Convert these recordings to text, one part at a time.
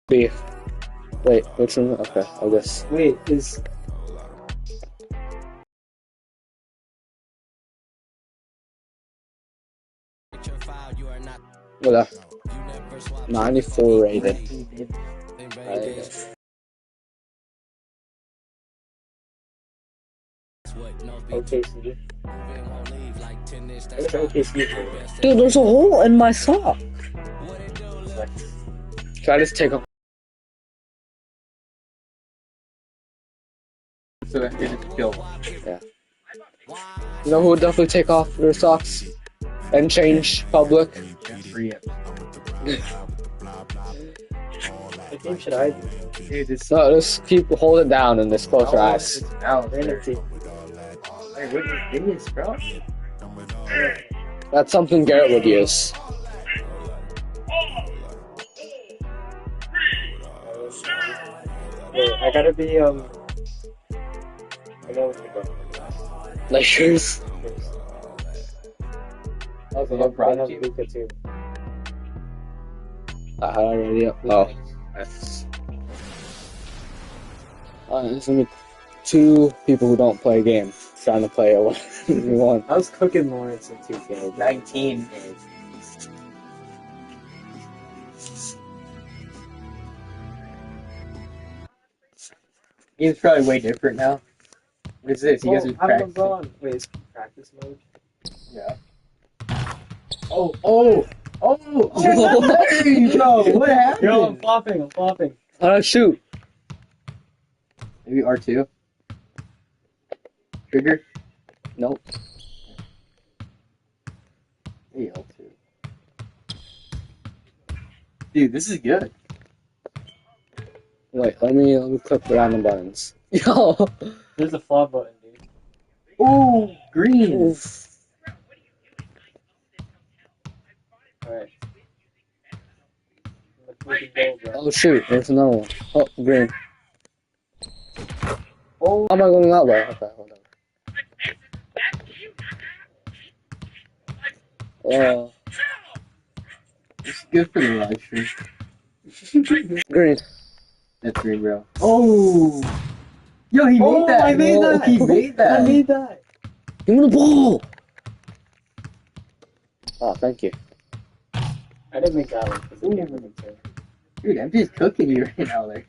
B. Wait, which one? Okay, I guess. Wait, is... What? 94 rated. OKC. OKC. Dude, there's a hole in my sock. Should I just take off? So that you just kill. Yeah. You know who would definitely take off their socks and change public? Free it. What game should I do? Dude, this No, just hold it down and just close your eyes. out. Hey, what is this, bro? That's something Garrett would use. Wait, I gotta be, I know what to go. Lakers. Also, no problem. Luka too. I already up. Oh. That's... there's only 2 people who don't play a game trying to play a one. I was cooking Lawrence in 2K. 19. He's probably way different now. What is this? You guys are practicing? Wait, is practice mode? Yeah. Oh! There you go! What happened? Yo, I'm flopping. Shoot. Maybe R2? Trigger? Nope. Maybe L2. Dude, this is good. Wait, let me click random buttons. Yo! There's a flop button, dude. Ooh! Green! Oof. Alright. Oh shoot, there's another one. Oh, green. Oh! How am I going that way? Okay, hold on. It's good for the live stream. Green. That's green, bro. Oh! Yo, he made that! I made that! He made that! I made that! Give me the ball! Oh, thank you. I didn't make that one because it never been too. Dude, I'm just cooking you right now, like.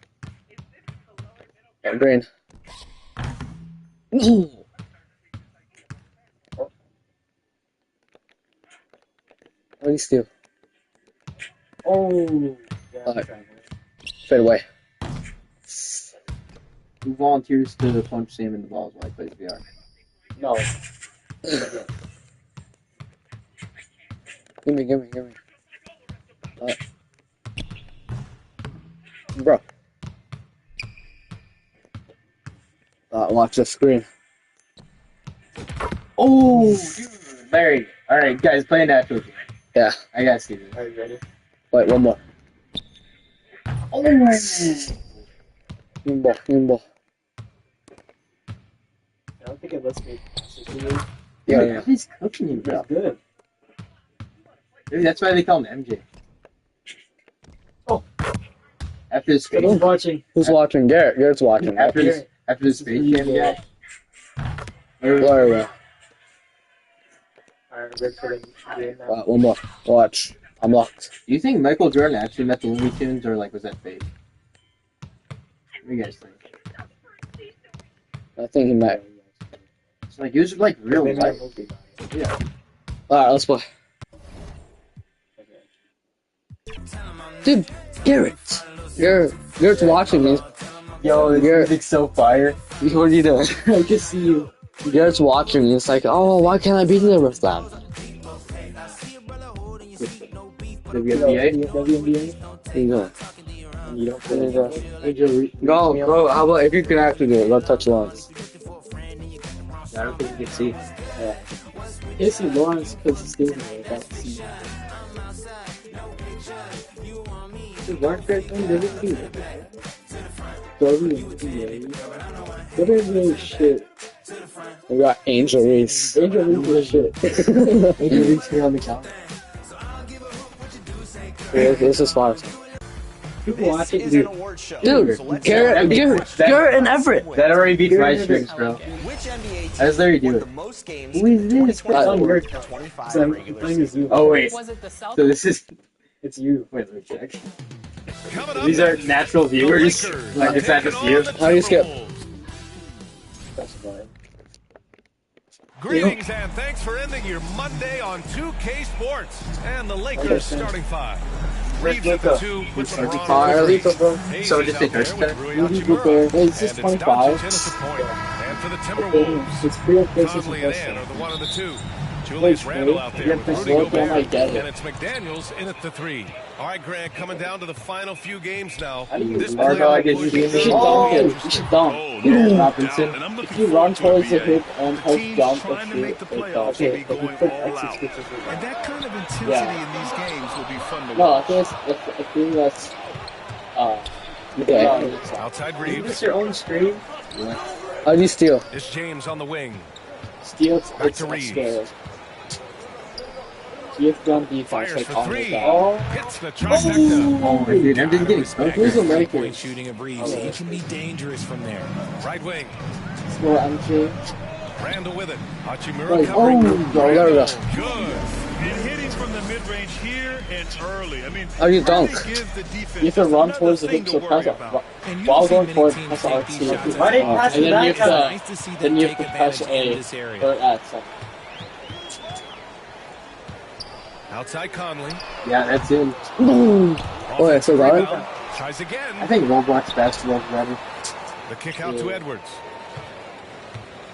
Oh, green. No! What do you steal? Oh! Yeah, Fade away. Who volunteers to punch Sam in the balls while he plays VR? No. Give me. Bro. Watch the screen. Oh, dude. Larry. Alright, guys, play a natural game. Yeah. I gotta see this. Are you ready? Wait, one more. Oh! Nimble. I don't think it lets me. Yeah. He's cooking you, bro. That's good. Maybe that's why they call him MJ. Oh. After the space. Who's watching? Who's watching? Garrett. Garrett's watching. After the space jam guy. Where are we? Alright, ready for the game now. One more. Watch. I'm locked. Do you think Michael Jordan actually met the Looney Tunes, or like was that fake? What do you guys think? I think he might. It's like, he was like real life. Yeah. Alright, let's play. Dude, Garrett's watching me. Yo, this music's so fire. What are you doing? I can see you. Garrett's watching me. It's like, oh, why can't I be there with them? WNBA? There you go. You don't play Go. How about if you can actually do it? Go touch Lawrence. I don't think you can see. Yeah. You can see Lawrence because he's standing there without seeing. Dude, Lawrence Gregson didn't do that. WNBA shit. We got Angel Reese. Angel Reese is shit. Angel Reese here on the couch. This is fun. People watching, Is an award show. Dude, So let's Garrett and Everett. That already beats my streaks, I bro. like it. Which NBA How does Larry team do won it? the most games Who is in this? 2024 It's to 25 So I'm regular playing a season? Zoom. Oh wait, Was it the Celtics? so this is. It's you. Wait, let me check. These are natural viewers. Like, is that just you? How do you skip? That's fine. Greetings and thanks for ending your Monday on 2K Sports and the Lakers starting five. Reeves at the two with the Bro. So just take her step. Wait, is this 25? And for the Timberwolves, It's free of places Conley in and Ann Boston. are the 1 and the 2. Julius Randle out there with Rudy slow down, I Gobert, get it. and it's McDaniels in at the 3. All right, Grant, coming down to the final few games now. How do you- This Margo, I guess push you You should Oh. dunk it. You should dunk. Garrett Robinson. If you run towards the hoop and hold teams down trying to the make the shoot, playoffs okay, will be but you going put all exit out. switches in And there. that kind of intensity Yeah. in these games will be fun to No, I watch. think I think that's okay. Outside Is Reeves. this your own screen? How do you steal? It's James on the wing. Steal Back it's to Reeves. upstairs. You've done defense Fires like for on 3. the Hits the trifecta. Oh my dude, I'm just getting smoked. Who's the Three-point Lakers? shooting of Reeves. He can be dangerous from there. Right wing. Small MJ. Randall with it. Hachimura Like, covering. oh, there we go. Good. And hitting from the mid-range here and early. I mean, How do you dunk? really gives the defense You have to run another towards the thing hoop, to so worry pass about. And you while don't see going many forward, teams pass take out these to shots Why didn't as pass and it then you back have up? to, Nice to see them then you take have to pass advantage in A this area. or at something. Outside Conley. Yeah, that's it. Boom! Oh, yeah, so that Rebound. Tries I again. think Roblox basketball is better. The kick out to Edwards.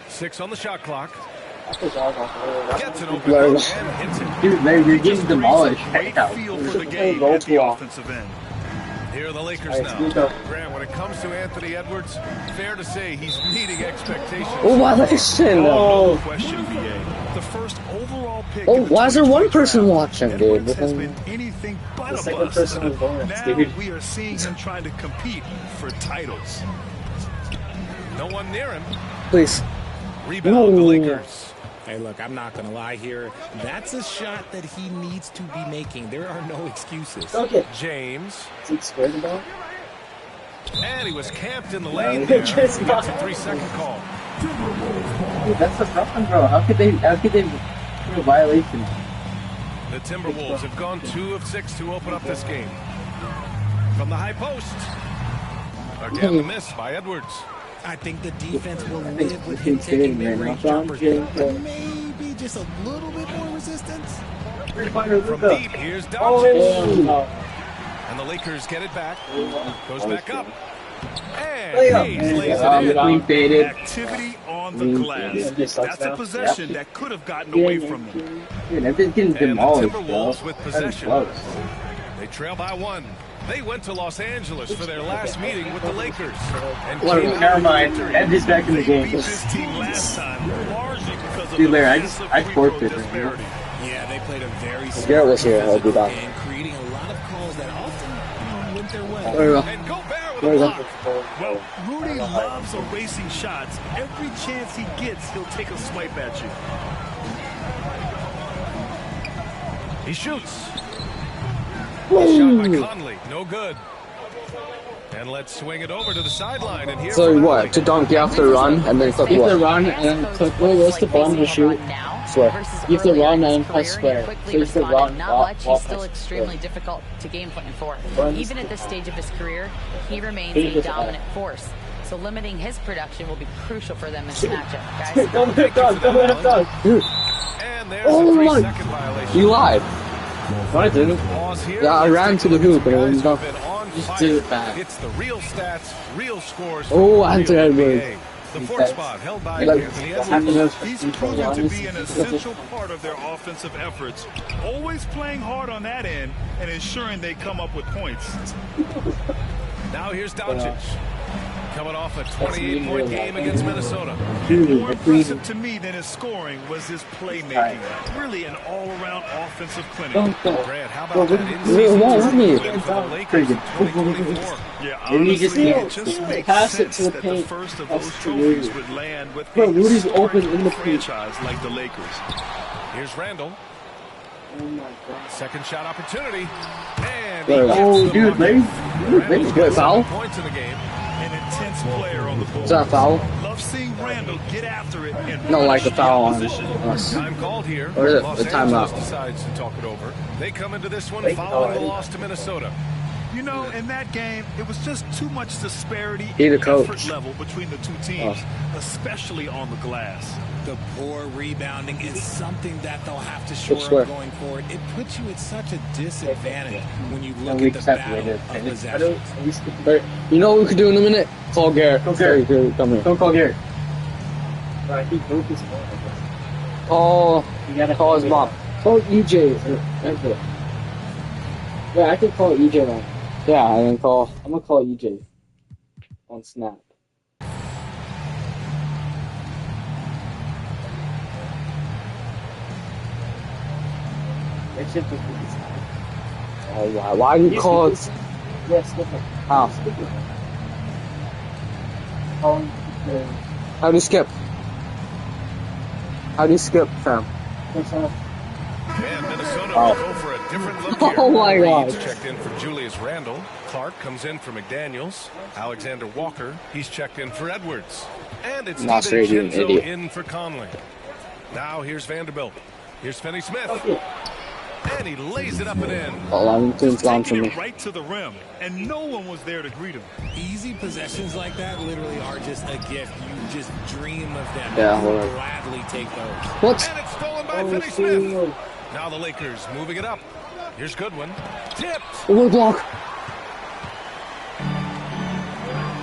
6 on the shot clock. Gets an open Larry. look and hits it. Dude, Larry, you're getting demolished right now. Feel for the Just game play at the Roblox. offensive end. Here are the Lakers Alright, now. speak up. Grant, when it comes to Anthony Edwards, fair to say he's meeting expectations. Oh, wow, listen! No Oh, question, BA. The first overall pick. oh, in the why is there one 2020 person draft, watching, dude? Edwards has been anything but The a second bust. person was bonus, Now dude. we are seeing him trying to compete for titles. No one near him. please. Rebound the No. Lakers. Hey, look, I'm not going to lie here. That's a shot that he needs to be making. There are no excuses. Okay. James. Is he scared about? And he was camped in the lane there. Gets a Just not- 3-second call. Dude, that's the problem, bro. How could they put a violation? The Timberwolves have gone 2 of 6 to open up this game. From the high post. Again, the miss by Edwards. I think the defense will think live with he's him taking kidding, man. mid-range I'm jumpers, kidding. but maybe just a little bit more resistance. From deep, here's Oh, Doncic. no. And the Lakers get it back. Goes back up. Lay up. And Hayes lays Yeah, it in. clean faded. Activity on the Mm, glass. yeah. That's a possession that could have gotten away from them. Dude, everything's getting And the demolished, bro. Timberwolves with That is possession. close. They trail by 1. They went to Los Angeles for their last meeting with the Lakers. And What? came out Never with mind. victory. Ed is back in the They game. beat this team last time, largely because of Dude, the Larry, massive I free throw forfeited, man. disparity. Yeah, they played a very Garrett was here, I'll be physical back. game, creating a lot of calls that often went their way. There we go. And Gobert with There a we go. block. Well, Rudy loves erasing shots. Every chance he gets, he'll take a swipe at you. He shoots. Shot by Conley. No good. And let's swing it over to the sideline. And here So from what? LA. To dunk, you have to run and then click You what? have to run and then click. Wait, what's the button to shoot? Swear. You have to run and press square. So you have to run. Not while- much. while He's still pressing extremely square. difficult to game plan for. Runs. Even at this stage of his career, he remains He a just- dominant force. So limiting his production will be crucial for them in this matchup, guys. Don't let it dunk. Don't let it dunk. And there's Oh a my- 3-second violation. You lied. No, I didn't. Pause here. Yeah, I Let's ran take to a the look at hoop some and it guys was done. who've been on Just fire. did it back. It's the real stats, real scores. Oh, from the real Anthony Edwards. NBA. The fourth That's- spot held by Like, Anthony what Edwards. He's proven to be an essential part of their offensive efforts, always playing hard on that end and ensuring they come up with points. Now here's Doncic. Coming off a 28-point game against Minnesota. More impressive to me than his scoring was his playmaking. Really an all-around offensive clinic. Grant, how about that in-season won't let me. win for the Lakers in 2024? Yeah, Didn't he just honestly, steal? it just makes Pass it sense to the that paint. the first of That's those to trophies Rudy. would land with Bro, a Rudy's open storied in the paint. franchise like the Lakers. Here's Randall. Second shot opportunity. And There we Oh, dude, Larry. Randall's Good got foul? 7 points in the game. An intense player on the board. Is that a foul? Love seeing Randall get after it and No, like the punish the foul on opposition. us. Time called here. Or is it Los the timeout? Angeles decides to talk it over. They come into this one following the loss to Minnesota. You know, in that game, it was just too much disparity He in the the coach. effort level between the two teams, especially on the glass. The poor rebounding is something that they'll have to Good shore square. up going forward. It puts you at such a disadvantage when you And look we at the battle separated. of And I possession. don't. You know what we could do in a minute? Call Garrett. Call Garrett. Hey, come here. Don't call Garrett. He broke his phone. Oh, You gotta call his mom. Call EJ. Yeah, I can call EJ now. Yeah, I'm gonna call EJ on Snap. Oh, why do you call it? Yes, different. How? How do you skip? How do you skip, fam? And Minnesota Oh. will go for a different look here. Oh my Reed's gosh. checked in for Julius Randle. Clark comes in for McDaniels. Alexander Walker, he's checked in for Edwards. And it's Not straight, you an DiVincenzo idiot. in for Conley. Now here's Vanderbilt. Here's Finney Smith. And he lays it up and in. Oh, I'm team's gone for Taking me. it right to the rim, and no one was there to greet him. Easy possessions like that literally are just a gift. You just dream of them. Yeah, You whatever. gladly take those. What? And it's stolen by Finney Smith. Now the Lakers moving it up. Here's Goodwin. Tipped. Oh, block.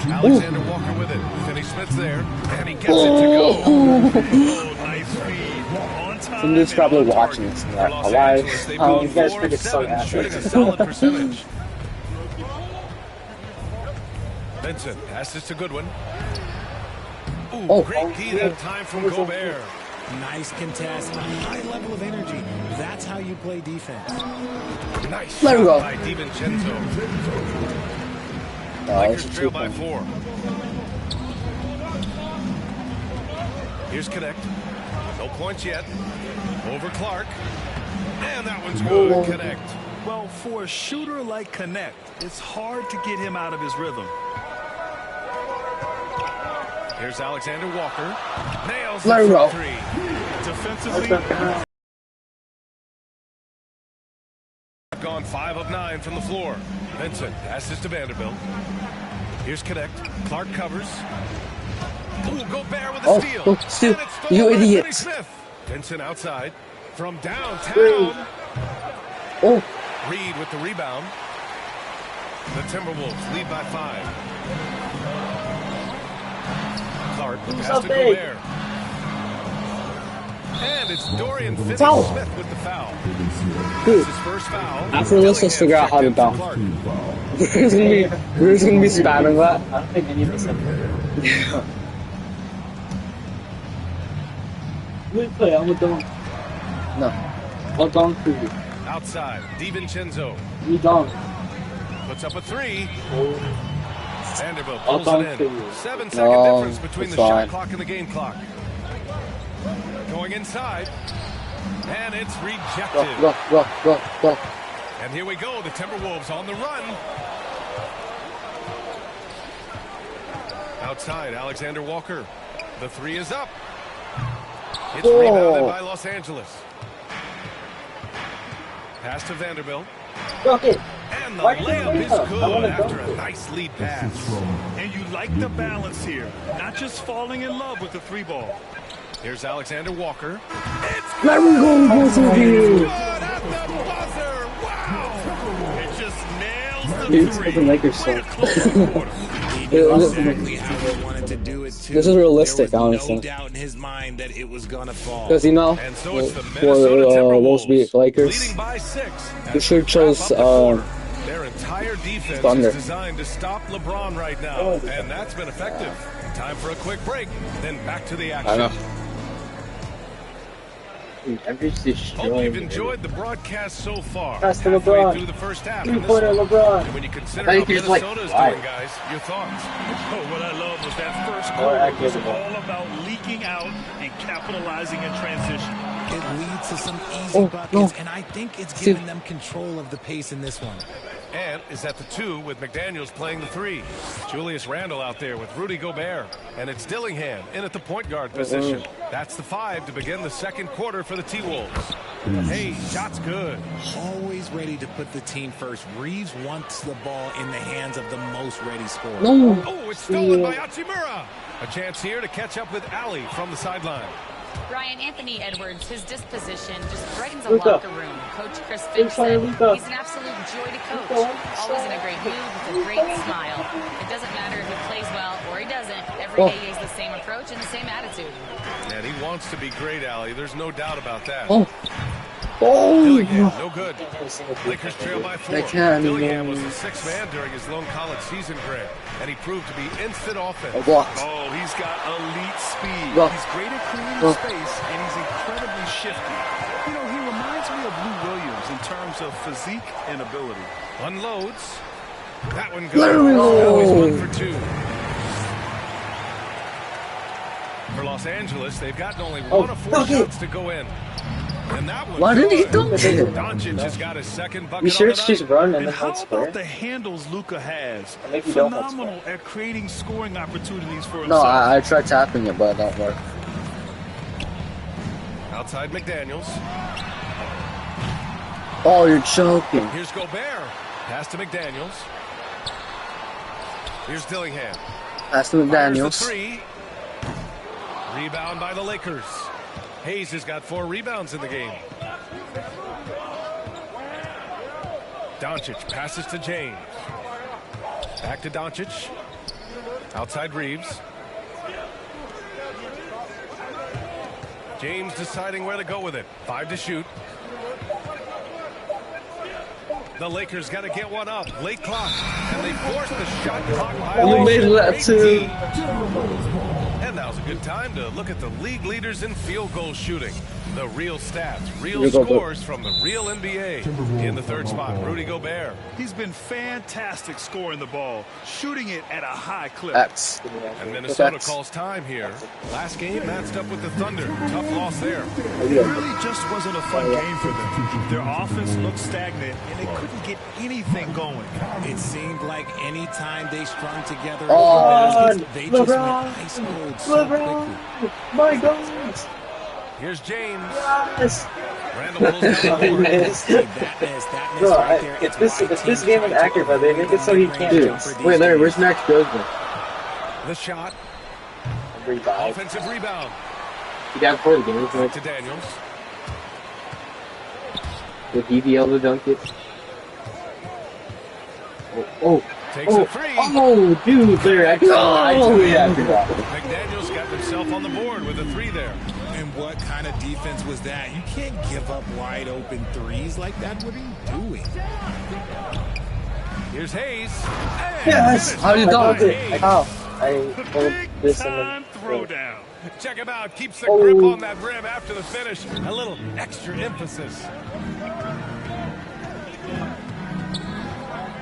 Alexander Walker with it. Finney Smith's there. And he gets it to go. Oh, nice feed. On time. Somebody's and probably on watching target. this. For Yeah, Los why? Angeles, they've Oh, gone you guys 4 think of it's so 7, accurate. shooting a solid percentage. Vincent passes to Goodwin. Ooh, Oh. great key that time from Gobert. Nice contest, a high level of energy. That's how you play defense. Nice Let him shot go. by DiVincenzo. Oh, Lakers this is trail too by fun. 4. Here's Connect. No points yet. Over Clark. And that one's good. Connect. Well, for a shooter like Connect, it's hard to get him out of his rhythm. Here's Alexander Walker. Nails Let it him go. for 3. Defensively, Gone 5 of 9 from the floor. Vincent passes to Vanderbilt. Here's Connect. Clark covers. Ooh, Gobert with a Oh, steal. oh, steal. And it's stolen You by idiot. Finney Smith. Vincent outside. From downtown. Oh, Reed with the rebound. The Timberwolves lead by 5. Clark pass to Gobert. And it's Dorian Foul. Finney-Smith with the foul. dude. That's his first foul. After this, let's figure out how to Dillingham dunk. checked in for Clark. We're just gonna be spamming that. I don't think any of us have. Good play. I'm a dunk. No. I'll dunk for you. Outside, DiVincenzo You dunk. puts up a 3. Vanderbilt I'll pulls dunk it for in. you. 7-second No, difference between the it's shot fine. clock and the game clock. Going inside, and it's rejected. Go. And here we go, the Timberwolves on the run. Outside, Alexander Walker. The 3 is up. It's Whoa. rebounded by Los Angeles. Pass to Vanderbilt. Rocket. And the Why did you layup lay is up? I good wanna after dunk a it. nice lead pass. and you like the balance here, not just falling in love with the 3 ball. Here's Alexander Walker. It's Let me go, both of you. good at the buzzer. Wow. It just nails the Dude, 3. fucking Lakers Way to suck. close the quarter. He knew exactly how he wanted to do it too. This is realistic, there was honestly. no doubt in his mind that it was gonna fall. Because you know, And so it's the for Minnesota Wolves Timberwolves beat Lakers, leading by 6. you should chose Their entire defense Thunder. is designed to stop LeBron right now, and that's been effective. Time for a quick break, then back to the I action. know. Dude, I'm just Hope destroying you've it. enjoyed the broadcast so far. Pass to Halfway LeBron. through the first half in this Three-pointer one. LeBron. And when you consider I how think he's like, Minnesota's why? doing, guys, your thoughts? Oh, what I love was that first Oh, quarter I was get it. all about leaking out and capitalizing in transition. it leads to some easy buckets, and I think it's giving them control of the pace in this one. Ant is at the 2 with McDaniels playing the 3. Julius Randle out there with Rudy Gobert. And it's Dillingham in at the point guard position. That's the 5 to begin the second quarter for the T-Wolves. Hey, shot's good. Always ready to put the team first. Reeves wants the ball in the hands of the most ready scorer. No. Oh, it's stolen by Hachimura. A chance here to catch up with Ali from the sideline. Ryan, Anthony Edwards, his disposition just brightens a locker room. Coach Chris Finch said he's an absolute joy to coach. Always in a great mood with a great smile. It doesn't matter if he plays well or he doesn't. Every day he has the same approach and the same attitude. And he wants to be great, Ali. There's no doubt about that. Oh. Dillingham, no good. Lakers trail by 4. can't Dillingham was the 6th man during his lone college season, Greg, and he proved to be instant offense. Oh, he's got elite speed. He's great at creating space, and he's incredibly shifty. You know, he reminds me of Lou Williams in terms of physique and ability. Unloads. That one goes. Now he's 1 for 2. For Los Angeles, they've gotten only 1 of 4 shots to go in. And that one. Why didn't he dunk it? Doncic has got his second bucket. You sure it's just run and And then how hold square? about the handles Luka has? Maybe don't hold Phenomenal at creating scoring opportunities for No, himself. I tried tapping it, but it don't work. Outside McDaniels. Oh, you're joking. Here's Gobert. Pass to McDaniels. Here's Dillingham. Pass to Fires the McDaniels. 3. Rebound by the Lakers. Hayes has got 4 rebounds in the game. Doncic passes to James. Back to Doncic. Outside Reeves. James deciding where to go with it. 5 to shoot. The Lakers got to get one up. Late clock. And they force the shot clock violation. You made that too. And now's a good time to look at the league leaders in field goal shooting. The real stats, real scores from the real NBA. In the 3rd spot, Rudy Gobert. He's been fantastic scoring the ball, shooting it at a high clip. X. And Minnesota calls time here. Last game matched up with the Thunder. Tough loss there. It really just wasn't a fun game for them. Their offense looked stagnant, and they couldn't get anything going. It seemed like any time they strung together, they just went ice cold so quickly. My God! Here's James. Yes! Randall pulls down the board. That miss Bro, right there. if this game is accurate, bro, they make it so he can't Dude, jump. wait, Larry, where's Max Grossman? The shot. Revive. Offensive rebound. You got 4 games, Back to Daniels. Would he be able to dunk it? Oh, Takes a 3. oh, dude, Larry, I totally have that. McDaniels got himself on the board with a 3 there. And what kind of defense was that? You can't give up wide open threes like that. What are you doing? Here's Hayes. Yes! How do you dunk it? How? I pulled Big this time and throwdown. Check him out. Keeps the grip on that rim after the finish. A little extra emphasis.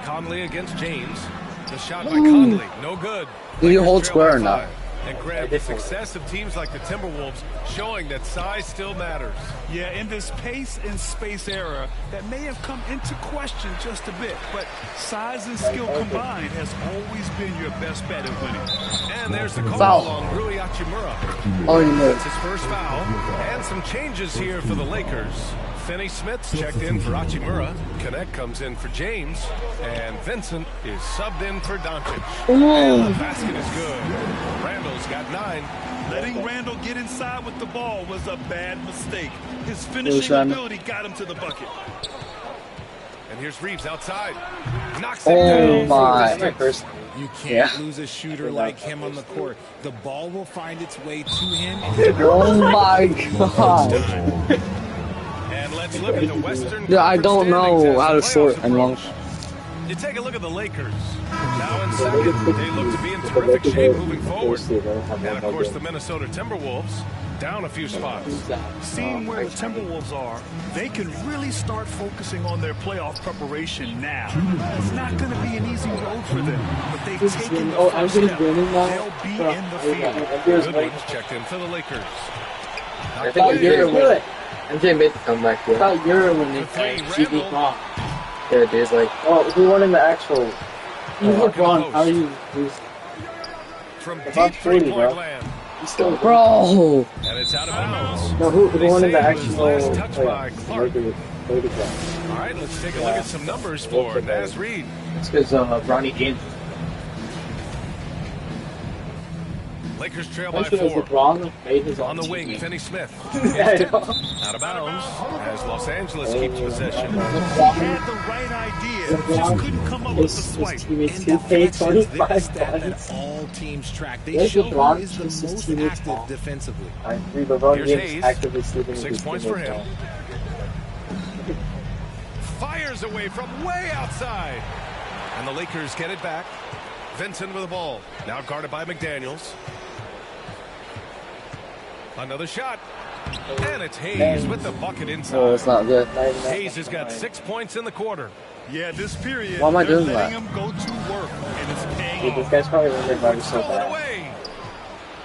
Conley against James. The shot by Conley. No good. Do you Lakers hold trail square by or not? 5. And Greg, the success of teams like the Timberwolves showing that size still matters. Yeah, in this pace and space era, that may have come into question just a bit, but size and skill combined has always been your best bet at winning. And there's the call Foul. on Rui Hachimura. Oh, you know. That's his first foul. And some changes here for the Lakers. Finney Smith's checked in for Hachimura. Connect comes in for James. And Vincent is subbed in for Doncic. And the basket is good. Randall's got 9. Letting Randall get inside with the ball was a bad mistake. His finishing ability got him to the bucket. And here's Reeves outside. Knocks it Oh down. my. You can't lose a shooter like him on the court. The ball will find its way to him. Oh my God. And let's look at the Western Yeah, I don't Conference know how to standings as sort the and long. playoffs approach. You take a look at the Lakers. Now in second, they look to be in terrific shape moving forward. And of course, the Minnesota Timberwolves down a few spots. Seeing where the Timberwolves are, they can really start focusing on their playoff preparation now. It's not going to be an easy road for them, but they've taken the first step. They'll be in the field. Goodwin's checked in for the Lakers. I think you're good. MJ made the comeback I here. thought you were winning The three, TV Randall. Braun. Yeah, dude's like, Oh, who won in the actual? Block in the Braun. post. How are you? Who's From About deep 40, three-point bro. land. still Bro! And it's out of bounds. No, who won in the They say it was actual? last touched by Clark. Lakers. All right, let's take a look at some numbers for Naz Reid. it's because Bronny James. Lakers trail by Actually, was 4. LeBron made his On own the wing, team. Finney Smith. Yeah, I know. Out of bounds as Los Angeles keeps possession. He had the right idea, just couldn't come up with the His swipe. teammates And who paid deflection is the 25 stat that points. all teams track. They Where's show who LeBron? is the His most teammates active ball. defensively. I agree, LeBron Here's James Hayes. actively sleeping 6 with points his for him. teammates. Fires away from way outside. And the Lakers get it back. Vincent with the ball. Now guarded by McDaniels. Another shot. And it's Hayes with the bucket inside. Oh, it's not good. Hayes has got 6 points in the quarter. Yeah, this period, Why am I they're doing letting that? him go to work, and it's paying Dude, this off. guy's probably wondering why he's so Stolen bad. away.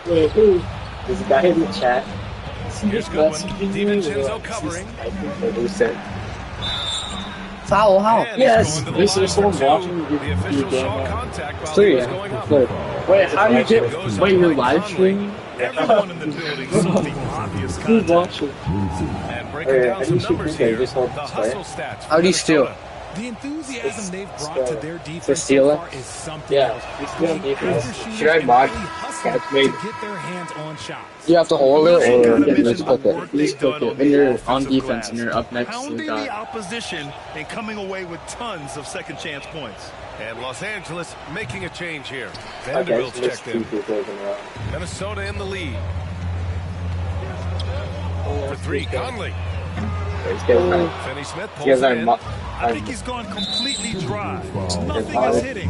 Wait, who? There's a guy in the chat. Here's Goodwin. DiVincenzo covering. Who said? Foul, how? And Yes. he's going to the Wait, so line someone for two. watching you- The official you saw game? contact while Three, he was yeah. going up. Flip. Wait, how do you get? Goes up Wait, you by live Conley. stream? Everyone in the building saw the obvious Who's contact. watching? And breaking Wait, down how do some you shoot numbers three? here. Just hold The this hustle way? stats. How do you steal? Minnesota. The enthusiasm they've brought to their defense For so stealing? far is something Yeah, else. he's doing defense. Should I mod? Hustle Catch me. to get their hands on shots. You have to hold it Ain't or gotta get mention just the click it. work You just they've click done it. on When the you're on offensive defense glass. and you're up next to Pounding the the guy. opposition and coming away with tons of second chance points. And Los Angeles making a change here. Okay, Vanderbilt's so let's checked in. keep it going around. Minnesota in the lead. For three, Conley. He's getting back. Finney Smith He has pulls it our in. I think he's gone completely dry. Nothing Wow. is hitting.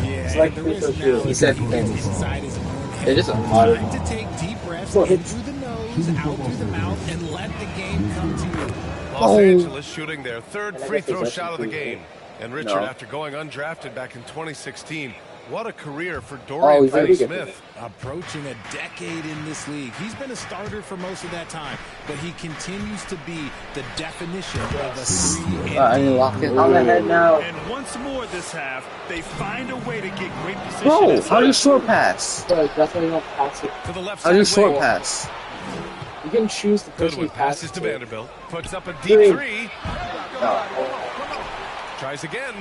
Yeah, It's like there is free throw now shoot. He said a things. inside his own head. It is a lot of. Time to take deep breaths Well, in it's- through the nose, out through the mouth, and let the game come to you. Los Angeles shooting their third And I free guess throw there's shot of the actually game. And Richard, No. after going undrafted back in 2016, what a career for Oh, Dorian he's Finney really good. Smith. Approaching a decade in this league. He's been a starter for most of that time, but he continues to be the definition of a 3 I need to lock it. On the head now. And once more this half, they find a way to get great position. Bro, inside. how do you short pass? Bro, definitely not pass it. To the left How do you side short wing. pass? You can choose the person Goodwin you pass passes to to. Vanderbilt. Puts up a deep Three. three. Tries again.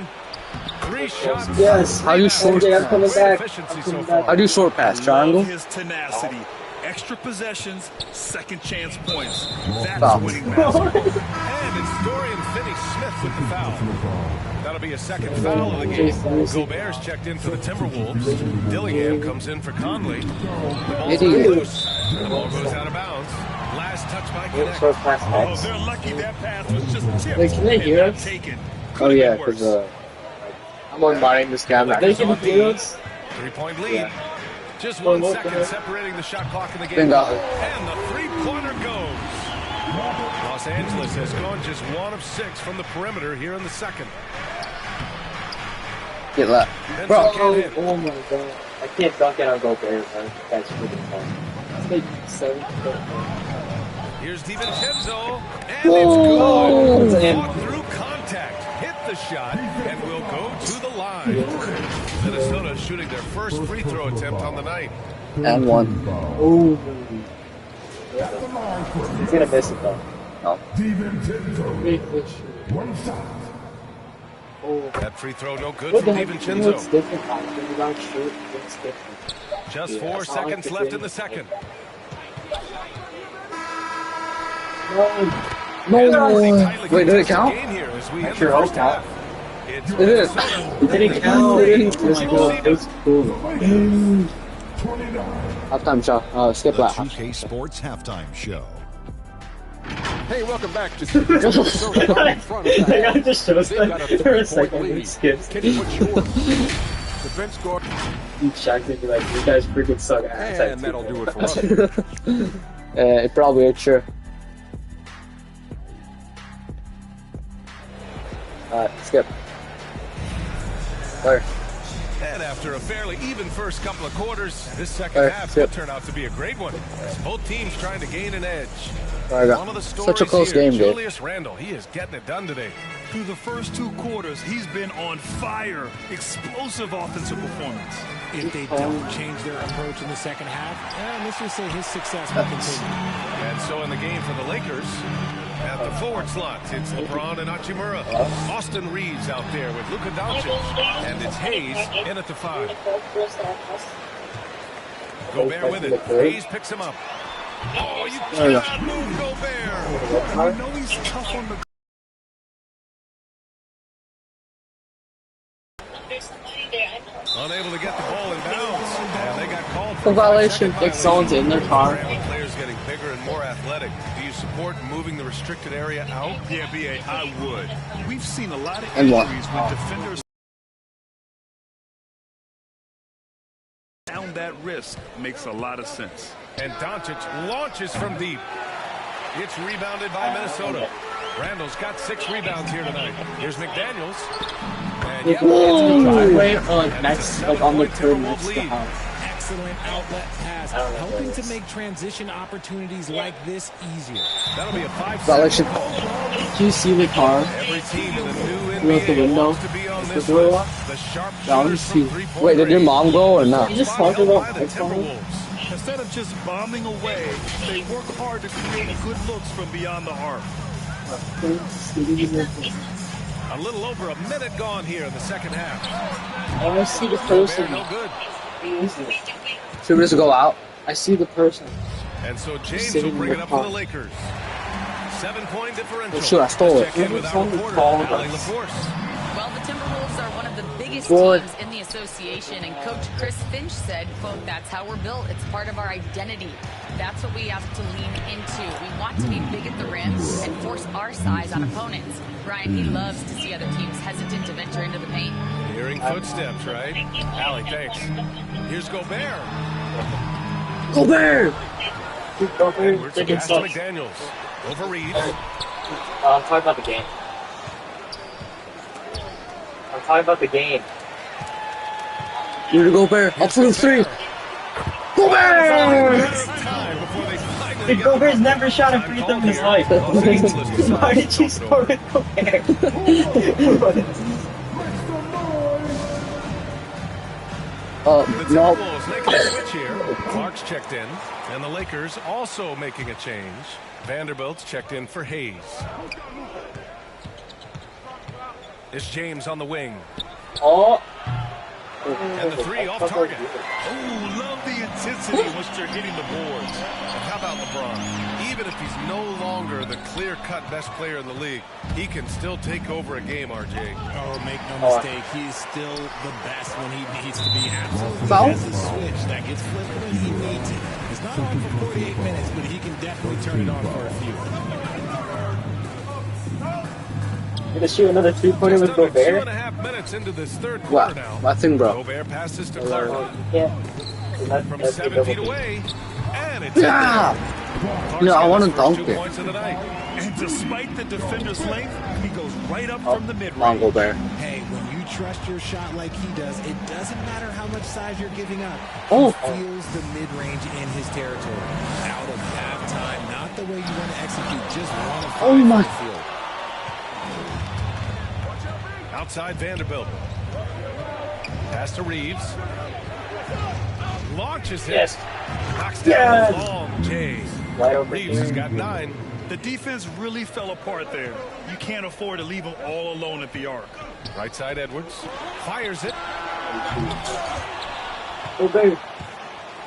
3 shots. Yes. How do you short MJ, I'm pass? coming Great back. efficiency I'm so coming far. back. How do you short pass? Triangle? Love his tenacity. Extra possessions, second chance points. That's Foul. winning basketball. And it's Dorian Finney-Smith with the foul. That'll be a second foul of the game. Gobert's checked in for the Timberwolves. Dillingham comes in for Conley. The ball's Idiot. loose. And the ball goes out of bounds. Last touch by Connect. Short pass Oh, X. they're lucky that pass was just tipped. Wait, can they and hear not us? taken. Oh Could've yeah, been worse. because I'm on modding this camera. They can hear us. 3-point lead. Yeah. Just Well, 1 look second at it. separating the shot clock in the game. Bingo. And the three-pointer goes. Los Angeles has gone just 1 of 6 from the perimeter here in the second. get left. Vincent Bro, can't hit. Oh my god. I can't dunk it on Gobert, man. That's freaking fun. It's like 7 Here's DiVincenzo, and Whoa. it's good. In. Fought through contact, hit the shot, and will go to the line. Minnesota shooting their first free throw attempt on the night. And one. Oh. He's gonna miss it though. No. Big fish. Oh. That free throw no good What from the heck? You know what's DiVincenzo. different about it? When you don't shoot, it's different. Just Yeah, 4 that's how I seconds like left the in the game. second. No. Wait, did it count? I sure hope not. It's It is. It didn't count. Oh my god. That's cool. Halftime shot. Skip The that. 2K Sports Halftime Show. Hey, welcome back to Minnesota out in front of The guy that. just shows They've got up a for a 3-point second and lead. skips. Can you put yours? The bench guard, He's shocked and be like, you guys freaking suck ass. and that'll do it for us. It probably is true. Skip. There. And after a fairly even first couple of quarters, this second Hey, half skip. could turn out to be a great one, as both teams trying to gain an edge. One of the Such a stories close here, game, dude. Julius Randle, he is getting it done today. Through the first 2 quarters, he's been on fire. Explosive offensive performance. If they don't change their approach in the second half, let's just say his success will continue. And so in the game for the Lakers, at the forward slot, it's LeBron and Hachimura. Austin Reeves out there with Luka Doncic. And it's Hayes in at the 5. Gobert with it. Hayes picks him up. Oh, you cannot move Gobert. I know he's tough on the... Unable to get the ball in bounds. And they got called For violation. Like someone's in their car. Players getting bigger and more athletic. Do you support moving the restricted area out? Yeah, B.A., I would. We've seen a lot of And what? injuries when defenders down that risk. Makes a lot of sense. And Doncic launches from deep. It's rebounded by Minnesota. Randall's got 6 rebounds here tonight. Here's McDaniels. And yeah, Driveway or like next, like on the curb next to the house. Excellent outlet pass, helping to make transition opportunities like this easier. That'll be a 5-second Violation. Do you see the car? Every team in the new Through the NBA window? wants to be on The this door list. lock? The sharp Yeah, let me shooters see. from three-point Wait, did your range. mom go or not? Spot You just talking held about by the iPhone? Timberwolves. Instead of just bombing away, they work hard to create good looks from beyond the arc. A little over a minute gone here in the second half. I see the person. No good. Should we just go out? I see the person. And so James Sitting will bring in it the up for car. the Lakers. 7-point differential. Oh, shoot, I stole Let's it. check in with our Someone reporter, called Allie us. LaForce. Well, the Timberwolves are one of the biggest Good. teams in the association, and Coach Chris Finch said, quote, "That's how we're built. It's part of our identity. That's what we have to lean into. We want to be big at the rim and force our size on opponents." Brian, he loves to see other teams hesitant to venture into the paint. Hearing footsteps, right? Allie, thanks. Here's Gobert. Gobert! Edwards pass to McDaniels. Over Reeves. I'm talking about the game. I'm talking about the game. Here to Gobert. Up for the 3. Gobert! Time before they finally get Gobert's never shot a free throw in his life. Why did you score with Gobert? The no. Timberwolves making a switch here. Clark's checked in. And the Lakers also making a change. Vanderbilt's checked in for Hayes. It's James on the wing. Oh. And the 3 off target. Oh, love the intensity once they're hitting the boards. And how about LeBron? Even if he's no longer the clear-cut best player in the league, he can still take over a game, RJ. Oh, make no mistake, he's still the best when he needs to be. Absolutely. Foul? He has a switch that gets flipped when he needs it. It's not on for 48 minutes, but he can definitely turn it on for a few. Gonna shoot another 3-pointer with Just under Gobert? 2.5 minutes into this third What? quarter now. Nothing, bro. Gobert passes to Clark Yeah. from 7 feet away. And it's Yeah! Clark's No, I got want his to first dunk 2 it. points of the night. And despite the defender's length, he goes right up from the Come mid-range. on, Gobert. Hey, when you trust your shot like he does, it doesn't matter how much size you're giving up. Oh. He feels the mid-range in his territory. Out of halftime, not the way you want to execute, just one of 5 Oh, my. from the field. Outside Vanderbilt. Pass to Reeves. Launches it. Yes. Knocks down Yes. the long J. Right over Reeves has got 9. The defense really fell apart there. You can't afford to leave him all alone at the arc. Right side Edwards. Fires it. Gobert.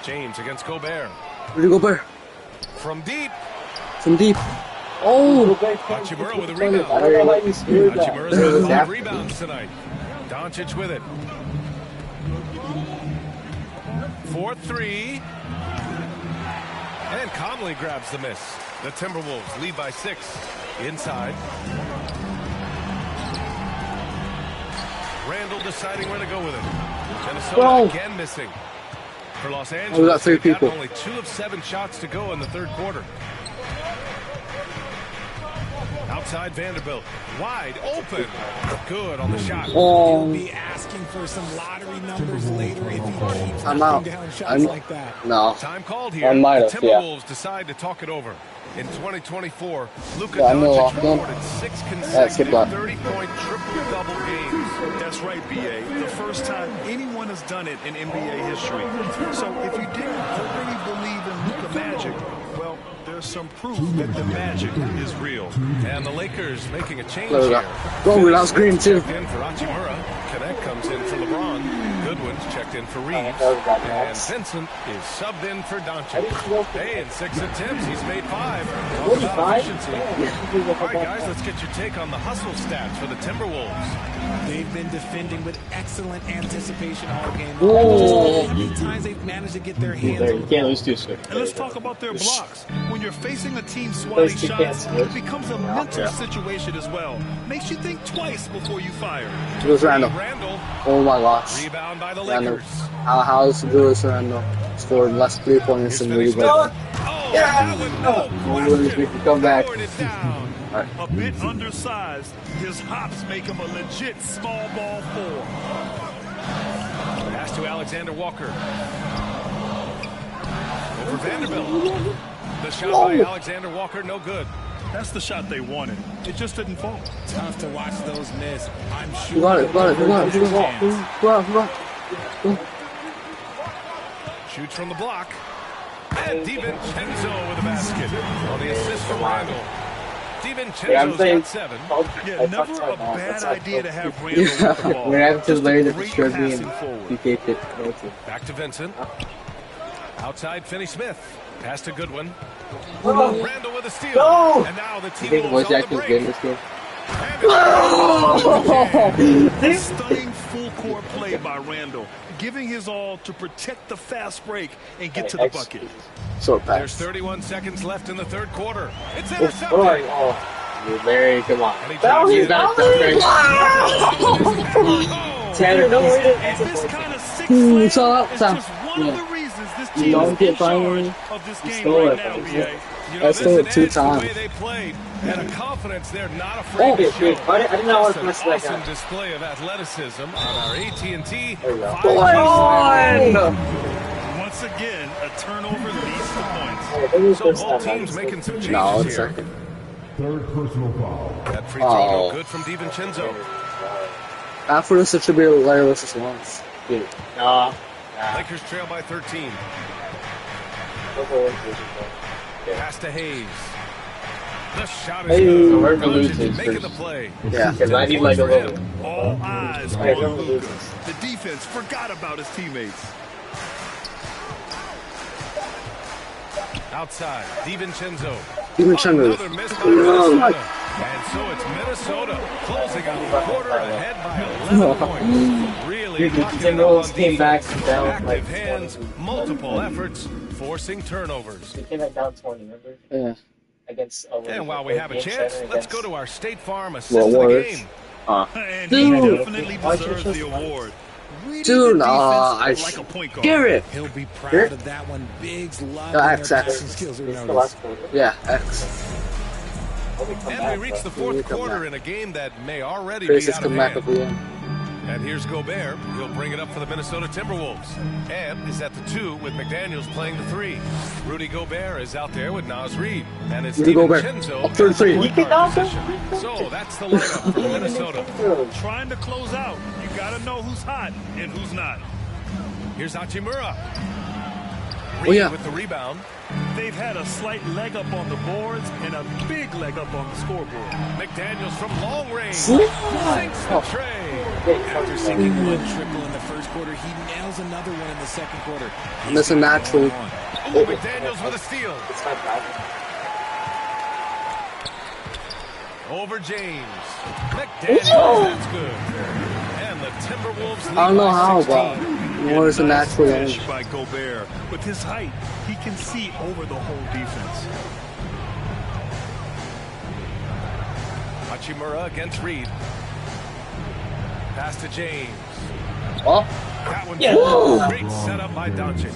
James against Gobert. Here to Gobert. From deep. From deep. Oh! Hachimura with a I rebound. don't know how you screwed that. Hachimura's got 5 rebounds tonight. Doncic with it. 4-3. And Conley grabs the miss. The Timberwolves lead by 6. Inside. Randall deciding where to go with it. Minnesota Whoa. again missing. For Los Angeles, we got 3 they've got people. only 2 of 7 shots to go in the third quarter. Outside Vanderbilt. Wide open. Good on the shot. You'll be asking for some lottery numbers later if he keeps I'm knocking out. down shots like that. No. Time called here. I might The have, yeah. Timberwolves decide to talk it over. In 2024, Luka Yeah, I'm gonna lock Doncic in. recorded 6 skip consecutive that. 30-point triple-double games. That's right, BA. The first time anyone has done it in NBA history. So if you didn't already believe in Luka Magic, well, there's some proof that the magic is real. And the Lakers making a change There we here. go. Oh, that was green too. Checked in for Hachimura. Connect comes in for LeBron. Goodwin's checked in for Reeves. And Vincent is subbed in for Doncic. Hey, in 6 attempts, he's made 5. Talk about efficiency. All right, guys, let's get your take on the hustle stats for the Timberwolves. They've been defending with excellent anticipation all game. Oh. How many times they've managed to get their hands on the You can't ball. lose too soon. And let's talk about their blocks. When you're facing a team swatting shots, it becomes a mental situation as well. Makes you think twice before you fire. Julius Randle. Randle, Oh my gosh. rebound by the Randle. Lakers. How's Julius Randle scored less 3-pointers Here's in the Finney league? Smith. But Oh, Yeah. that with no Williams question. can come back. Lowered it down. A bit undersized, his hops make him a legit small ball 4. Pass to Alexander Walker. Over Vanderbilt. The shot by Alexander Walker, no good. That's the shot they wanted. It just didn't fall. Tough to watch those miss. I'm sure. you got it, got it, got it, got it. Shoots from the block. And DiVincenzo with a basket. On the assist from Randle. DiVincenzo's got 7. Yeah, never a bad idea to have Randle with the Yeah, ball. we're having to Just a learn that great the should be in passing forward. PK 50. Back to Vincent. Outside Finney Smith. Pass to Goodwin. Randle with a steal. And now the You team think moves Wojciech on the is good in break. this game? A stunning full court play by Randle, giving his all to protect the fast break and get to the bucket. Short There's pass. 31 seconds left in the 3rd quarter. It's Oh, intercepted. you're very come on. And he That was drives it. not very Oh, Tanner, no way And this kind of sick Ooh, slam so up, is Sam. just one of the reasons this You team don't is get in charge finally- of this game stole right it, now, but BA. You know, I this stole it 2 adds the way times. they played and a confidence they're not afraid Oh, to show. I did not want to Just press an that awesome guy. display of athleticism on our AT&T. There we go. 5G One! Once again, a turnover leads to points. So both teams making some changes No, it's here. second. Third personal foul. That free throw no Oh. good from DiVincenzo. After this, it should be Larry versus Lawrence. Lakers trail by 13. Pass to Hayes. The shot is Hey, good. we're gonna lose Doncic this making first. the play. Yeah. Because I need like a little. All eyes Hey, on don't Luka. lose. The defense forgot about his teammates. Outside, DiVincenzo. DiVincenzo. Another miss by Minnesota. And so it's Minnesota closing out the quarter ahead by 11 points. Really locking it up on came back defense. down Active like hands, multiple efforts, forcing turnovers. They came back down 20, remember? Yeah. Against And while we have a chance, let's go to our State Farm assist What of the words? game. And he Dude. definitely deserves the award. Reading Dude, the I defense like a point guard. Garrett. He'll be proud Garrett? of that one. Biggs love Yeah, their X. passing skills are noticed. Yeah, X. And we reach the 4th quarter in a game that may already Chris be is out of coming back hand. at the end. And here's Gobert. He'll bring it up for the Minnesota Timberwolves. And is at the 2 with McDaniels playing the 3. Rudy Gobert is out there with Naz Reid. And it's Rudy Gobert, DiVincenzo up 33. at the point guard position. So that's the lineup for Minnesota. Trying to close out. You got to know who's hot and who's not. Here's Hachimura. Oh, Reid yeah. with the rebound. They've had a slight leg up on the boards and a big leg up on the scoreboard. McDaniels from long range. Sinks the tray. After sinking one triple in the first quarter, he nails another one in the second quarter. And that's a natural. Ooh, McDaniels with a steal. Over James. McDaniels, that's good. And the Timberwolves lead I don't know by how, 16. but what is a natural Finish range? by Gobert. With his height, he can see over the whole defense. Hachimura against Reed. Pass to James. Oh, That one. Whoa. Great setup by Doncic.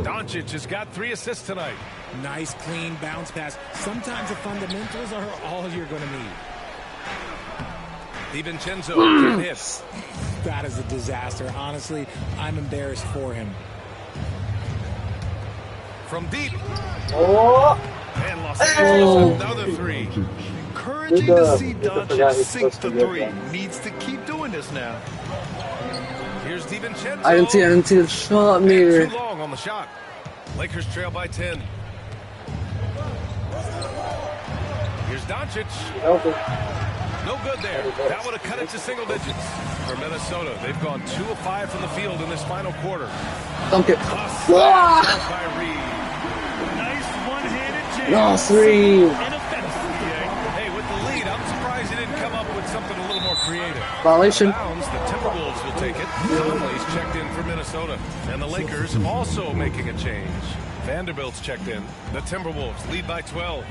Doncic has got 3 assists tonight. Nice, clean bounce pass. Sometimes the fundamentals are all you're going to need. DiVincenzo can hit. That is a disaster. Honestly, I'm embarrassed for him. From deep. Oh! And Los Angeles, Another three. encouraging to see Doncic sink the three. Needs to keep doing this now. Here's DiVincenzo. I didn't see the shot meter. Too long on the shot. Lakers trail by 10. Here's Doncic. No good there. That would have cut it to single digits. For Minnesota, they've gone 2 of 5 from the field in this final quarter. Dunk it. By Reed. Nice one-handed jam. No, 3. Hey, with the lead, I'm surprised he didn't come up with something a little more creative. Violation. Bounds, the Timberwolves will take it. Conley's checked in for Minnesota. And the Lakers also making a change. Vanderbilt's checked in. The Timberwolves lead by 12.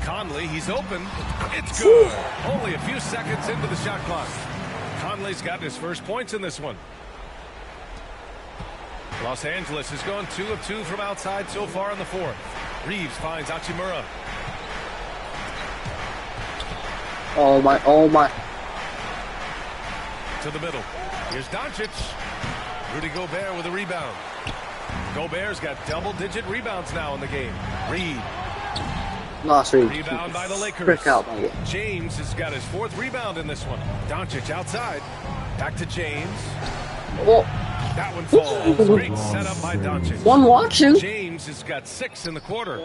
Conley, he's open. It's good. Only a few seconds into the shot clock. Conley's got his first points in this one. Los Angeles has gone 2 of 2 from outside so far in the fourth. Reeves finds Hachimura. Oh my. To the middle. Here's Doncic. Rudy Gobert with a rebound. Gobert's got double-digit rebounds now in the game. Reed. Last read. Rebound by the Lakers. Frick out. James has got his 4th rebound in this one. Doncic outside. Back to James. Oh. That one falls. Great setup by Doncic. One watching. James has got 6 in the quarter.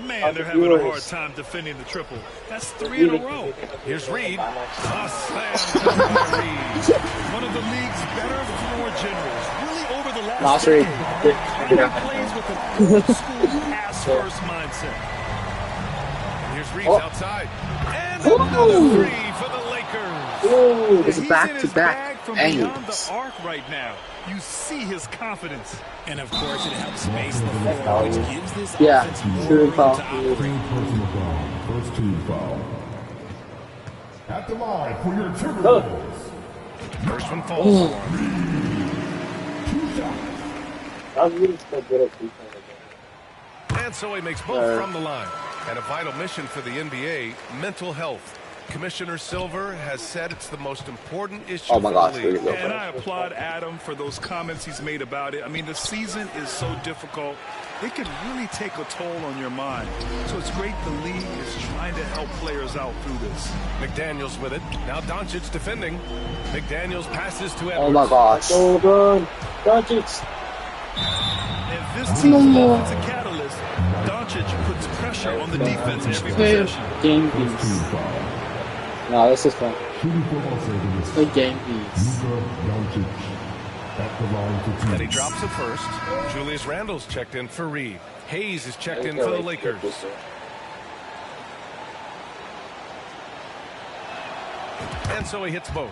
Man, they're having a hard time defending the triple. That's 3 in a row. Here's Reed. A slam by Reed. One of the league's better floor generals. Really over the Last decade. read. He plays with an old-school pass-first mindset. Here's Reeves outside. And another 3 for the Lakers. Oh, it's He's back-to-back from beyond angles. the arc right now. You see his confidence. And of course, it helps space the floor, which gives this offense more true room to foul. operate. Personal foul. First team foul. At the line for your Timberwolves. First one falls for him. And so he makes both from the line. And a vital mission for the NBA, mental health. Commissioner Silver has said it's the most important issue Oh my for gosh, the here league. you go. And I applaud Adam for those comments he's made about it. I mean, the season is so difficult. It can really take a toll on your mind. So it's great the league is trying to help players out through this. McDaniels with it. Now Doncic defending. McDaniels passes to Edwards. Oh my gosh. So good. Doncic. And this team's offensive catalyst, Doncic puts pressure on the defense every possession. Game First team piece. foul. No, this is fun. Shooting for Los Angeles. Play game piece. Luka Doncic. At the line for 2. Then he drops it first. Julius Randle's checked in for Reed. Hayes is checked in for the Lakers. And so he hits both.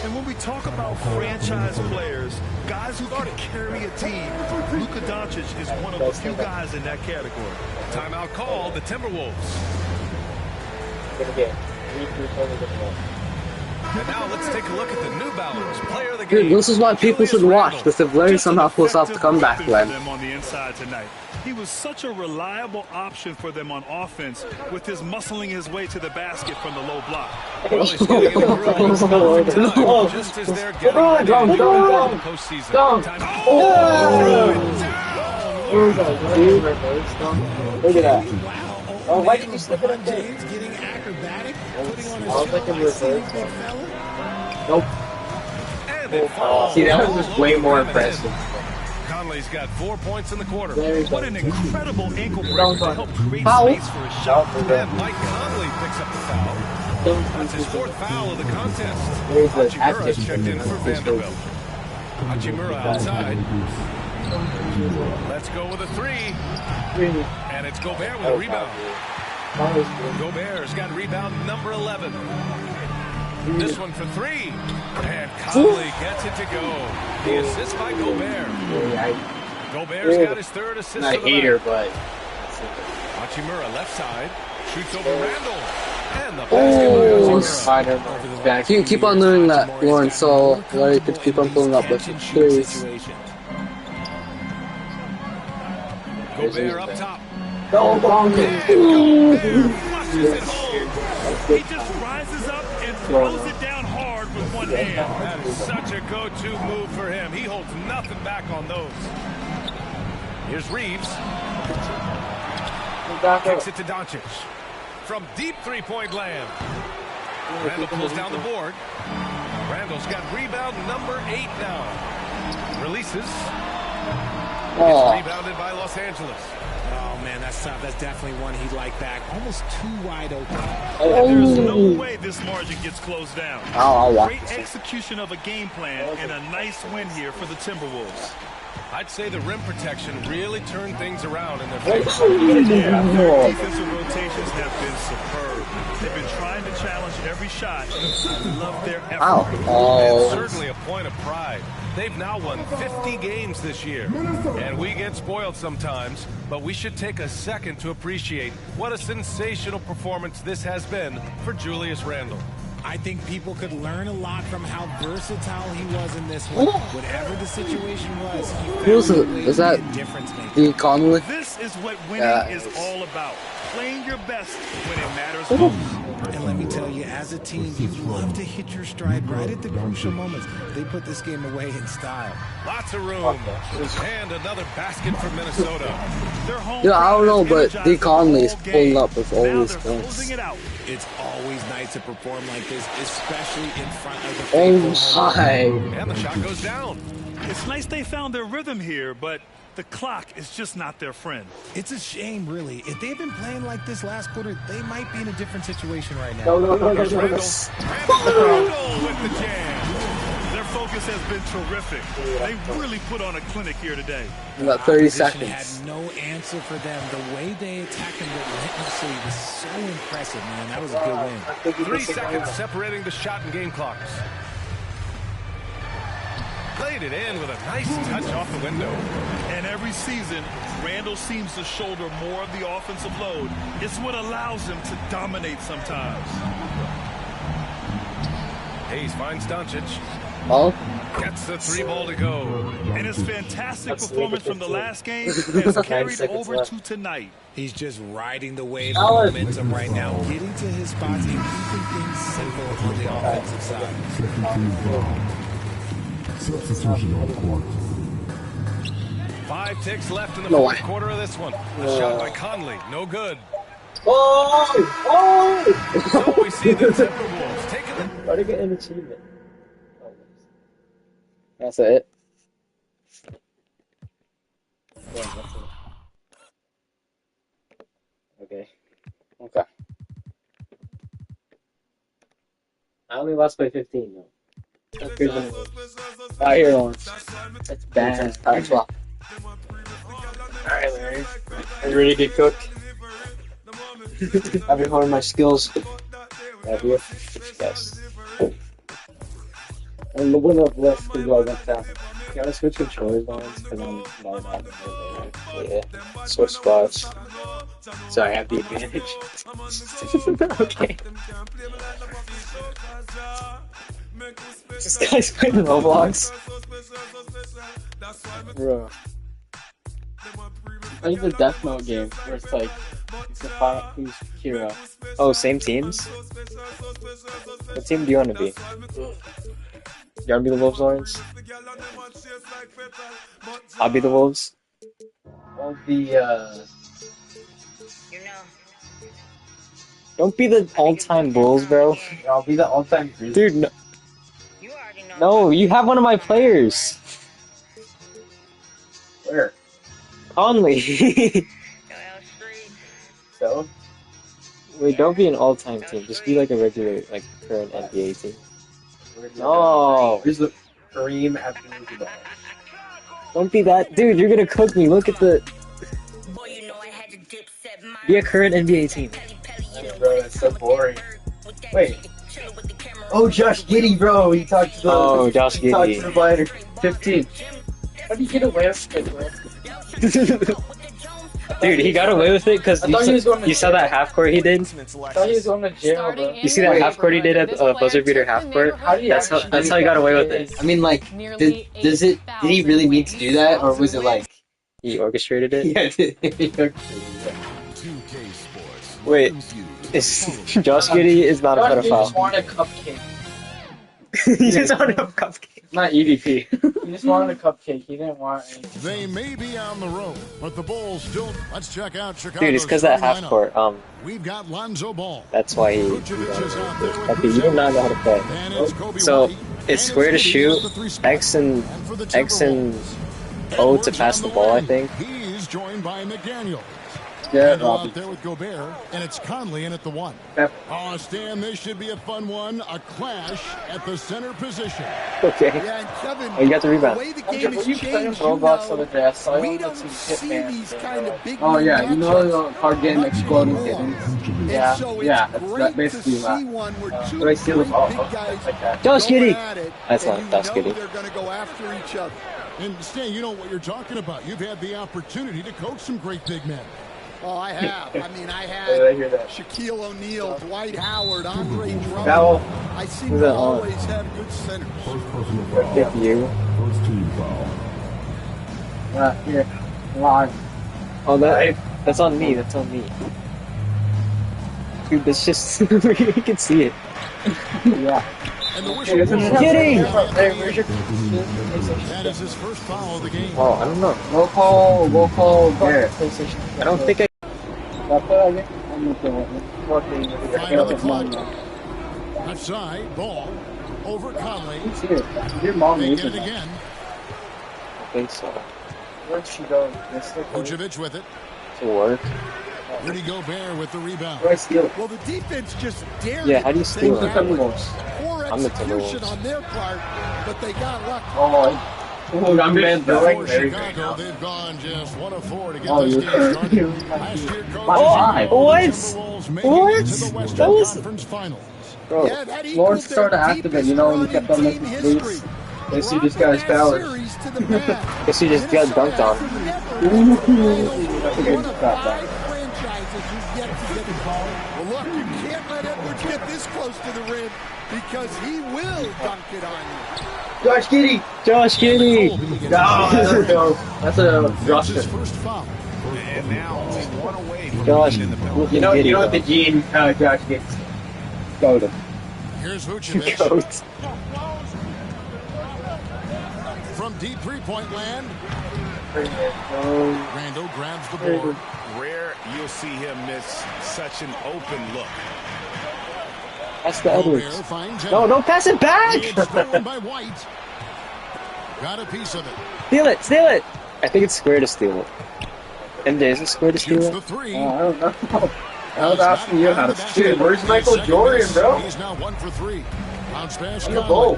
And when we talk about franchise players, guys who can carry a team, Luka Doncic is one of the few guys in that category. Timeout called, the Timberwolves. And now let's take a look at the New Balance player of the game. Dude, this is why people should watch, because if Larry somehow pulls off the comeback plan. Them on the inside tonight. He was such a reliable option for them on offense with his muscling his way to the basket from the low block. Well, he's getting in the groove. No. Just as they're getting ready to enter the postseason. Time- Look at that. Wow. Oh, why did you slip it up there? James getting acrobatic, putting on a I was show like in like reverse. some big fella. Nope. And they fall. See, that was just way more impressive. Conley's got 4 points in the quarter. There you What go. an incredible ankle breaker Don't to help create Foul. space for a shot. And Mike Conley picks up the foul. That's his 4th foul of the contest. There's the Hachimura active checked in for Vanderbilt. Hachimura outside. Let's go with a 3. And it's Gobert with a rebound. Gobert's got rebound number 11. This one for 3. And Conley gets it to go. The assist by Gobert. Gobert's got his 3rd assist Not a of the hater, night. but Hachimura left side. Shoots over Randle. And the basket by Hachimura. Yeah, keep on doing that, Lauren, so Larry could keep on pulling up with threes. Situation. Gobert up top. go bongo. Gobert flushes it home. He just rises up and throws it down hard with one hand. That is such a go-to move for him. He holds nothing back on those. Here's Reeves. Kicks it to Doncic. From deep three-point land. Randall pulls down the board. Randall's got rebound number 8 now. Releases. It's rebounded by Los Angeles. Oh, man, that's tough. That's definitely one he'd like back. Almost too wide open. There's no way this margin gets closed down. Great execution of a game plan and a nice win here for the Timberwolves. I'd say the rim protection really turned things around in their favor. Yeah, their defensive rotations have been superb. They've been trying to challenge every shot. I love their effort. It's certainly a point of pride. They've now won 50 games this year. And we get spoiled sometimes, but we should take a second to appreciate what a sensational performance this has been for Julius Randle. I think people could learn a lot from how versatile he was in this one. Whatever the situation was, he found a way is to that be a difference maker. the Conley? This is what winning is all about. Playing your best when it matters most. And let me tell you, as a team, you love to hit your stride right at the crucial moments. They put this game away in style. Lots of room. And another basket for Minnesota. Yeah, I don't know, but D. Conley is pulling up with all these points. It's always nice to perform like this, especially in front of the Oh my! And the shot goes down. It's nice they found their rhythm here, but the clock is just not their friend. It's a shame, really. If they've been playing like this last quarter, they might be in a different situation right now. No. Randall with the jam. Their focus has been terrific. They really put on a clinic here today. About 30 Opposition seconds. had no answer for them. The way they attacked him relentlessly was so impressive, man. That was a good win. 3 seconds separating the shot and game clocks. Played it in with a nice touch off the window. And every season, Randall seems to shoulder more of the offensive load. It's what allows him to dominate sometimes. Hayes finds Doncic. Oh? Gets the 3 ball to go. And his fantastic performance from the last game has carried over to tonight. He's just riding the wave of momentum right now, getting to his spots and keeping things simple on the offensive side. Substitution on court. 5 ticks left in the fourth quarter of this one. A shot by Conley, no good. So we see the Timberwolves taking it. Try to get an achievement. That's it. Yeah, that's it. Okay. I only lost by 15 though. That's good. Out here, Lawrence. That's bad. Time swap. Alright, Larry. Are you ready to get cooked? Have you honed my skills? Have you? Yes. And the winner of this is well next time. You gotta switch controllers, Lawrence, because I'm not later. Yeah. Switch spots. Sorry, I have the advantage. Okay. This guy's playing Roblox. Bro. I think the death mode game where it's like, it's the final, who's hero. Oh, same teams? What team do you want to be? You want to be the Wolves, Lawrence? I'll be the Wolves. I'll be, Don't be the all-time Bulls, bro. I'll be the all-time Dude, no. No, you have one of my players. Where? Conley. So? Wait, don't be an all-time team. Just be like a regular, like, current NBA team. No. Here's the Kareem Abdul-Jabbar. Don't be that. Dude, you're gonna cook me. Look at the... Be a current NBA team. Bro, that's so boring. Wait. Oh, Josh Giddey, bro. He talked to the... Oh, Josh He talked to Giddey. the blinder. 15. How do you get away with it, bro? Dude, he got away with it because you saw that half court he did. I thought he was going to jail, bro. You see that half court he did at buzzer beater half court? That's how he got away with it. I mean, like, did he really mean to do that, or was it like he orchestrated it? Yeah. Wait, Josh Giddey is not a pedophile. Just want a cupcake. He just wanted a cupcake. Not EDP. He just wanted a cupcake. He didn't want anything. They may be on the road, but the Bulls don't. Let's check out Chicago. Dude, it's because that half court. We've got Lonzo Ball. That's why he. Okay, you do not know how to play. So it's square to shoot, X and O to pass the ball. I think. He's joined by McDaniel. Garrett Out Robinson. there with Gobert, and it's Conley in at the 1. Yep. Oh, Stan, this should be a fun one. A clash at the center position. Okay. Yeah, and Kevin, Oh, you got the rebound. the way the game has You playing changed, Roblox on the grass, so I we don't don't see see Hitman. these kind of big Oh yeah, you know matchups the card game much exploding anymore. kittens. And Yeah, so yeah, it's that's great basically to see that. one where two But I see them great all big guys like that. Josh go Giddey. at it, That's and not you Josh know Giddey. they're going to go after each other. And Stan, you know what you're talking about. You've had the opportunity to coach some great big men. Oh, I have. I mean, I Yeah, I hear had that. Shaquille O'Neal, Dwight Howard, Andre Drummond. Foul. I seem Who's to that on? always have good centers. First personal foul. If you. First team foul. Here, live. Oh, that's on me. That's on me. Dude, that's just you can see it. Yeah. And the Hey, whistle isn't it- blows. Kidding. Hey, where's your? That is his first foul of the game. Oh, I don't know. We'll call Garrett. I don't think I. Five on the clock. Left side, ball over Conley. Your mom They needs get it it. again. I think so. Where'd she go? Vucevic with it. To work. Rudy Gobert with the rebound. Where I steal it? Well, the defense just dared Yeah, how do you to steal take it? that Timberwolves. one. Poor I'm the execution Timberwolves. on their part, but they got lucky. Oh, I'm bad throwing. For There you Chicago, go. they've gone just 1 of 4 to get Oh, this you're game started. Last year, coach Oh, what? Timberwolves making What? it to the Western That was- Conference Finals. Bro, Yeah, that equaled Lawrence started their active it, you know, when he deepest kept on run in making team threes. history. They see this guy's Brought that power. series to the mat. guess he just got dunked on. That's a good One of shot, 5 franchises who's yet to get the ball. Well, look, you can't let Edwards get this close to the rim because he will dunk it on you. Josh Giddey. Josh Giddey. That's a That's his Russian. first foul. And now only one away from Josh. being in the penalty. You know Giddey, what the gene Josh gets? Go to. Here's Vucevic Goat. from deep three-point land. Randall grabs the board. Rare you'll see him miss such an open look. That's the Gobert Edwards. finds No, Edwards. don't pass it back. It's stolen by White. Got a piece of it. Steal it. Steal it. I think it's square to steal it. MJ, is it square to steal Shoots it? the three. I don't know. I was asking you how to shoot. Where's Michael Jordan, bro? He's now 1 for 3. Bounce pass On the Conley. ball.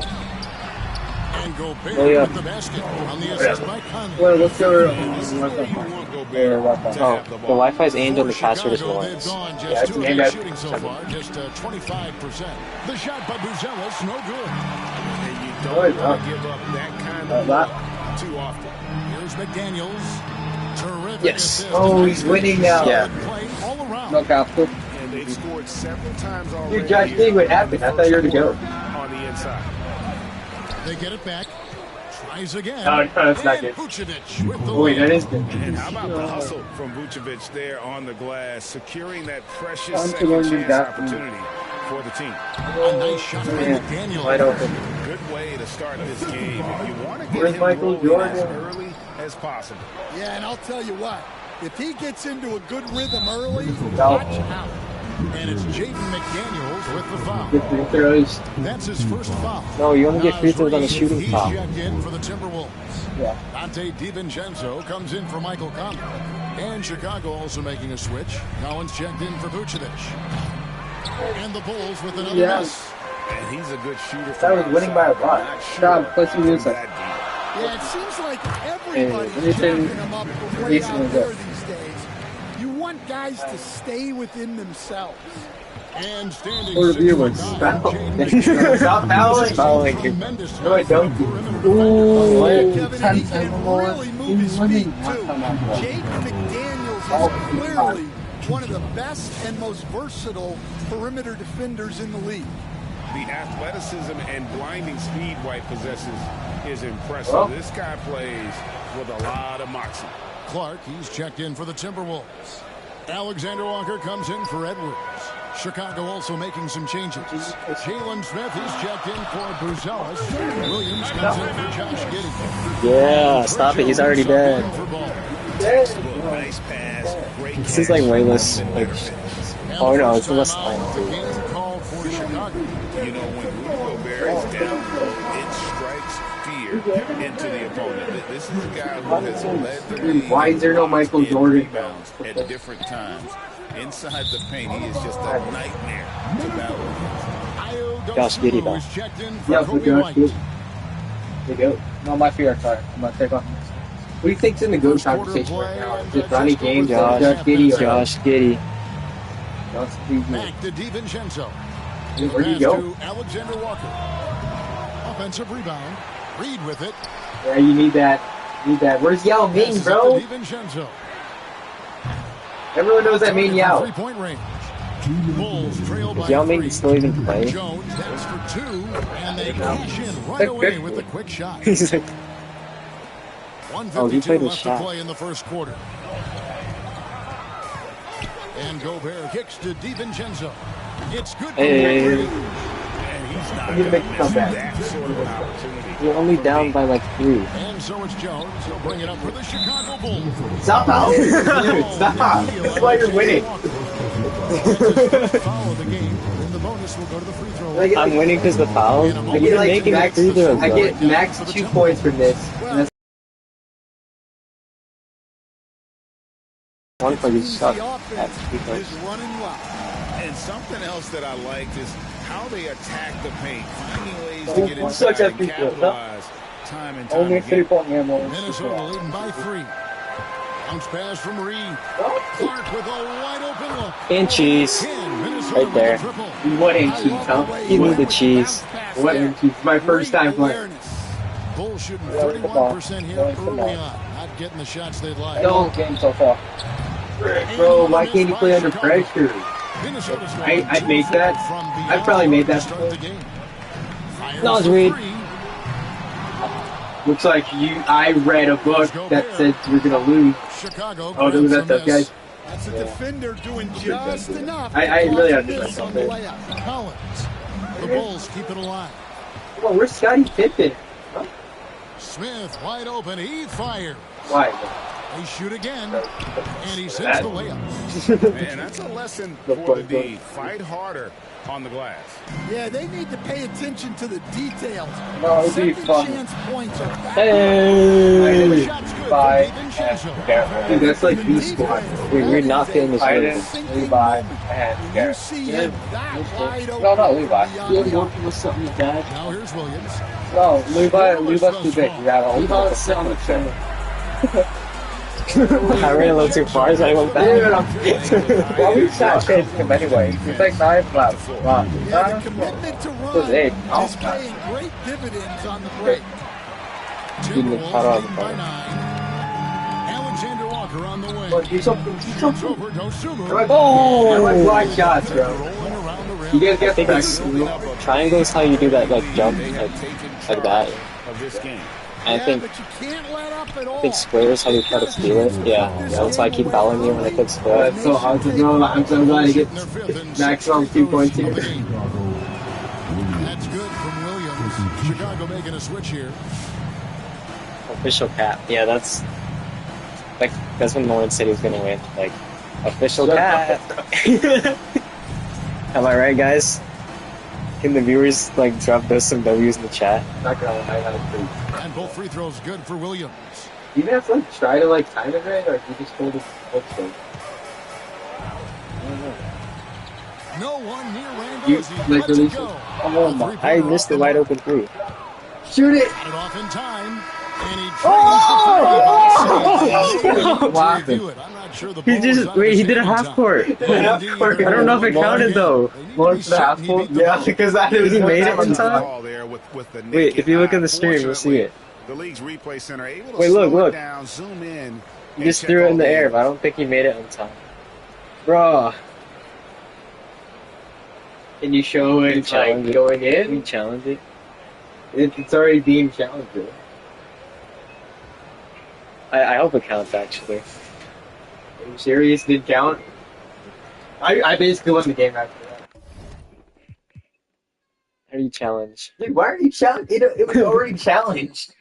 And Gobert Oh, yeah. with the basket on the assist by Conley. Well, what's your This is where you want Gobert to Oh, have the the ball. Wi-Fi's aimed on the For password as Chicago, well. they've gone just Yeah, it's 2 of aimed 8 at- shooting so far, just 25%. The shot by Buzelis, no good. And you Oh, don't yeah. want to give up that kind of that. look too often. Here's McDaniels. Terrific Yes. assist. Oh, he's winning now. Yeah. Play all around. No capsule. And they've scored several times already. Dude, Josh Giddey, what happened? I thought you were the goat. On the inside. They get it back. Tries again. No, it's not And good. Vucevic with the Wait, that lead. is good. And how about the hustle from Vucevic there on the glass, securing that precious I'm second feeling chance that. opportunity for the team. A nice shot by Man, McDaniel. wide open. Good way to start this game. If you want to get Where's him Michael rolling Jordan? as early as possible. Yeah, and I'll tell you what, if he gets into a good rhythm early, Foul. watch out. And it's Jaden McDaniels with the foul. Good free throws. That's his first foul. No, you only get Now free as throws on the Reed, shooting he's foul. checked in for the Timberwolves. Yeah. Dante DiVincenzo comes in for Michael Conley. And Chicago also making a switch. Collins checked in for Vucevic. And the Bulls with another Yeah. miss. And he's a good shooter. That was winning by a lot. Not sure Stop, play some music. that deep. Yeah, it seems like everybody's anything jacking him up for way decent out is there good. these days. You want guys to stay within themselves. And standing Or the 6 viewers. foot Foul. Jaden McDaniels. Stop fouling. Fouling. Tremendous No, I don't. Oh, Ooh, Kevin, 10 he can seconds more. really move his He's feet, winning. too. Jaden McDaniels Oh, is clearly one of the best and most versatile perimeter defenders in the league. The athleticism and blinding speed White possesses is impressive. Well. This guy plays with a lot of moxie. Clark, he's checked in for the Timberwolves. Alexander Walker comes in for Edwards. Chicago also making some changes. Jalen Smith is checked in for Buzelis. Williams comes in for Josh Giddey. Yeah, stop it. He's already dead. Nice pass. Great This is like way less. Like, oh no, it's less time too. Called for Chicago. You know, when Rudy Gobert is down low, it strikes fear into the opponent. This is a guy who has led the league. Why is there no Michael Jordan? Rebounds at different times. Inside the paint, he is just a nightmare to battle against. Josh Giddey, though. Yeah, for Josh Giddey. There you go. No, my feet are tired. I'm gonna take off. What do you think's in the GOAT conversation right now? Just Ronnie James, Josh Giddey, or Josh Giddey. Josh Giddey? Back to DiVincenzo. Where'd you go? To Alexander Walker. Offensive rebound. Reed with it. Yeah, you need that. Need that. Where's Yao Ming, bro? DiVincenzo. Everyone knows that Ming Yao. 3-point range. Bulls trail by Is Yao Ming still even playing? Jones heads for 2, and they cash in right away with a quick shot. He's like, 1:52 played a left to shot. play in the first quarter. And Gobert kicks to DiVincenzo. It's good for Hey. Gobert. And he's not I need to make a gonna miss comeback. that sort of an opportunity. you're only down by like 3. And so is Jones. He'll bring it up for the Chicago Bulls. Stop out. Dude, stop. That's why you're winning. Follow the game, and the bonus will go to the free throw line. I'm winning because the fouls. I But get you're like making max. free throws. I get max 2 points from this. And that's one for each shot. The That's offense is running wild. And something else that I liked is how they attack the paint, finding ways to get Who inside sucks at and free throws, huh? capitalize time and time Only again. 3-point game more. Minnesota leading by 3. Bounce pass from Reed. Clark with a wide open look. And cheese. 10, Minnesota Right there. with a triple. what in cheese, huh? Give me the cheese. What in cheese? My first time playing. Bulls shooting Yeah, look at the ball. 31% here Yeah, look at the early ball. on. Not getting the shots they'd like. Don't. Game so far. Bro, why can't he play under pressure? Minnesota's I'd make that. from the I'd probably made that to start the game. Fires No, it's for Reed. 3. Looks like I read a book that said we're gonna lose. Chicago. Oh, grabs that's the up, guys. That's a defender doing just enough. I really have to do miss on myself the there. layup. Collins. The Bulls keep it alive. Come on, where's Scottie Pippen? Huh? Smith wide open. He fires. Why? They shoot again, and he sends the layup. Man, that's a lesson for the D. Fight harder on the glass. Yeah, they need to pay attention to the details. No, it'd be Second fun. chance points are back. Hey! Shots good By for DiVincenzo. Garrett. Dude, that's like B squad. Wait, we're not feeling this Biden, really. Levi, and You Garrett. see him that wide open. No, not Levi. with something with that. Now here's Williams. No, Levi's too big. You gotta hold on. I ran a little too far, so I went back. Well, we shot chasing him anyway. He's like 9 flaps. Wow. Yeah, the commitment to was run 8. Oh, is paying great dividends on the break. Didn't get caught on the Timberwolves leading by phone. 9. Alexander Walker on the wing. Well, do something. Do Shoots something. over Dosumu. Oh! I like blind shots, bro. Rolling around the rim. You guys I get think back. it's triangle is how you do that, like jump, like that. Of this game. And I think But you can't let up at all. square is how you try to steal it. Yeah, that's why I keep fouling you when I click square. It's so hard to know. I'm so glad he gets Their fifth and maximum sixth 2 points of here. the game. That's good from Williams. Chicago making a switch here. Official cap. Yeah, that's when Lawrence said he was gonna win. Like, official cap. Am I right, guys? Can the viewers drop those some W's in the chat? Not gonna lie, that was pretty. And both free throws good for Williams. Do you even have to try to time it right, or do you just hold it straight? No one near You Randolph. He like lets it release go. it. Oh my! I missed the wide open three. Shoot it! Got it off in time. And he What do it. I'm not sure the He ball was just on wait. the He did a same half time. court. Indeed, I don't know if it counted though. They need to More be for the half certain he full? beat the Yeah, ball. because that He is made it in time. Ball there with the Wait, if you look in the naked stream, eye. you'll see it. The league's replay center able to Wait, look, slow it look. down, zoom in. He just threw it in the air, but I don't think he made it on time. Bro, Can you show we it challenge it. going We in? challenge it. It's already being challenged. Though. I hope it counts actually. Are you serious? Did count? I basically won the game after that. you challenge? Dude, why are you challenged? It was already challenged.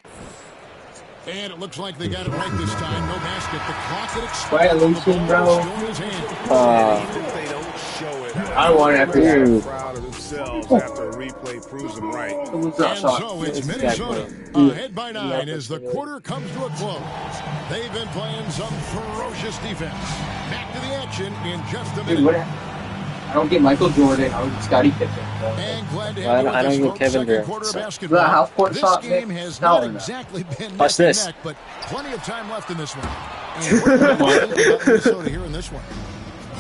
And it looks like they got it right this time. No basket. The clock that expires on the Violation, ball bro. is still in his hand. Even if they don't show it, I want it after they're that. proud of themselves after a replay proves them right. And so it's Minnesota ahead by 9 as the quarter comes to a close. They've been playing some ferocious defense. Back to the action in just a minute. Dude, I don't get Michael Jordan. I would get Scottie Pippen. And glad to Well, have I don't you get with Kevin us, Durant, second quarter so. basketball. The half court This shot game mix, has no, not no. exactly been Watch neck and this. neck, but plenty of time left in this one. And we're going to about Minnesota here in this one.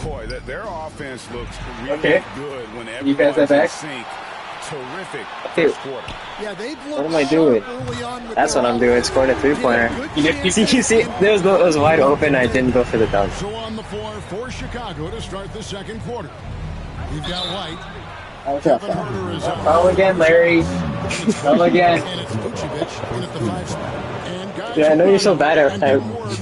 Boy, their offense looks really Okay. good when You pass that everyone's back? in sync. Terrific Okay. first quarter. Yeah, they've What looked am I doing? sharp early on with That's their what I'm doing, scoring a three-pointer. You see, it was wide open. I didn't go for the dunk. So on the floor for Chicago to start the second quarter. You've got White. What's up, Kevin Huerter is out. Foul again, Larry. Foul again. And it's Vucevic in at the 5 spot. And guys, Yeah, I know you're so bad at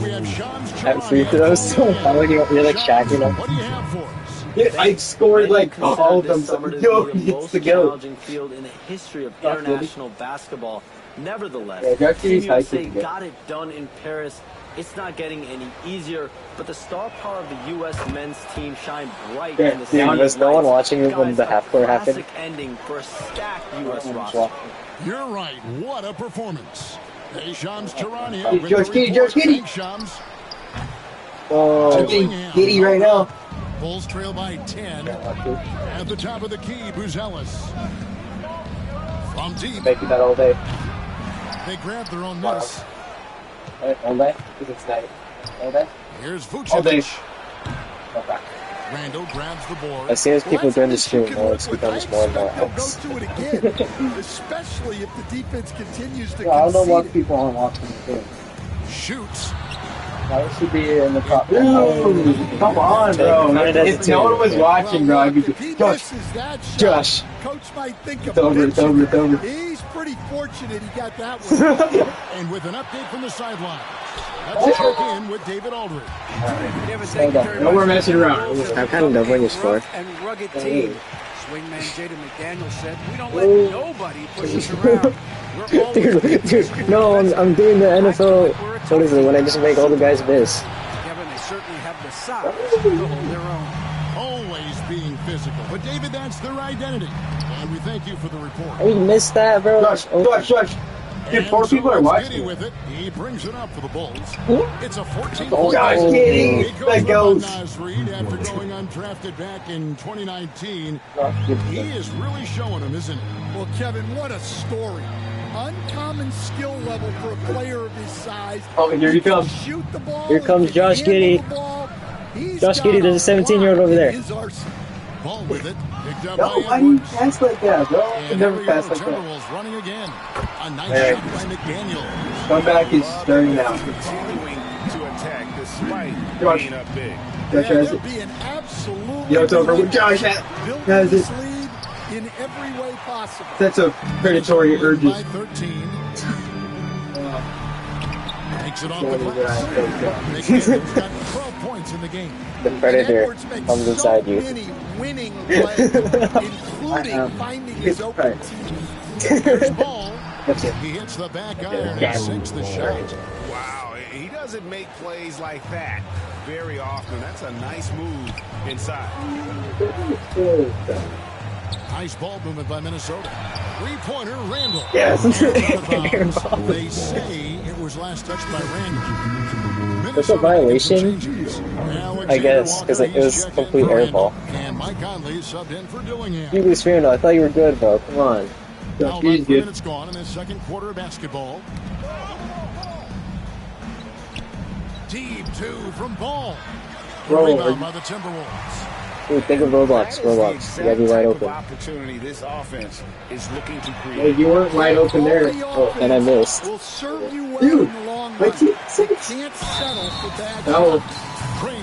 we have Shams at free throws. So you're like Shaq, you know. What do you have for us? I scored like all of them. Yo, it's the go. challenging field in the history of international basketball. Nevertheless, Yeah, Jack Team City's high USA kick, yeah. got it done in Paris. It's not getting any easier, but the star power of the U.S. men's team shined bright Yeah, in the dude, city was no one lights. watching it when Guys, the half court a happened? classic ending for a stacked U.S. roster. You're right. What a performance. Hey, Shams Charania. with George the Kitty, report. George Kitty. Thanks, Shams. Oh, Dillingham. giddy right now. Bulls trail by 10. At the top of the key, Buzelis. From deep, Making that all day. they grab their own miss. All day? Because it's night. All day? Here's All day. Vucevic. Okay. Randall grabs the board. As soon as people join the stream, can well, work it with. becomes I more and more expect apps. they'll go to it again, especially if the defense continues to Yeah, I don't know what concede. people aren't watching the game. Shoots. That should be in the top. Ooh, come on, bro. If no one was watching, bro, I'd be If he Josh. misses that shot, Josh. Coach might think It's of over, it's benching over, it's over. him. He's pretty fortunate he got that one. And with an update from the sideline. Let's check in with David Aldridge. Hold on. No more messing around. I'm kind of done when you scored. And rugged team. Swingman Jaden McDaniel said, "We don't let nobody push us around. We're always Dude, no, I'm doing the NFL. What is it? When I just make all the guys miss. Kevin, they certainly have the size to hold their own." Always being physical. But David, that's their identity. And we thank you for the report. I missed that, bro. Josh. Dude, And 4 people so are it's watching. Giddy with it. He brings it up for the Bulls. It's a 14 Oh, gosh, Giddy. That goes. Nas Reed after going undrafted back in 2019. He is really showing him, isn't he? Well, Kevin, what a story. Uncommon skill level for a player of his size. Oh, here he comes. Shoot the ball. Here comes he can Josh handle Giddey. the ball. He's Josh got Giddey, there's a 17-year-old over there. in his arsenal. Ball with it. Picked up No, by why do you Edwards. pass like that, bro? You And never here we go, pass like that. Timberwolves running again. A nice Hey. shot by McDaniel. Comeback is starting now. Continuing to attack despite Josh. being up big. Josh has They're it. being absolutely Yo, it's over with Josh. built Has this it. lead in every way possible. That's a predatory urges. By 13. Takes it off the Sorry, glass. McDaniel's got 12 points in the game. The predator Edwards makes comes inside you. so many winning plays, including finding his open team. Here's Ball. That's it. He hits the back iron and sinks the shot. Wow, he doesn't make plays like that very often. That's a nice move inside. Nice ball movement by Minnesota. Three-pointer, Randall. Yes. They say it was last touched by Randall. That's a violation? I guess, because it was complete air ball. And Mike Conley subbed in for Dillingham. You lose Randall. I thought you were good, bro. Come on. Now about He's 3 good. minutes gone in the second quarter of basketball. Deep two from Ball. Bro, Rebound by the Timberwolves. Dude, think of Roblox. Roblox. You gotta be wide open. Opportunity this offense is looking to Hey, create. you weren't wide open there. Oh, and I missed. Will serve you well Dude, in the long my run. team You six. can't settle for bad No. shots.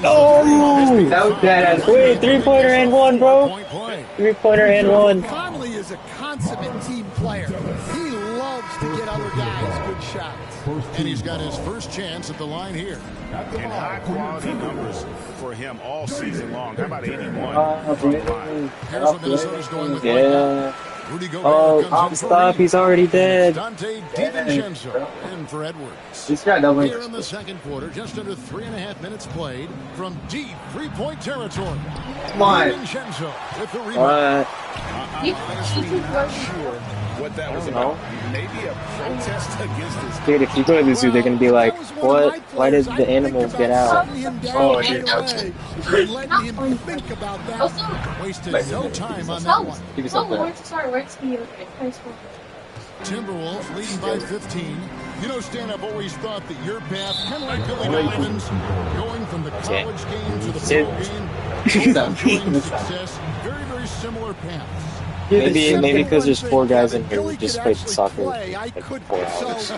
Oh! That was bad. Wait, three-pointer and one, bro. Point play. Three-pointer and one. Conley is a consummate team player. He loves to get other guys good shots. And he's got his first chance at the line here. And high quality numbers for him all season long. How about 81? Okay. Here's what Minnesota's going with right now. Yeah. Rudy Gobert comes in stop. He's already dead. Dante DiVincenzo in for Edwards. He's got double. Here in the second quarter, just under 3.5 minutes played from deep three-point territory. Come on. DiVincenzo with the rebound. I'm honestly not sure what that was about. Maybe a protest against this. Dude, if you go to the zoo, they're going to be like, what? Why did the animals get out? Oh, dude, that's letting him think about that. Wasted no time on that one. Give yourself that. Timberwolves leading by 15. You know, Stan, I've always thought that your path, kind of like Billy Donovans, going from the college game to the pro game, enjoying success, very, very similar paths. Maybe because there's 4 guys in here who just played soccer like 4 hours.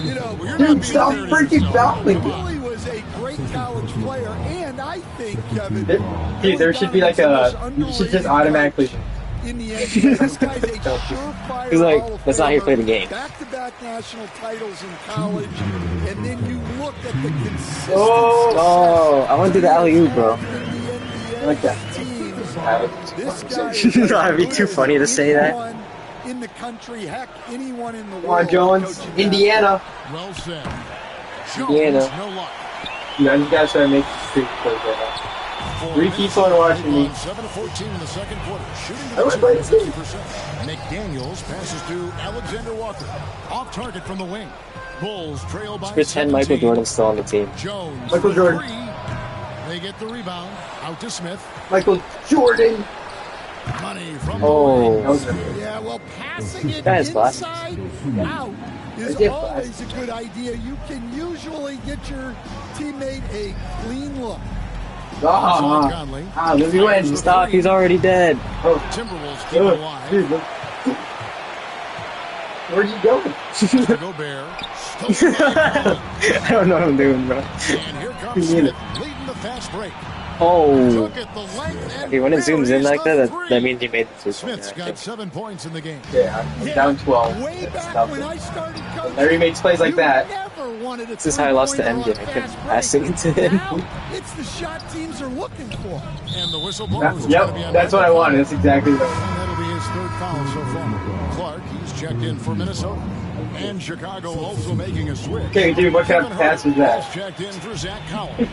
You know, Dude, stop freaking fouling. Billy was a great college player, and I think, Kevin, Dude, there should be like a. You should just automatically. in the NBA, this guy's a surefire. He's like, that's not how you play the game. Back-to-back national titles in college, and then you look at the consistency. Oh, I want to do the alley-oop, bro. I like that. This guy That'd be too funny to say that. in the country, heck, anyone in the world. Come on, Jones. Indiana. Well said. Indiana. Jones, no luck. Yeah, you guys try to make the streak play right now. 3 people are watching me. 7-14 in the second quarter. Shooting I to would play 50%. McDaniels passes to Alexander Walker. Off target from the wing. Bulls trail by Pretend 17. Michael Jordan's still on the team. Jones Michael Jordan. Three. They get the rebound. Out to Smith. Michael Jordan. Money from Oh. That was a- Yeah, well, passing it That is fast. inside out is did always a good idea. You can usually get your teammate a clean look. Let me win. Stop, he's already dead. Timberwolves keep alive. Dude, look. Where'd you go? Gobert. I don't know what I'm doing, bro. And here comes Smith leading the fast break. Oh. Took it the length and Okay, when it zooms in like that, three. that means he made the Smith's got 7 points in the game. Yeah, I'm down 12. Way That's back tough. when I started coaching, Larry makes plays like that. never wanted a This is how I lost to MJ. I couldn't pass it into him. Now, it's the shot teams are looking for. And the whistle blows. Yep, that's what I wanted. That's exactly right. And that'll be his 3rd foul so far. Clark, he's checked in for Minnesota. And Chicago also making a switch. Okay, dude, what kind of pass was that? Has checked in for Zach Collins.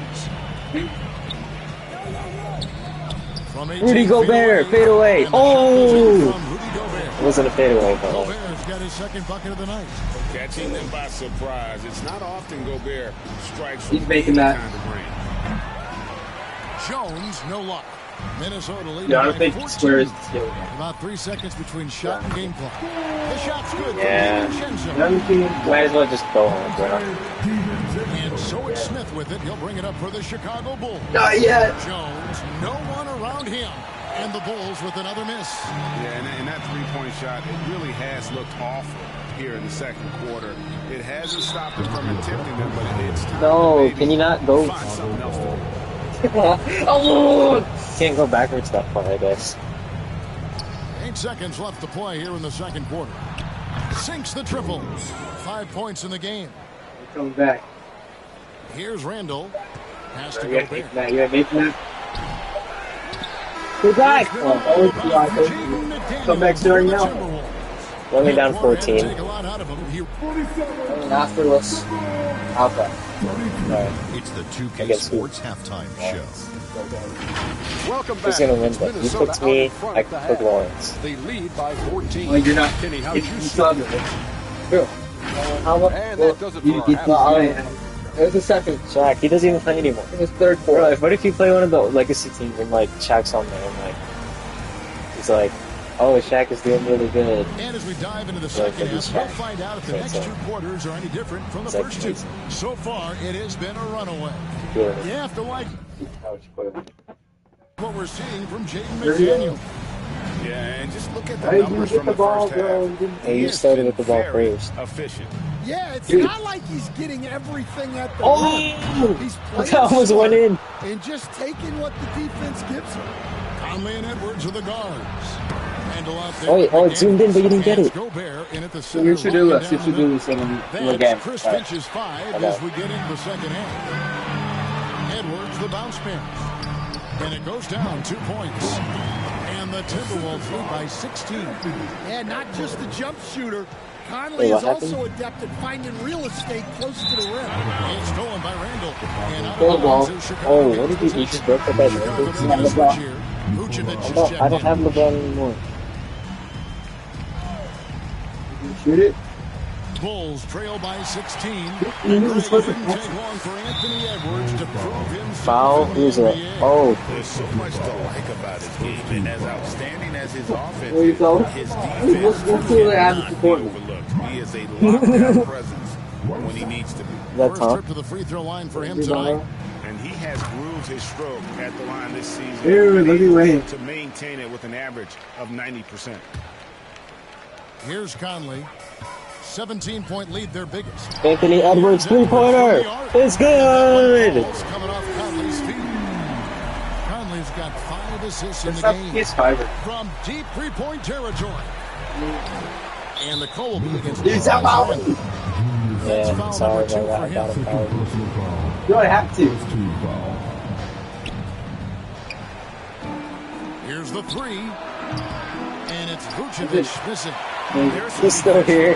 From 18 Rudy Gobert, fade away. And the Oh! shot goes in from Rudy Gobert. It wasn't a fadeaway, but Gobert's got his 2nd bucket of the night. Catching them by surprise. It's not often Gobert strikes. He's making that. Kind of range. Jones, no luck. Minnesota leading Yeah, I don't by think 14. Square is the skill. About 3 seconds between shot and game clock. The shot's good. Yeah. DiVincenzo. might as well just go home, bro. And so it's Smith with it. He'll bring it up for the Chicago Bulls. Not yet. Jones, no one around him. And the Bulls with another miss. Yeah, and that three-point shot, it really has looked awful here in the second quarter. It hasn't stopped them from attempting them, but it's time No, maybe can you not go? find something else to do. Oh, can't go backwards that far, I guess. 8 seconds left to play here in the second quarter. Sinks the triple. 5 points in the game. We're coming back. Here's Randall. Has to You go gotta make back. that. You gotta make that. Go back! Come back starting now. We're only down 14. Take a lot out of him. He Afterless. Alpha. It's the 2K Against who? Sports halftime show. Welcome back. Who's gonna win It's that? You Minnesota picked out me, in front I at the picked half. Lawrence. They lead by 14. Well, you're not. Kenny, how You did you see still have it? it. Sure. How about And that does it for You our get half. the alright. It was the second. Shaq? He doesn't even play anymore. It was third Bro, quarter. what if you play one of the legacy teams and like Shaq's on there and like he's like, oh, Shaq is doing really good. And as we dive into the Like, second he's half, we'll Shaq. find out if the So next it's, 2 quarters are any different from the it's like first 2. crazy. So far, it has been a runaway. Yeah. You have to like Couch player. what we're seeing from Jaden There you go. McDaniel. Yeah, and just look at the Hey, you numbers get from the the ball, first bro. half. Hey, you He started has with the ball been very first. efficient. Yeah, it's Dude. not like he's getting everything at the Oh! rim. He's playing That almost smart went in. and just taking what the defense gives him. Conley and Edwards are the guards. Handle out there. Oh, wait, oh, it zoomed in, but you didn't get And it. Gobert in at the So center, you should do locking this. You down should the do middle. this in the That's game. Chris All right. Finch's 5 Okay. as we get into the second half. Edwards, the bounce pass. And it goes down 2 points. And the Timberwolves lead by 16. And not just the jump shooter. Conley is also adept at finding real estate close to the rim. It's stolen by Randall. Oh, what did he each broke up that I don't have LeBron anymore. Shoot it. Bulls trail by 16. Didn't take long for Anthony Edwards to prove himself. Foul. Who's it? Oh. There's so much to like about his game, and as outstanding as his offense Where you go? his defense cannot be overlooked. He is a lockdown presence when he needs to be. First trip to the free throw line for him tonight. And he has grooved his stroke at the line this season. Dude, look at Wayne. To maintain it with an average of 90%. Here's Conley. 17-point lead, their biggest. Anthony Edwards three-pointer. It's good. Coming off Conley's feet. Conley's got 5 assists in the game. From deep three-point territory. And the call will be against He's out. Yeah, sorry about that. I got him fouled. No, I have to. Here's the three. And it's Vucevic missing. He's still here.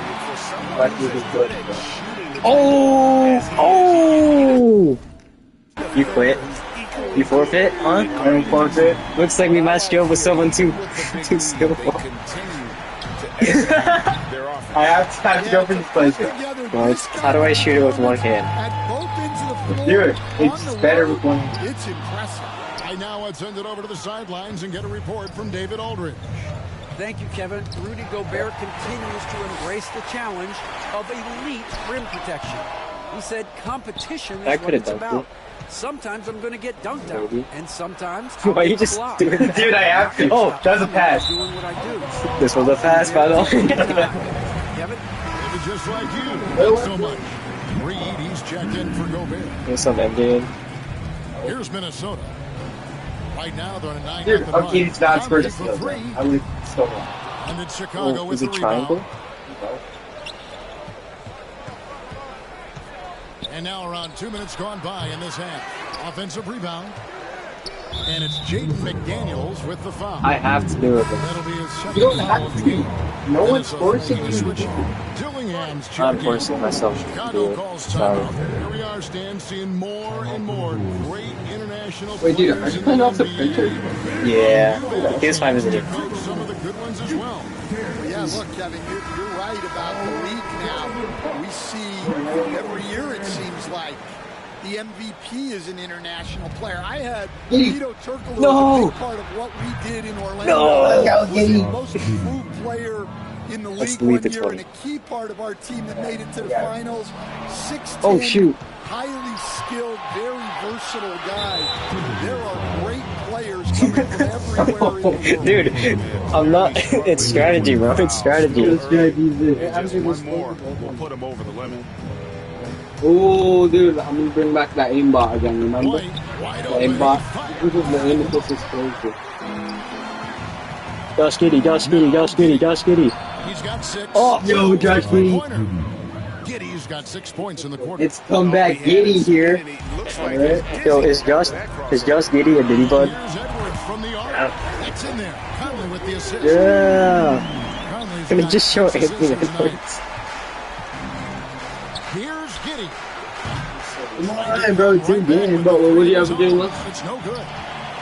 Oh! You quit? You forfeit, huh? I don't forfeit. Looks like we matched you up with someone too skillful. I have to go for this place. Well, how do I shoot it with one hand? Dude, it's better with one hand. It's impressive. I now send it over to the sidelines and get a report from David Aldridge. Thank you, Kevin. Rudy Gobert continues to embrace the challenge of elite rim protection. He said competition is what it's about. Sometimes I'm going to get dunked out, and sometimes Why are you just doing that? Dude, I have to. Oh, that was a pass. Doing what I do. This was a pass, by the way. Kevin? Maybe just like you. Thanks so much. Reed, he's checked in for Gobert. Here's some MD. Here's Minnesota. Right now, they're on a 9-0 Dude, okay, it's not run. Spurs. I would still wrong. And it's Chicago with is the it triangle? rebound. And now around 2 minutes gone by in this half. Offensive rebound. And it's Jaden McDaniels with the foul. I have to do it. That'll be his second You don't foul have of the to. game. No one's forcing you. Dillingham's I'm check forcing in. myself to Chicago do it. calls Sorry. timeout. Here we are, Stan, seeing more and more great international Wait, dude, players are you in playing off the NBA. printer? Yeah. PS5 is it. Some of the good ones as well. Yeah, look, Kevin, you're right about the league now. We see every year, it seems like, the MVP is an international player. I had Vito Turkoglu as a big part of what we did in Orlando. He was the most improved player in the league one year and a key part of our team that made it to the finals. 6'10", Oh, shoot. highly skilled, very versatile guy. There are great players coming from everywhere in the world. Dude, I'm not. It's strategy, bro. It's strategy. Just one more will put him over the limit. Oh, dude, I'm gonna bring back that aimbot again, remember? The aimbot. This is the aim closest exposure. Josh Giddey, Josh Giddey, Josh Giddey, Josh Giddey. He's got 6. Oh, yo, Josh Giddey. Giddey's got 6 points in the quarter. It's comeback Giddey here. Alright. Yo, is Josh Giddey a Diddy bud? Here's Edwards from the arc. That's in there. Conley with the assist. Yeah. Conley's Can we got just show 6 Anthony assists tonight. Edwards? Here's Giddey. Come on, bro, 2 games, but what do you have to do? It's no good.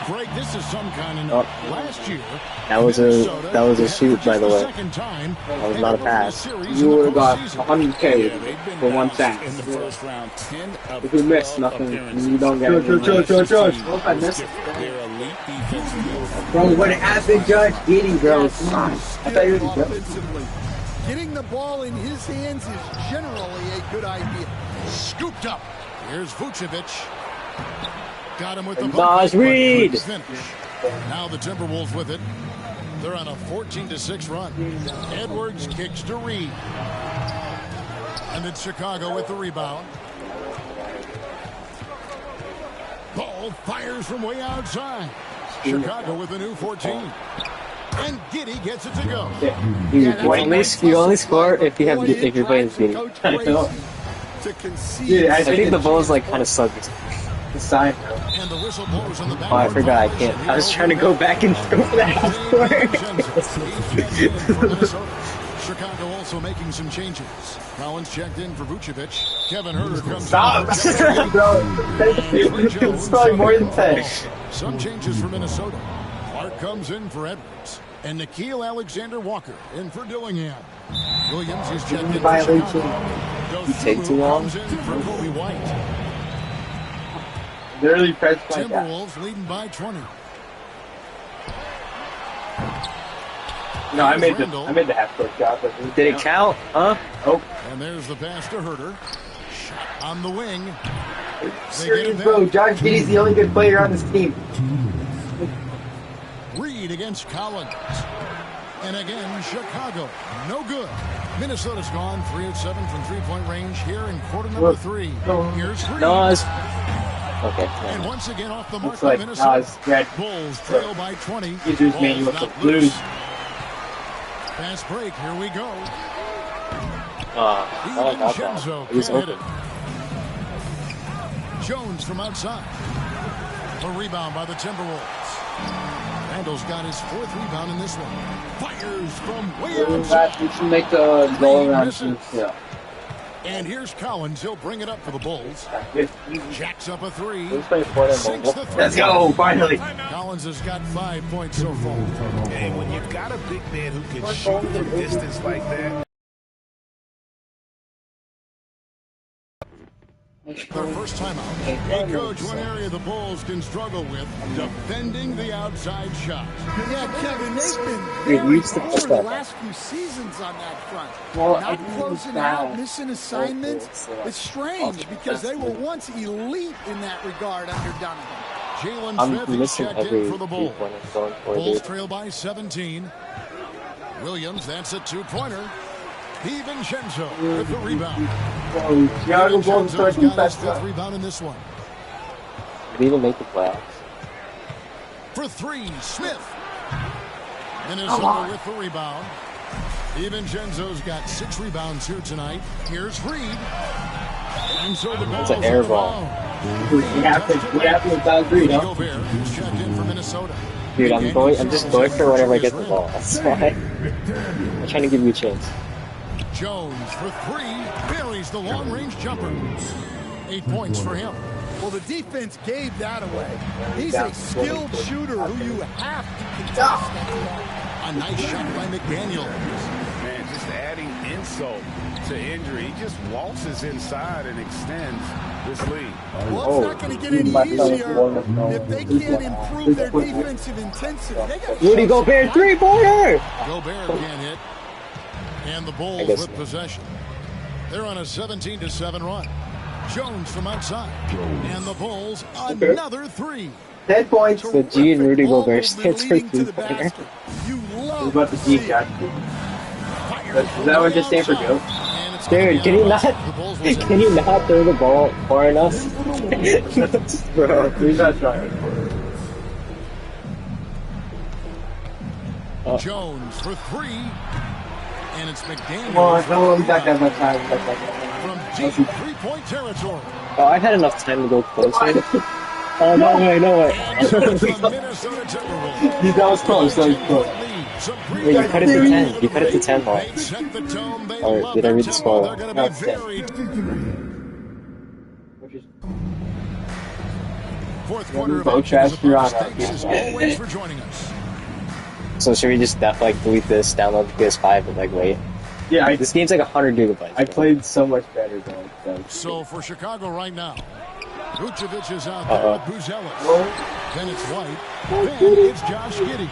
Greg, this is some kind of last year. That was a shoot, by the way. Second time, That was not a pass. You would have got 100K for one chance. In the first round, 10 of If you miss nothing, you don't get it. Josh. What if I miss it? their elite defensive move. Bro, what happened, Josh Giddey, bro? Come on. I thought you were Offensively, getting the ball in his hands is generally a good idea. Scooped up. Here's Vucevic. Got him with the Naz Reid. Now the Timberwolves with it. They're on a 14-6 run. Edwards kicks to Reed. And it's Chicago with the rebound. Ball fires from way outside. Chicago with a new 14. And Giddey gets it to go. You only score if you're playing Giddey. Dude, I think the Bulls like kind of suck. The sign, And the whistle blows on the back. Oh, I forgot. I can't. I was trying to go back and go for that half court. Chicago also making some changes. Collins checked in for Vucevic. Kevin Huerter comes Stop! It's probably more than 10. Some changes for Minnesota. Clark comes in for Edwards. And Nickeil Alexander-Walker in for Dillingham. Williams is checked in for Chicago. You take too long. Comes in for Kobe White. Literally pressed my Timberwolves leading by 20. No, I made the half court shot, but did it count? Huh? Oh. And there's the pass to Huerter. Shot on the wing. Serious, bro. Josh Giddey's the only good player on this team. Reed against Collins. And again, Chicago. No good. Minnesota's gone 3 of 7 from three-point range here in quarter number 3. Here's Reed. Nas. Okay. And once again off the mark looks like of Minnesota. Nas grabbed Bulls trail by 20. He's just made you look like blues. Fast break. Here we go. DiVincenzo He's open. Jones from outside. A rebound by the Timberwolves. Randall's got his 4th rebound in this one. Fires from way outside. You should make the goal around. Yeah. And here's Collins. He'll bring it up for the Bulls. Jacks up a 3. Sinks the 3. Let's go, finally. Collins has got 5 points so far. Hey, when you've got a big man who can shoot from distance like that. Their first time out. Hey, Coach, one area the Bulls can struggle with, defending the outside shot. Yeah, Kevin, they've been very poor the last few seasons on that front. Well, not closing out, missing assignments. It's strange because they were once elite in that regard under Donovan. Jalen Smith is checked in for the Bulls. Bulls trail by 17. Williams, that's a 2-pointer. DiVincenzo with the rebound. DiVincenzo's got his 5th rebound in this one. Did he even make the playoffs? For 3, Smith. Minnesota with the rebound. DiVincenzo's got 6 rebounds here tonight. Here's Reed. And so the ball's an air ball. We have to without Reed, huh? Gobert is checked in for Minnesota. Dude, I'm just going for whenever I get the ball. That's why. I'm trying to give you a chance. Jones for 3, buries the long-range jumper. 8 points for him. Well, the defense gave that away. He's a skilled shooter who you have to contest. A nice shot by McDaniel. Man, just adding insult to injury. He just waltzes inside and extends this lead. Well, it's not going to get any easier if they can't improve their defensive intensity. Rudy Gobert, 3-pointer! Gobert can't hit. And the Bulls with possession. They're on a 17-7 run. Jones from outside. And the Bulls, another 3. 10 points. So G and Rudy Gobert stands for 3-pointer. What about the G shot? Is that what just stand for go? Dude, can you not throw the ball far enough? Bro, he's not trying. Jones for 3. And it's McDaniel. Come on, no one's got that much time. From deep 3-point territory. Oh, I've had enough time to go closer. Oh, no way. That was close, Wait, you cut it to 10. You cut it to 10 ball. Or did I read the score? No, it's 10. Fourth quarter of always for joining us. So should we just delete this, download the PS5, and wait? Yeah, this game's 100 gigabytes. I played so much better though. So for Chicago right now, Vucevic is out there with Buzelis. Then it's White. Then it's Josh Giddey.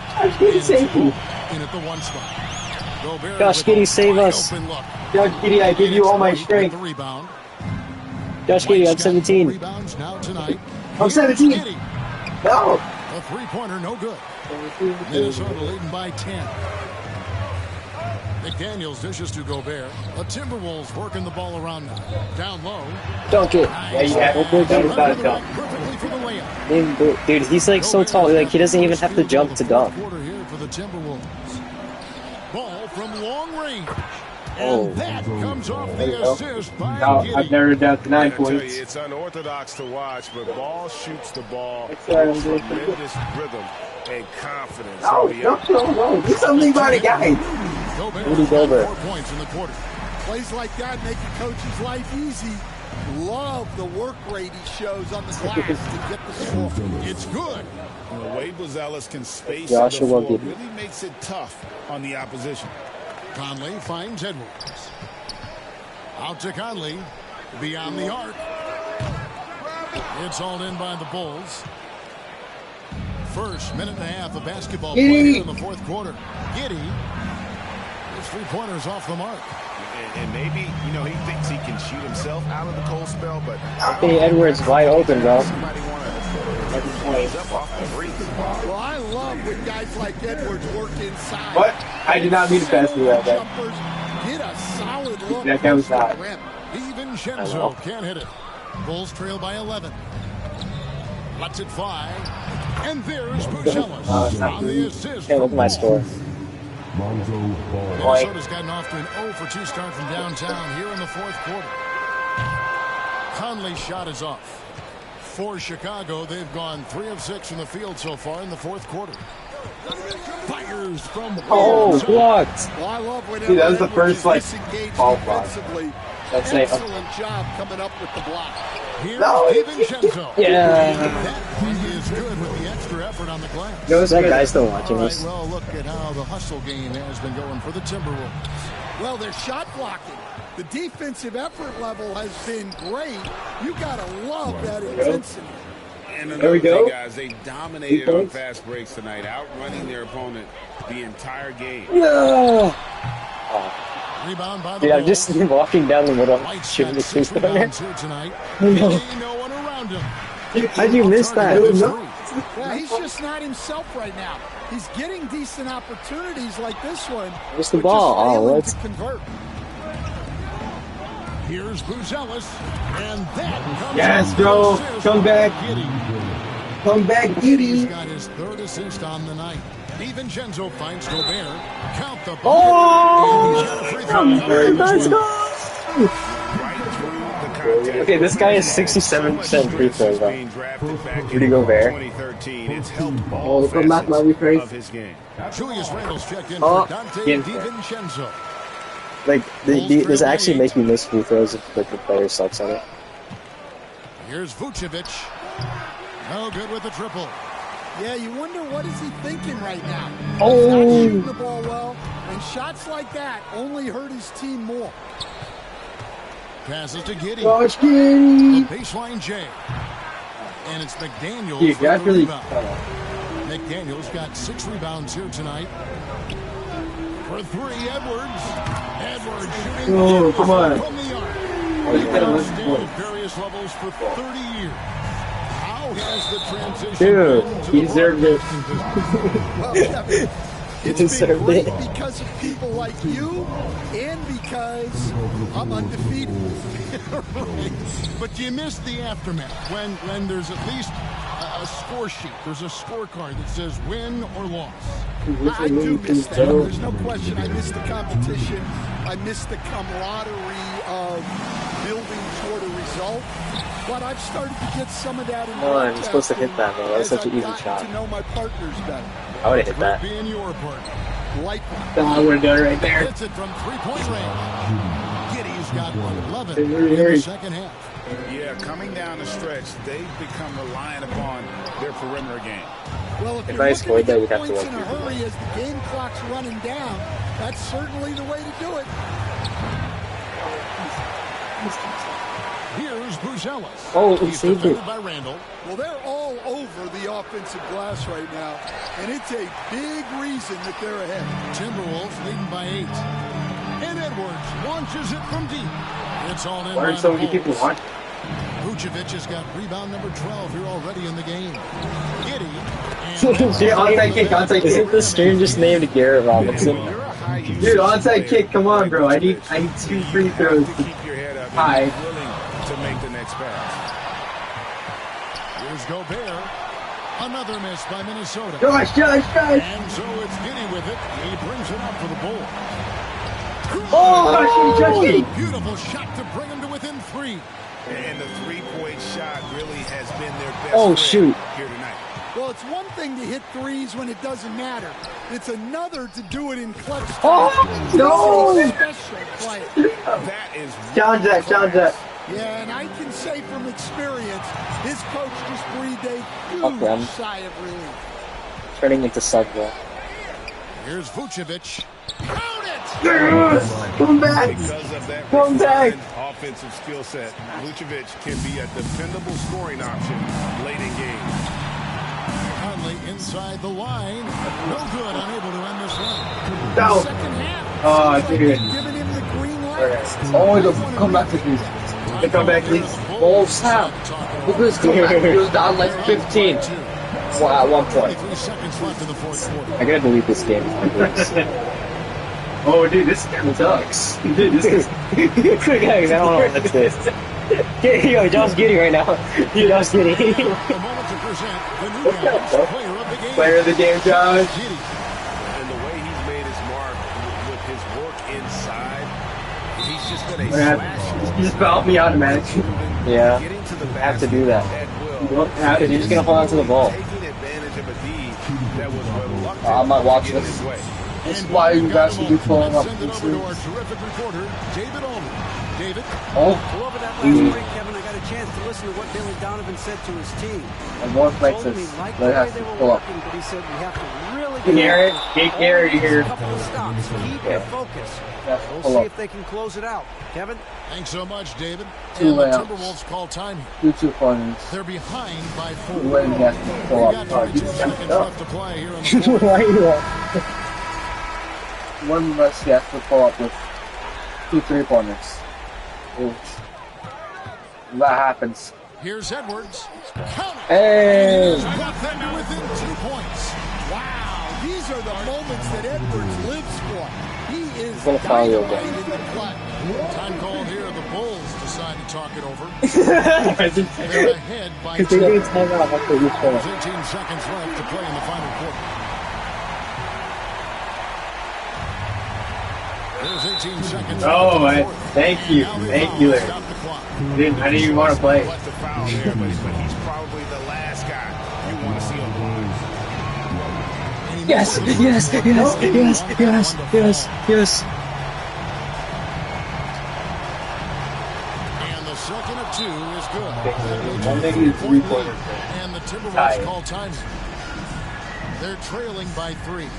In at the 1 spot. Gobert Josh Giddey, save us. Josh Giddey, I give you all my strength. Josh Giddey, I'm 17. Rebounds now tonight. I'm 17. No. A 3-pointer, no good. Minnesota leading by 10. McDaniels dishes to Gobert. The Timberwolves working the ball around now. Down low. Dunk it. Yeah, you have it. Perfectly for the layup. Dude, he's so tall. He doesn't even have to jump to dunk. Quarter here for the Timberwolves. Ball from long range. And that comes off the assist by Now, Giddey. I've narrowed it down to 9 I tell you, points. it's unorthodox to watch, but Ball shoots the ball with tremendous rhythm and confidence. No, do something about it, guys. Rudy Gobert. 4 points in the quarter. Plays like that make a coach's life easy. Love the work rate he shows on the glass to get the score. It's good. You know, Wade Buzelis can space Joshua the floor, Giddey. really makes it tough on the opposition. Conley finds Edwards. Out to Conley. Beyond the arc. It's hauled in by the Bulls. First minute and a half of basketball play in the fourth quarter. Giddey. His 3-pointers off the mark. And maybe, you know, he thinks he can shoot himself out of the cold spell, but Hey, Edwards wide open, bro. somebody want to up off the breeze. Well, I love when guys like Edwards work inside. What? I did not mean to pass you that. Jumpers get a solid look. That guy was not. DiVincenzo can't hit it. Bulls trail by 11. Lets it fly. And there's Buzelis on the assist. Hey, look at my score. Minnesota's gotten off to an 0 for 2 start from downtown here in the fourth quarter. Conley's shot is off. For Chicago, they've gone 3 of 6 from the field so far in the fourth quarter. Fires from blocked. Well, I love when See, that was the first, like, ball block. defensively. That's it. Excellent job coming up with the block. Here's No. DiVincenzo. Yeah. That is good with the extra effort on the glass. Is that guy still watching All right, us? well, look at how the hustle game has been going for the Timberwolves. Well, they're shot blocking. The defensive effort level has been great. You got to love that intensity. And There we another go. thing, guys, they dominated on fast breaks tonight, outrunning their opponent the entire game. No. Rebound by the Dude, I'm Bulls. just walking down the middle, White's shooting got the 6 two-pointer. rebounds here tonight. No. No one around him. How'd you miss that? Well, he's just not himself right now. He's getting decent opportunities like this one. Where's the but ball? just failing Oh, to convert. Here's Buzelis, and that comes Yes, off bro. the assist Come by back. Giddey. Come back, He's Giddey. got his 3rd assist on the night. DiVincenzo finds Gobert. Count the Oh! He's got a free throw coming. Let's go! Right through the contact. Okay, this guy is 67% free throws, though. Being drafted back Rudy in Gobert. 2013, it's helped Oh, all look at my facets face. of his game. Julius Randle's checked in Oh, for Dante get- DiVincenzo. Like, this actually makes me miss free throws if like, the player sucks at it. Here's Vucevic. No good with the triple. Yeah, you wonder what is he thinking right now. Oh. He's not shooting the ball well, and shots like that only hurt his team more. Passes to Giddey. Gosh, Giddey. The baseline J. And it's McDaniels Dude, for that's the really. rebound. McDaniels got 6 rebounds here tonight. For 3, Edwards. Edwards shooting Oh, come on. from the arc. Oh, you gotta listen Outstanding to at various levels for 30 years. How has the transition Dude, been to he the deserved it. Well, Kevin, it's deserved been great it. because of people like you and because I'm undefeated. But you missed the aftermath when there's at least a score sheet. There's a scorecard that says win or loss. I do miss that. There's no question. I miss the competition. I miss the camaraderie of building toward a result. But I've started to get some of that in Oh, I'm supposed to hit that, man. That was as such an I've easy gotten shot. to know my partners better. I would have hit that. Being your partner. Likewise. I would have done it right there. Hits it from 3-point range. Giddey's got 11 in the second half. Yeah, coming down the stretch, they've become reliant upon their perimeter game. Well, if If you're I looking scored to that, get we'd have to points work in a through hurry as the game clock's running down, that's certainly the way to do it. Here's Buzelis. Oh, he He's saved it. defended by Randle. Well, they're all over the offensive glass right now, and it's a big reason that they're ahead. Timberwolves leading by 8. And Edwards launches it from deep. It's all in Why by are so the many people Bulls. watching? Vucevic has got rebound number 12 here already in the game. Giddey. Dude, onside kick, onside Isn't kick. the stream just named Garrett Robinson? You're a high Dude, onside kick, come on, bro. I need 2 free throws. to keep your head up Hi. and be willing to make the next pass. Here's Gobert. Another miss by Minnesota. Gosh. And so it's Giddey with it. He brings it up for the Bulls. Beautiful shot to bring him to within 3. And the three-point shot really has been their best shoot. here tonight. Well, it's one thing to hit threes when it doesn't matter. It's another to do it in clutch time. Oh, no! Special play. That is John Jack. Yeah, and I can say from experience, his coach just breathed a huge sigh of relief. Turning into Subway. Here's Vucevic. Count it! Yes! Come back! Because of that Come back! offensive skill set, Vucevic can be a dependable scoring option late in games. Conley inside the line. No good, unable to end this run. No! Second half. Oh, dude. Giving him the green light. Oh, the comeback, please. The comeback, please. Oh, snap. Look at this comeback. He was down like 15. Wow, at one point. 23 seconds left in the fourth quarter. I gotta delete this game. Oh, dude, this game sucks. Dude, this is... Guys, I don't know what's this. Yo, Josh Giddey right now. Josh Giddey. A moment to present the new player of the game. Player of the game, Josh. And the way he's made his mark with his work inside, he's just been a You just fouled me automatically. Yeah, I have to do that. Because you're just gonna hold on to the ball. Taking advantage of a D that was reluctant I might watch to get this. his way. This is why you guys should be following up. Send it over to our terrific reporter, David Ullman. David? Well, over that last break, Kevin, I got a chance to listen to what Billy Donovan said to his team. And more Told places. him he liked They the way have they to were pull up. working, but he said we have to really Garrett, get Garrett Only here. a couple of stops. Keep your focus. We'll pull see up. if they can close it out. Kevin? Thanks so much, David. Two And the layups. Timberwolves call time here. 2 corners. They're behind by 4. When he has to pull We've up. got 32 seconds left to play here on the floor. Why are you One less he has to pull up with 2 3-pointers. That happens. Here's Edwards. Count it. Hey! Got them to within 2 points. Wow, these are the moments that Edwards lives for. He is gonna foul you dynamite again. in the clutch. Time called here. The Bulls decide to talk it over. They're They're ahead by 2. Because they didn't time out after each There's point. 18 seconds left to play in the final quarter. There's 18 seconds Oh, left in the man. fourth. Thank you. Now they Thank foul you, to Larry. stop the clock. I didn't even want to play. Left the foul there, but he's probably the last guy you want to see on the line. Yes! And the second of 2 is good. One thing is 3-pointers. And the Timberwolves Tied. call time. They're trailing by 3. If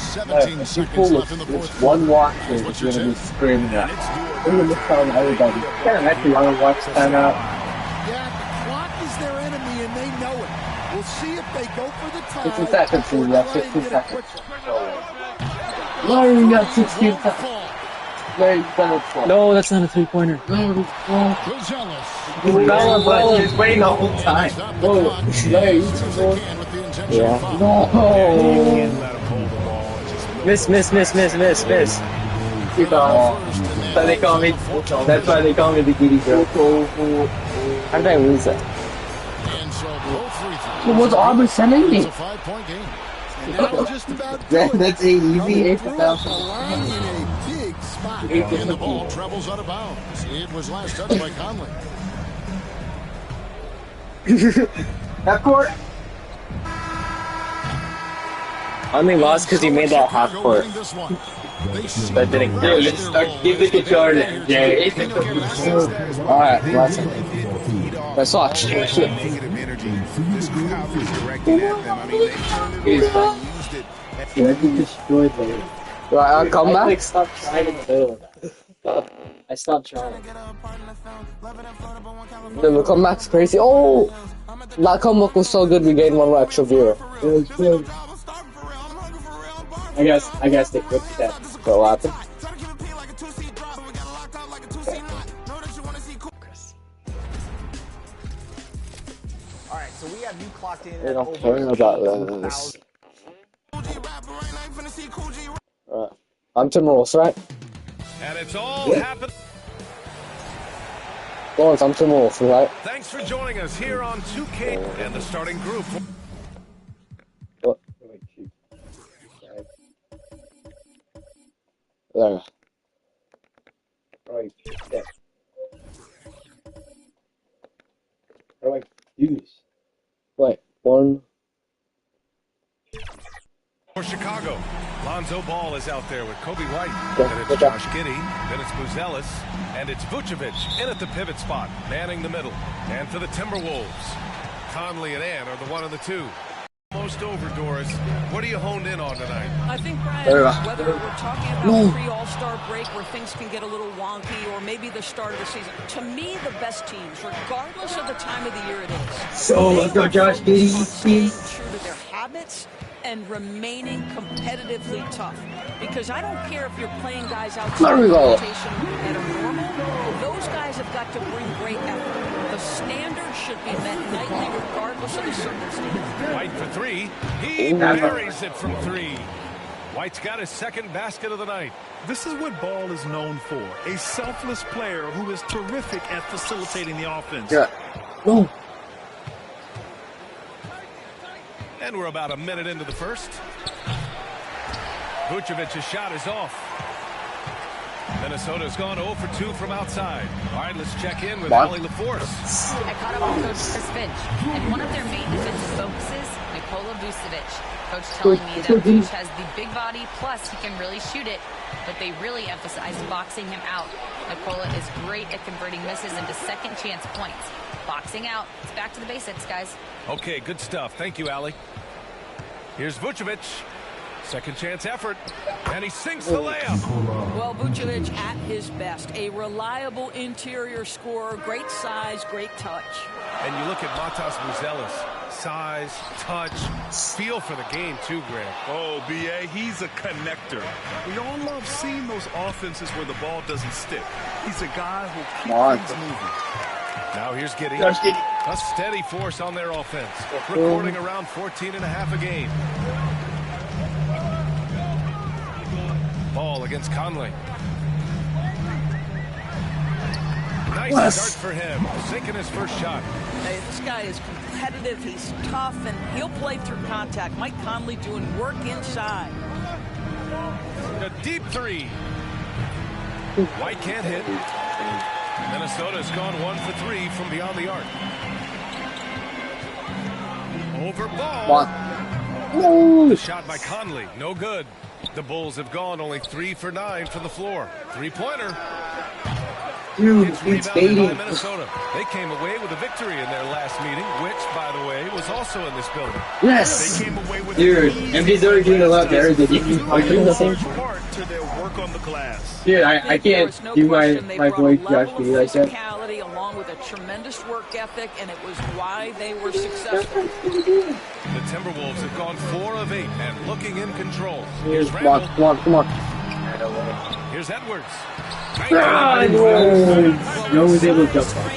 17 you seconds pull left in the fourth this one watch, What's it's your going to be take? screaming out. We're going to tell everybody. Yeah, actually, want to watch time out. Yeah, the clock is their enemy, and they know it. We'll see if they go for the tie. 16 seconds, or we have try and 16 get a seconds. quick- Larry, we got 16 seconds. Larry, done it for. No, that's not a 3-pointer. Gonzalez. Bella, but he's waiting the whole time. Whoa, Larry, you took one. Yeah. No. Miss. Keep on. That's why they call me. That's why they call me the Giddy Girl. How did I lose that? And so both free throws. What was Auburn sending me? It's a 5-point game. And that'll just about do it. That's a easy Coming 8 through for the 1,000. line in a big spot. And the ball travels out of bounds. It was last touched by Conley. Half court. Only lost because he made that half court. That didn't count. Give the controller to Jay. Alright, last one. Let's watch. Negative energy. This crowd is directed at them. I mean, they turned it around, used it. Yeah, he destroyed Larry. I'll come I back. like stopped trying in the middle of that. I stopped trying. The comeback's crazy. Oh! That comeback was so good we gained one more extra viewer. It was good. I guess they fixed that. So what happened? Alright, so we have you clocked in They at don't over care about 2,000. this. Right. I'm Timberwolves, right? And it's all happened. Lawrence, I'm Timberwolves, right? Thanks for joining us here on 2K and the starting group. What? There. Right. Yeah. Right. Use. What? One. For Chicago, Lonzo Ball is out there with Kobe White. Then it's Josh Giddey. Then it's Buzelis. And it's Vucevic in at the pivot spot, manning the middle. And for the Timberwolves, Conley and Ann are the 1 and the 2. Almost over, Doris. What are you honed in on tonight? I think, Brian, whether we're talking about pre-All-Star break where things can get a little wonky or maybe the start of the season, to me, the best teams, regardless of the time of the year it is, So let's go, Josh Giddey. staying true to their habits and remaining competitively tough. Because I don't care if you're playing guys outside of the rotation that are normal, those guys have got to bring great effort. The standard should be met nightly regardless of the circumstance. White for 3. He buries it from 3. White's got his second basket of the night. This is what Ball is known for. A selfless player who is terrific at facilitating the offense. Yeah. No. And we're about a minute into the first. Vucevic's shot is off. Minnesota's gone 0 for 2 from outside. All right, let's check in with Allie LaForce. I caught up with Coach Chris Finch, and one of their main defensive focuses, Nikola Vucevic. Coach telling me that Vuce has the big body, plus he can really shoot it, but they really emphasize boxing him out. Nikola is great at converting misses into second chance points. Boxing out. It's back to the basics, guys. Okay, good stuff. Thank you, Allie. Here's Vucevic. Second chance effort, and he sinks the layup. Well, Vucevic at his best. A reliable interior scorer, great size, great touch. And you look at Matas Buzelis. Size, touch, feel for the game too, Grant. Oh, B.A., he's a connector. We all love seeing those offenses where the ball doesn't stick. He's a guy who keeps things moving. Now here's Giddey. A steady force on their offense. Recording around 14.5 a game. Ball against Conley. Nice start for him. Sinking his first shot. Hey, this guy is competitive. He's tough, and he'll play through contact. Mike Conley doing work inside. A deep 3. White can't hit. Minnesota's gone 1 for 3 from beyond the arc. Over Ball. The shot by Conley. No good. The Bulls have gone only 3 for 9 from the floor. 3-pointer. Dude, it's baiting. By Minnesota. They came away with a victory in their last meeting, which, by the way, was also in this building. Yes. They came away with dude, MJ's already doing a lot better than you. Are you doing the same? Part to their work on the glass. Dude, I can't do my voice Josh Giddey like that. Along with a tremendous work ethic, and it was why they were successful. The Timberwolves have gone 4 of 8 and looking in control. Here's come on. Here's Edwards. No one's able to jump on.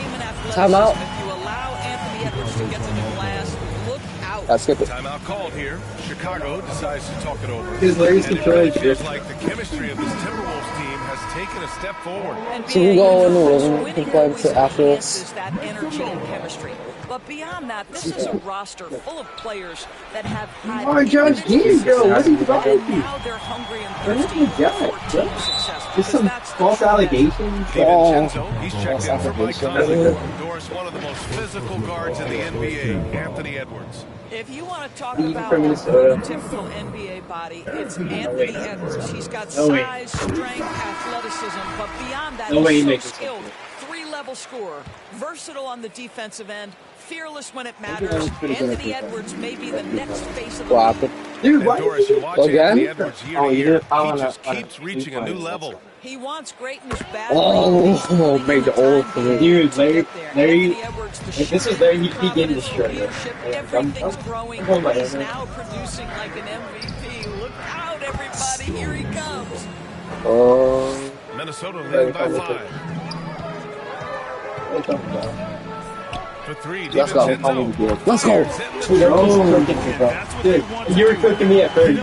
Timeout. If you allow Anthony Edwards to get to the glass, look out. Let's skip it. Timeout called here. Chicago decides to talk it over. His Larry's and it really feels like the chemistry of this Timberwolves team has taken a step forward. So we go in the room and complain to after this. That energy and chemistry. But beyond that, this is a roster full of players that have had Josh Giddey, bro. What are you talking and now they're hungry and thirsty for team success. There's some false allegations. He's checked in for Mike Conley. Doris, one of the most physical guards in the NBA, Anthony Edwards. If you want to talk about a prototypical NBA body, it's Anthony Edwards. He's got size, strength, athleticism, but beyond that, he's so skilled. 3-level scorer, versatile on the defensive end, fearless when it matters. Anthony Edwards may be the next face of the league. Dude, Doris, you watch Anthony Edwards year to year. He just keeps reaching a new level. He wants greatness bad. Made the old thing. Dude, Larry, if this was Larry, he'd get destroyed. Everything's growing. He's now producing like an MVP. Look out, everybody. Here he comes. Minnesota leading by 5. For 3, let's go. Let's go. Dude, you were cooking me at first.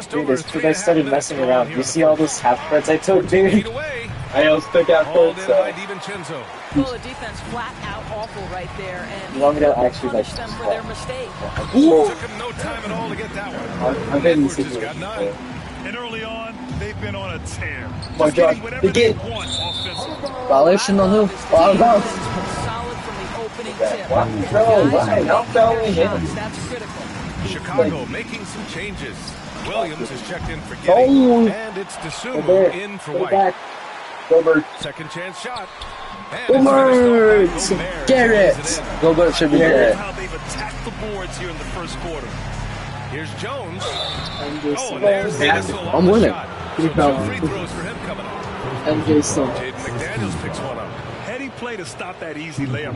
Dude, this I started messing around. You see all those half courts I took, dude? I almost took out courts. Well, the defense flat out awful right there, and you want me to actually like them for their mistake. Took him no time at all to get that one. I've been in Edwards has got 9. And early on, they've been on a tear. My God, whatever they they want offensively. violation on who? Solid from the opening tip. That's critical. Chicago making some changes. Williams is checked in for Getty, and it's Dasumu in for White. Gobert. Second chance shot. Gobert! Garrett! Gobert should be Here's Garrett. how they've attacked the boards here in the first quarter. Here's Jones. Oh, and there's the missile on I'm the winning. shot. So 2 free throws for him coming up. MJ still. Jaden McDaniels picks one up. Heady play to stop that easy layup.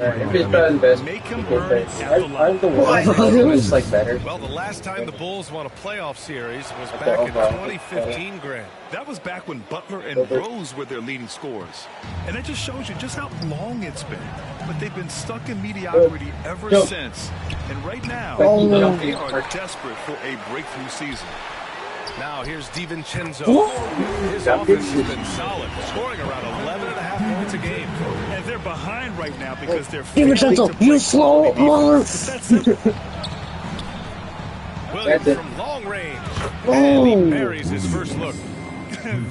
Make him earn it at the line. It's like better. Well, the last time the Bulls won a playoff series was back in 2015, Grant. That was back when Butler and Rose were their leading scorers. And that just shows you just how long it's been. But they've been stuck in mediocrity ever since. And right now, they are desperate for a breakthrough season. Now here's DiVincenzo. His offense has been solid, scoring around 11.5 points a game. And they're behind right now because they're DiVincenzo, you slow mother. Williams from long range. And he buries his first look.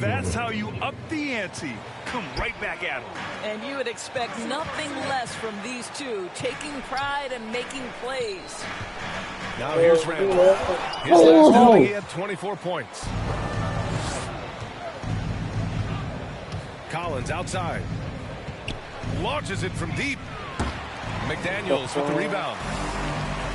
That's how you up the ante. Come right back at him. And you would expect nothing less from these two, taking pride and making plays. Now here's Randall. His last outing, he had 24 points. Collins outside. Launches it from deep. McDaniels with the rebound.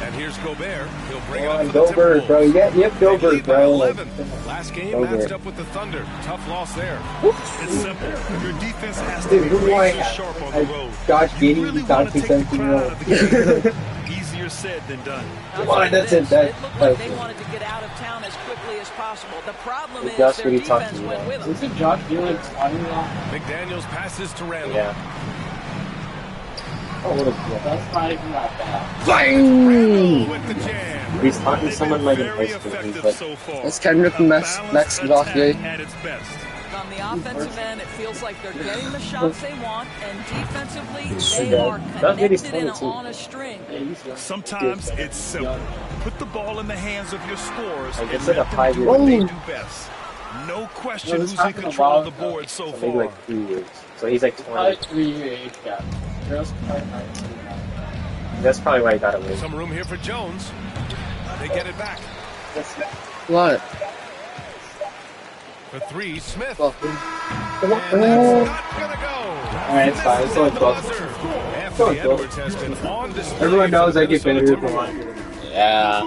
And here's Gobert. He'll bring it up for the Gobert, bro. Yep, Gobert, bro. 11. Last game matched up with the Thunder. Tough loss there. It's simple. Your defense has to be razor sharp on the road. Josh Giddey, really want to take the crowd out of the game. Easier said than done. Come on, that's it. It looked like they wanted to get out of town as quickly as possible. The problem is their defense went with them. Isn't Josh Giddey sliding off? McDaniels passes to Randall. Yeah. That's not even that bad. Randall with the jam. He's talking to someone like in high school. He's like, let's Kendrick from Max Gothgate. At its best. On the offensive end, it feels like they're getting the shots they want, and defensively, they are connected and on a string. Sometimes it's simple. Put the ball in the hands of your scorers and It's let like a them do 5-year-old. what they do best. No question who's in control of the board so Maybe far. like 3 years. So he's like 20. Probably 3-year age gap. That's probably why he got away. Some room here for Jones. They get it back. What? For 3, Smith. Oh. And that's not gonna go. Alright, it's fine. It's only 12. Anthony Edwards has been on display. Everyone knows I get better Minnesota with Timberwolves. one. Yeah.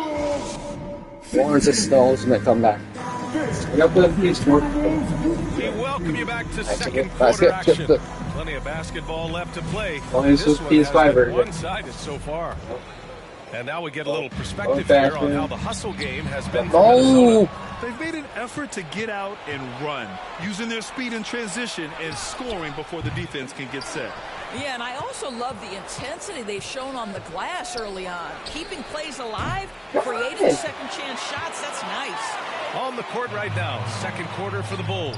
Lawrence is the ultimate comeback. We got the PS4. We welcome you back to second Basket. quarter action. Plenty of basketball left to play. Only this was one has PS5 been version. one-sided so far. And now we get a little perspective here on how the hustle game has been for Oh! Minnesota. They've made an effort to get out and run, using their speed in transition and scoring before the defense can get set. Yeah, and I also love the intensity they've shown on the glass early on. Keeping plays alive, creating second chance shots, that's nice. On the court right now, second quarter for the Bulls.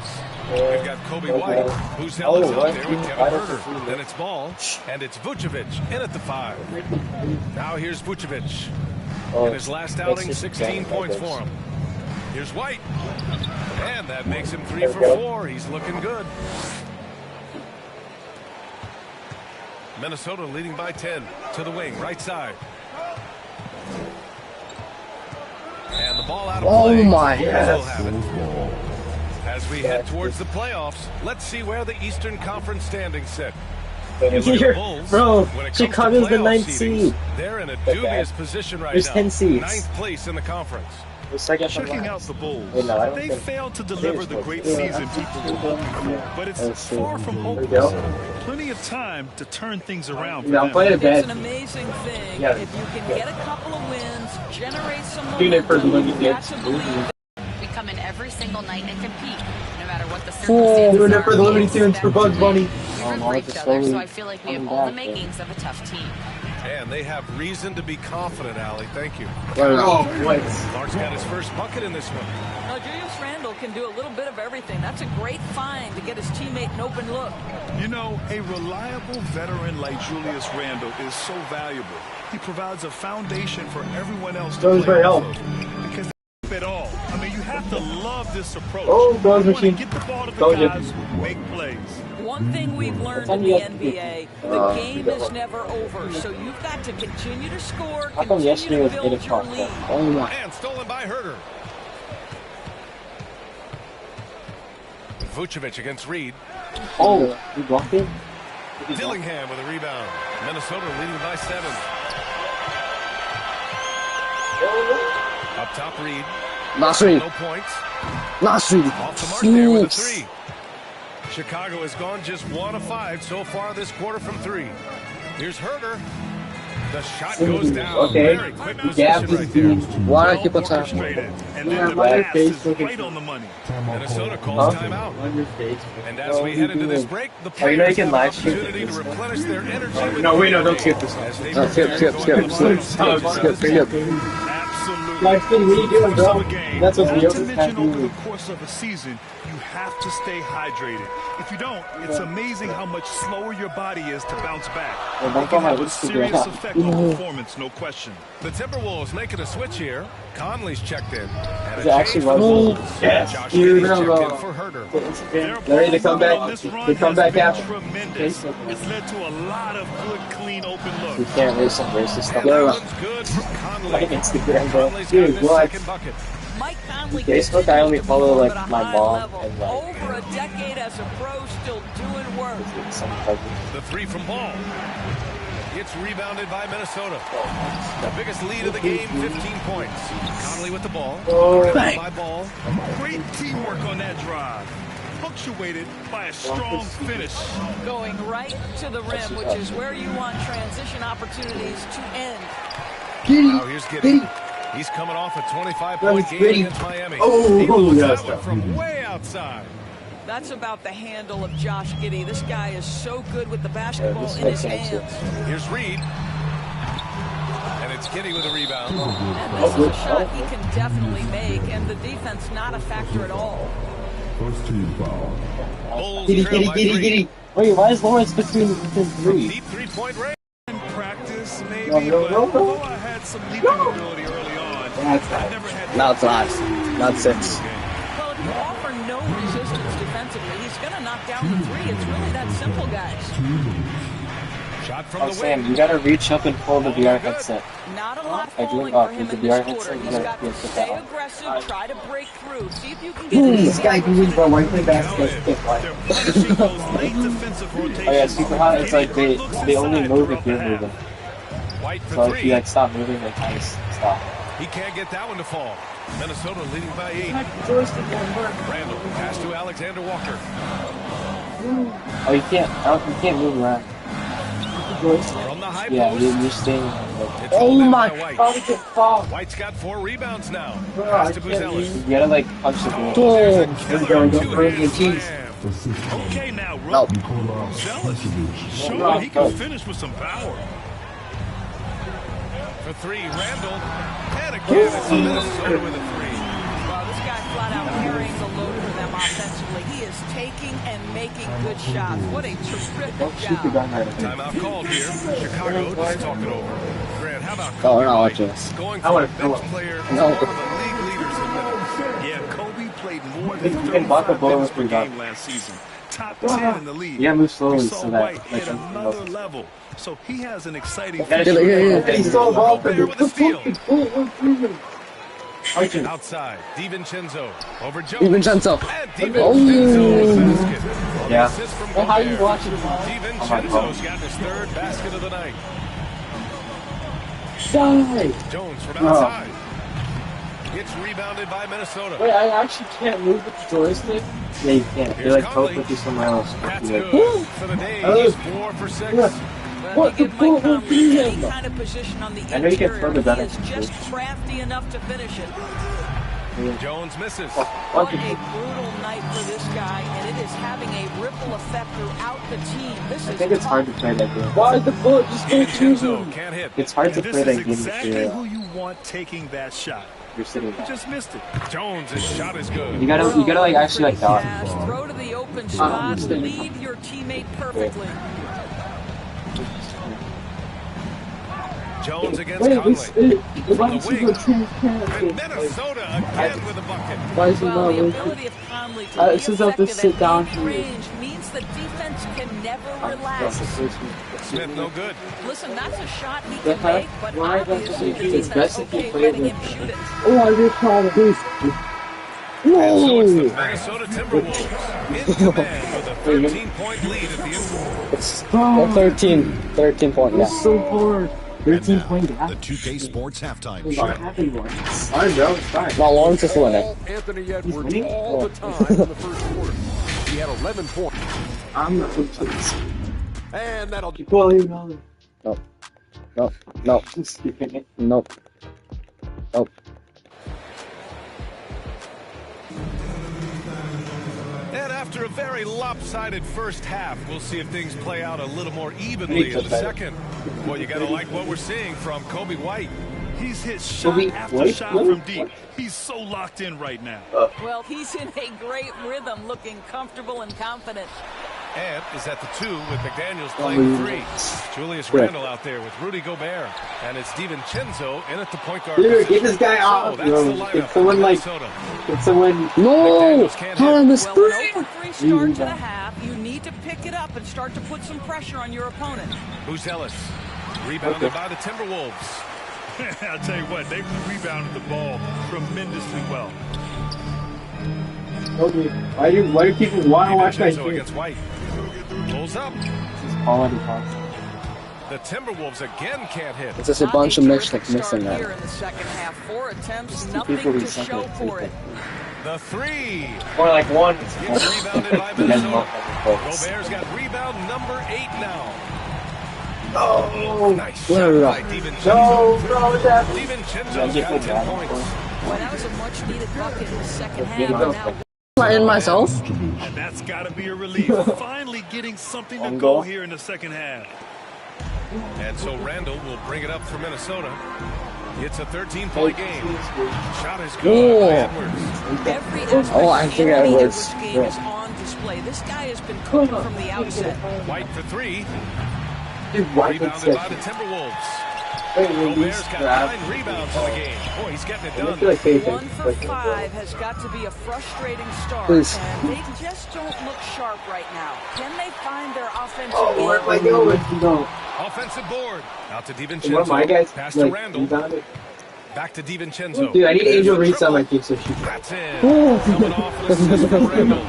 We've got Kobe White, who's held us out there with Kevin Herter. Then it's Ball, and it's Vucevic in at the 5. Now here's Vucevic. In his last outing, 16 points for him. Here's White. And that makes him 3 for 4. He's looking good. Minnesota leading by 10 to the wing, right side. And the ball out of play. Oh my Bulls God. will have it. As we head towards the playoffs, let's see where the Eastern Conference standings sit. You look at the Bulls, Bro, when it comes to Chicago's the playoff 9th seedings, seed. They're in a dubious position right There's now. 10 seeds. 9th place in the conference. Checking out the Bulls, they failed to deliver the great season people were hoping for, but it's far from hopeless. Plenty of time to turn things around for them. It's an amazing thing if you can get a couple of wins, generate some momentum, you've got to believe. We come in every single night and compete, no matter what the Oh, circumstances doing it are. for the Liberty Tunes for Bugs Bunny. We root for each other, so I feel like we have all the makings of a tough team. And they have reason to be confident, Allie. Thank you. Clark's got his first bucket in this one. Now, Julius Randle can do a little bit of everything. That's a great find to get his teammate an open look. You know, a reliable veteran like Julius Randle is so valuable. He provides a foundation for everyone else to play off of. Because they have it all. I mean, you have have to love this approach. Oh, goes machine. Get the ball to the guys who make plays. One thing we've learned in the NBA, the game is never over. So you've got to continue to score, continue to build your lead. And stolen by Herter. Vucevic against Reed. Oh, you blocked it? Dillingham with a rebound. Minnesota leading by 7. Up top, Reed. Last Reed. No points. Last Reed. Off the mark there with a 3. Chicago has gone just 1 of 5 so far this quarter from 3. Here's Herter. The shot goes down. Okay. Very quick position right there. Why keep on time? And then the pass is right on the money. Minnesota calls timeout. And as we head into this break, the players have an opportunity to replenish their energy. No, wait, no, don't skip this. Skip. Live stream, what are you doing, bro? That's what Not the to other mention over the course of a season, you have to stay hydrated. If you don't, it's amazing how much slower your body is to bounce back. It can have a serious effect on performance, no question. The Timberwolves making a switch here. Conley's checked in. And Is it actually Wolves? Yes. Josh Giddey's checked in for Herter. They're ready to come back. They come back after. Tremendous. It's led to a lot of good, clean, open looks. We can't race some racist stuff. Good for Conley. Like Instagram, bro. Dude, what? Mike Conley Facebook, I only follow like my mom and like over a decade as a pro, still doing work. some cousins. The 3 from Ball. It's rebounded by Minnesota. The biggest lead of the game, 15 points. Conley with the ball. By Ball. Great teamwork on that drive. Punctuated by a strong finish. Going right to the rim, which is where you want transition opportunities to end. Now here's Giddey. He's coming off a 25-point game against Miami. He lost that one from way outside. That's about the handle of Josh Giddey. This guy is so good with the basketball in his hands. Here's Reed. And it's Giddey with a rebound. And this is a shot he can definitely make, and the defense not a factor at all. Bulls Giddy. Wait, why is Lawrence between 3? Deep 3-point range. Practice, maybe, No. although I had some leaping ability early on, Not 5. Not 6. Well, if you offer no resistance defensively, he's going to knock down the 3. It's really that simple, guys. Shot from the Sam, wing. you gotta reach up and pull the VR headset. Not a lot I do falling it for him the in VR this quarter. headset. He's got to stay aggressive, try to break through, see if you can get This guy can win, bro. Why play basketball? Oh yeah, super hot. It's like they only move if you're moving. White for So if 3. you like stop moving, they kind of stop. He can't get that one to fall. Minnesota leading by 8. Randall pass to Alexander Walker. Oh, you can't move around. From the high Yeah, post. you're staying. It's hauled in by God! White's got 4 rebounds now. Bro, Pass I to can't Buzelis. You gotta like punch the ball. There's a There you killer go. Go for it, two-handed cheese. slam. Okay, now, No. Zealous. Showing he can finish with some power. For 3, Randall. And again, it's Minnesota with a 3. Well, this guy flat out carrying the load for them offensively. He is taking and making good shots. What a terrific job. Timeout called here. Chicago just talking over. Grant, how about Oh, Kobe we're not White watching this. going from a bench player to No. one of the league leaders in minutes? Yeah, Kobe played more than You can block the 35 ball minutes with per your game back. last season. Top 10 in the league. You gotta move slowly We saw so that White like hit another level. So he has an exciting He stole the ball from you. With a steal. Archie. Outside, DiVincenzo over Jones. DiVincenzo. And DiVincenzo with the basket. On the Yeah. assist from Well, how you Gobert. watching it? DiVincenzo's got his 3rd basket of the night. Die! Jones from outside. It's rebounded by Minnesota. Wait, I actually can't move with the joystick? Yeah, you can't. They're like both with you somewhere else. That's You're good. like, For the day, Oh. he's 4 for 6. Well, What you the give Mike fuck Conley is any that? kind of position on the I know you can interior. throw the He better is just position. crafty enough to finish it. Jones misses. What a brutal night for this guy, and it is having a ripple effect throughout the team. This I is think it's tough. hard to play that game. Why the bullet just go choose him? Can't hit. It's hard to And play this that is game exactly if who you want taking that shot. you're sitting. He just missed it. Jones' shot is good. You gotta like actually like dodge. Pass, throw to the open spot, lead your teammate perfectly. Jones against Conley. From the wing. And Minnesota again with a bucket. Why is he not The working? ability of Conley to be Since I have to effective sit down at here. mid-range means the defense can never relax. Smith no good. Listen, that's a shot he can make, but obviously the It's best defense if you okay play letting with. him shoot it. Oh, I just called a boost. And so it's the Minnesota Timberwolves in command with a 13-point lead at the interval. It's 13 point, yeah. It's so hard. 13 point The 2K Sports Halftime It's Show. not happening, Lawrence. Fine, bro. It's fine. No, Lawrence is winning. Anthony Edwards all the time in the first quarter. He had 11 points. I'm not going to this. And that'll Keep going, Molly. No. No. No. Nope. Nope. And after a very lopsided first half, we'll see if things play out a little more evenly in the second. Well, you got to like what we're seeing from Kobe White. He's hit shot after White? shot from deep. He's so locked in right now. Well, he's in a great rhythm, looking comfortable and confident. And is at the 2 with McDaniels playing 3. Julius Randle out there with Rudy Gobert. And it's DiVincenzo in at the point guard Dude, position. get this guy off, that's bro. the lineup Get someone for like... Minnesota. Get someone... No! Thomas Well, Breen! an 0-3 start to the half. You need to pick it up and start to put some pressure on your opponent. Buzelis rebounded by the Timberwolves. I'll tell you what, they rebounded the ball tremendously well. Okay. Why do people want to watch that DiVincenzo game? against White. Pulls up. Quality pass. The Timberwolves again can't hit. It's just a bunch of mistakes missing Here there. in the second half, 4 attempts, people nothing who to suck show at for it. The 3. Or like one. Gets rebounded by Minnesota. Gobert's got rebound number 8 now. Oh, Nice Where shot are by we? DiVincenzo. No, bro, what's happening? DiVincenzo's got 10 points. Well, that was a much-needed bucket in the second half. Now, In myself? And that's got to be a relief. Finally getting something to On go goal. here in the second half. And so Randall will bring it up for Minnesota. It's a 13-point game. Shot is good by Edwards. every aspect Oh, I of think Anthony Edwards. Edwards' game is on display. This guy has been cooking from the outset. White for 3. Dude, why Rebounded by the Timberwolves. Gobert's got 9 rebounds in the game. Boy, he's getting it done. 1 for 5 has got to be a frustrating start, Please. and they just don't look sharp right now. Can they find their offensive Oh, where am I game? going? No. Offensive board. Out to One of my DiVincenzo. guys Pass to like Randall. rebounded. Back to DiVincenzo. Dude, I need There's Angel the Reese on my triple. team so she can. That's in. Coming off an assist from Randall.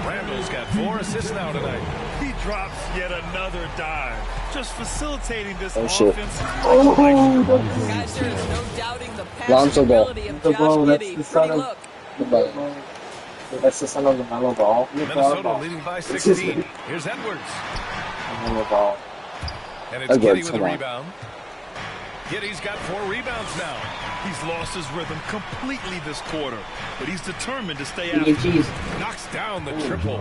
Randall's got 4 assists now tonight. He drops yet another dive, just facilitating this Oh, shit. offense. Guys, there is no doubting the Lonzo passing Ball. ability of The ball, Josh that's Giddey. the son Pretty of- look. That's the son of the mellow ball. Minnesota leading by 16. Here's Edwards. Mellow ball. And it's Edwards, Giddey with the come on. rebound. Giddey's got 4 rebounds now. He's lost his rhythm completely this quarter, but he's determined to stay Give out. me cheese. Knocks down the triple.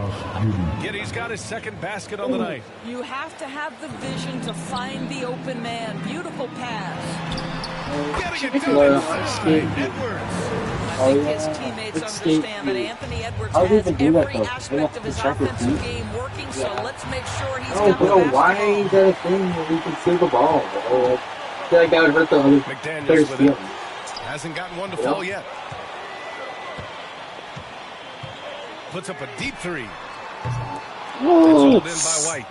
Giddey's got his second basket on the night. You have to have the vision to find the open man. Beautiful pass. Getting it Well, done inside. Edwards. I think his teammates understand that Anthony Edwards How do you has even do that, every though? aspect of his They have to check offensive with game working, so let's make sure he's Oh, got the bro, why basketball. is that a thing where we can steal the ball? Bro? Like, I feel like that would hurt the other McDaniels players' with it. feelings. Hasn't gotten one to fall yet. Puts up a deep 3. It's hauled in by White.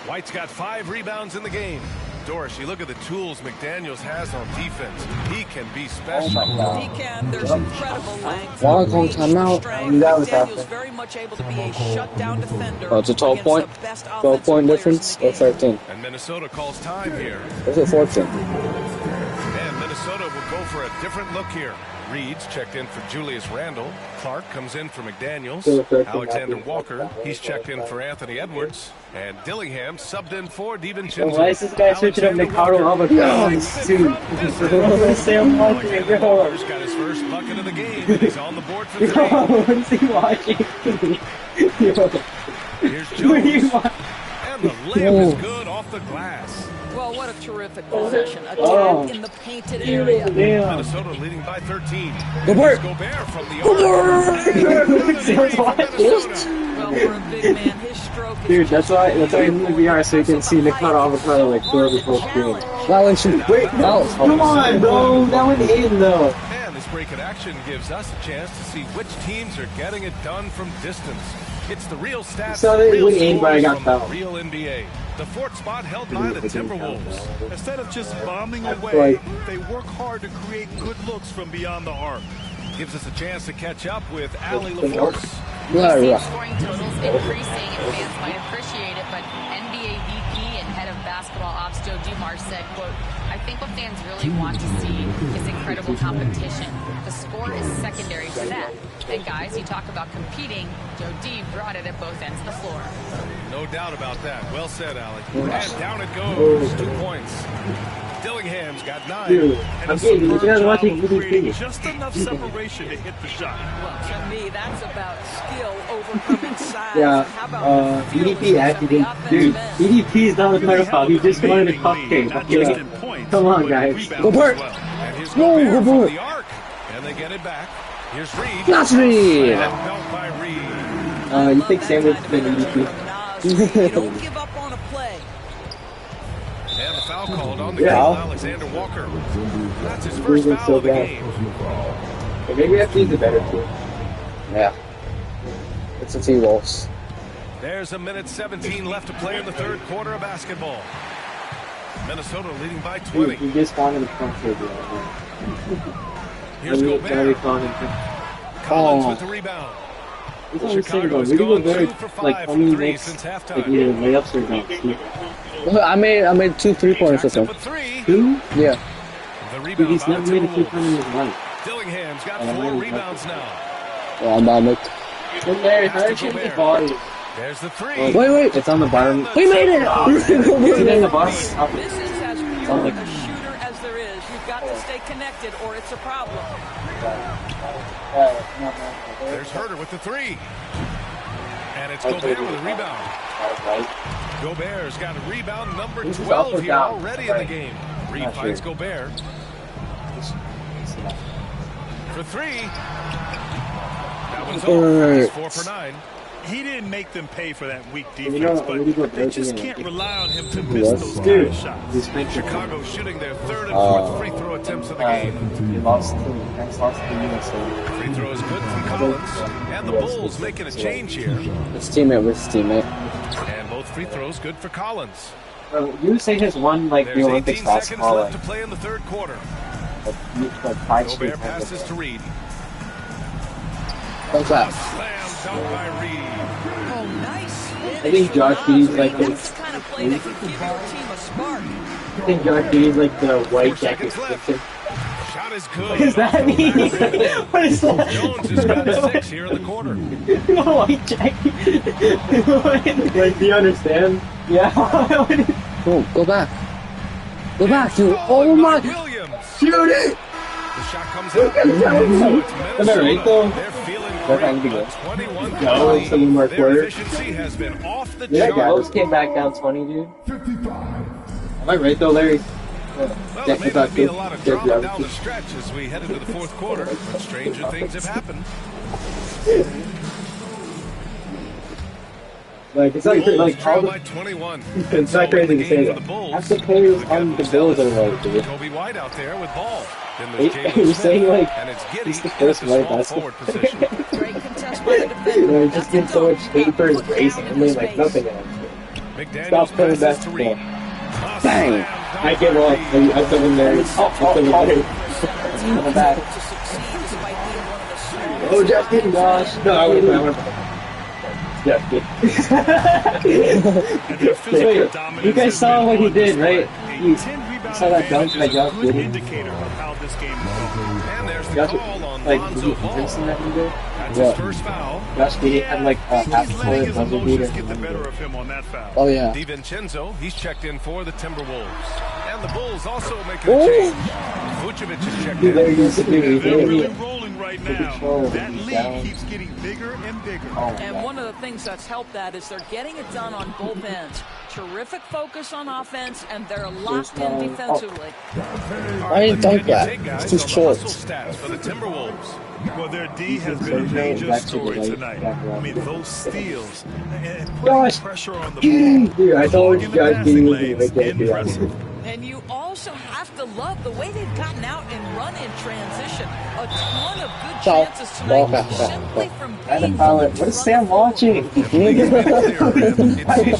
White's got 5 rebounds in the game. Doris, you look at the tools McDaniels has on defense. He can be special. He can. There's incredible length. Long call timeout. Strength. That was McDaniel's happening. very much able to be a shutdown defender. Oh, it's a 12 point? against the best 12 offensive point players difference in or the game. 13? And Minnesota calls time here. Is it 14? And Minnesota will go for a different look here. Reed's checked in for Julius Randle. Clark comes in for McDaniels. Alexander Walker, he's checked in for Anthony Edwards. And Dillingham subbed in for DiVincenzo. Why is this guy switching up Ricardo Alba? Sam watching it, bro. Walker's got his first bucket of the game, and he's on the board for 3. What is he watching? Here's Jones. And the layup is good off the glass. Well, what a terrific possession. Attack in the painted area. Minnesota leading by 13. Gobert! Gobert from the Well, for a big man, his stroke is dude, that's why I'm in the VR so you can see Nicola Avocado like throw the full screen. Wait, no, come on, bro. That went in though. And this break in action gives us a chance to see which teams are getting it done from distance. It's the real stats, real scores from the real NBA. The fourth spot held by the Timberwolves. Instead of just bombing away, they work hard to create good looks from beyond the arc. Gives us a chance to catch up with Allie LaForce. Scoring totals increasing and fans might appreciate it, but NBA VP and head of basketball ops Joe Dumars said, quote, I think what fans really want to see is incredible competition. The score is secondary to that. And guys, you talk about competing, Joe D brought it at both ends of the floor. No doubt about that. Well said, Allie. And down it goes. 2 points. Dillingham's got 9. Dude, And a superb job of creating just enough separation to hit the shot. Well, to me, that's about skill overcoming size. Yeah, How about EDP actually, dude, EDP is not a pedophile. He just wanted a cupcake. Okay. Come on, guys. Gobert! No, Gobert! The arc. And they get it back. Here's Reed. That's Reed! Help by Reed. You think Sandwich has been EDP? Don't give up on a play. And the foul called on the game, Alexander Walker. That's his first foul of the game. Or maybe we have to use a better team. Yeah. It's a T-Wolves. There's a minute 17 left to play in the third quarter of basketball. Minnesota leading by 20. You just wanted the front table. Here's Gobert. Collins with the rebound. Chicago's gone 2 for 5 from 3 since halftime. Like either layups or dunks. I made 2 3-pointers with him. 2? Yeah. The rebound He's never made a 3-pointer in his life. Dillingham's got 4 rebounds now. Well, I'm on it. Larry, how did you get the ball? There's the 3. Wait. It's on the bottom. We made it! Is it in the bottom? This is as pure a shooter as there is. You've got to stay connected or it's a problem. There's Herter with the 3. And it's Gobert with a rebound. Gobert's got a rebound number 12 here already in the game. Reed finds Gobert. For 3. That one's off. He's 4 for 9. He didn't make them pay for that weak defense, but they just can't rely on him to miss those kind of shots. Chicago shooting their 3rd and 4th free throw attempts of the game. Free throw is good from Collins. And the Bulls making a change here. It's teammate with his teammate. And both free throws good for Collins. USA has won like the Olympics basketball. There's 18 seconds left to play in the third quarter. Gobert passes to Reed. What's that? Slam dunk by Reed. Oh, nice. I think Josh Giddey's like the... That's the kind of play that can give your team a spark. I think Josh Giddey's like the white jacket system. Shot is good. What does that mean? What is that? Jones has got 6 here in the quarter. White jacket. Like, do you understand? Yeah. Go back. Go back, dude. Oh my. Shoot it! The shot comes out. Am I right though? They're feeling great. 21-20. No, it's a little more Their quarter. efficiency has been off the Yeah, charts. Gallows came back down 20, dude. Am I right though, Larry? Well, there may not be a lot of drama down the stretch as we head into the fourth quarter, but stranger things have happened. Like, it's like trail by 21. It's not crazy to say that. Half the players on the Bills are like, dude. Toby White out there with ball. You're saying like, and it's he's the first white basketball position. Great contest by the defender. He just gets so much hate for his race and then like nothing else. Stop playing basketball. Bang! I get wrong. I still in there. I'm back. Oh, Jeff Giddey, gosh. No, I went. Jeff Giddey. You guys saw what he did, right? You saw that dunk by Josh Giddey? Indicator of how this game is going. And there's the call on Lonzo Ball. That he did? That's his first foul. Josh Giddey had like a half-court buzzer beater. Get the better of him on that foul. Oh yeah. DiVincenzo, he's checked in for the Timberwolves. And the Bulls also making a change. Vucevic is checked in. They're really rolling right now. That lead keeps getting bigger and bigger. And one of the things that's helped that is they're getting it done on both ends. terrific focus on offense, and they're locked in defensively. I didn't dunk that. It's too short. Stats for the Timberwolves. Well, their D has been a major story tonight. I mean, those steals and putting pressure on the ball. Dude, I told you guys being impressive. And you also have to love the way they've gotten out and run in transition. A ton of good chances tonight simply from being what is Sam watching? It's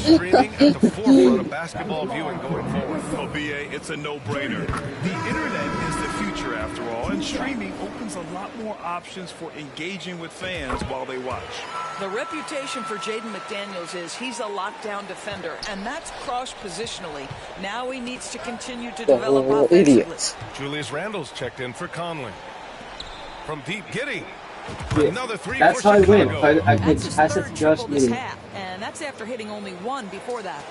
streaming at the forefront of basketball viewing going forward. Oh, BA, it's a no-brainer. The internet is the future, after all, and streaming opens a lot more options for engaging with fans while they watch. The reputation for Jaden McDaniels is he's a lockdown defender, and that's cross-positionally. Now he needs to continue to develop offensively. Idiots. Julius Randle's checked in for Conley. From deep, Giddey. Yeah, Another three that's for how I win. Chicago. I can pass it to Josh this half, and that's after hitting only one before that.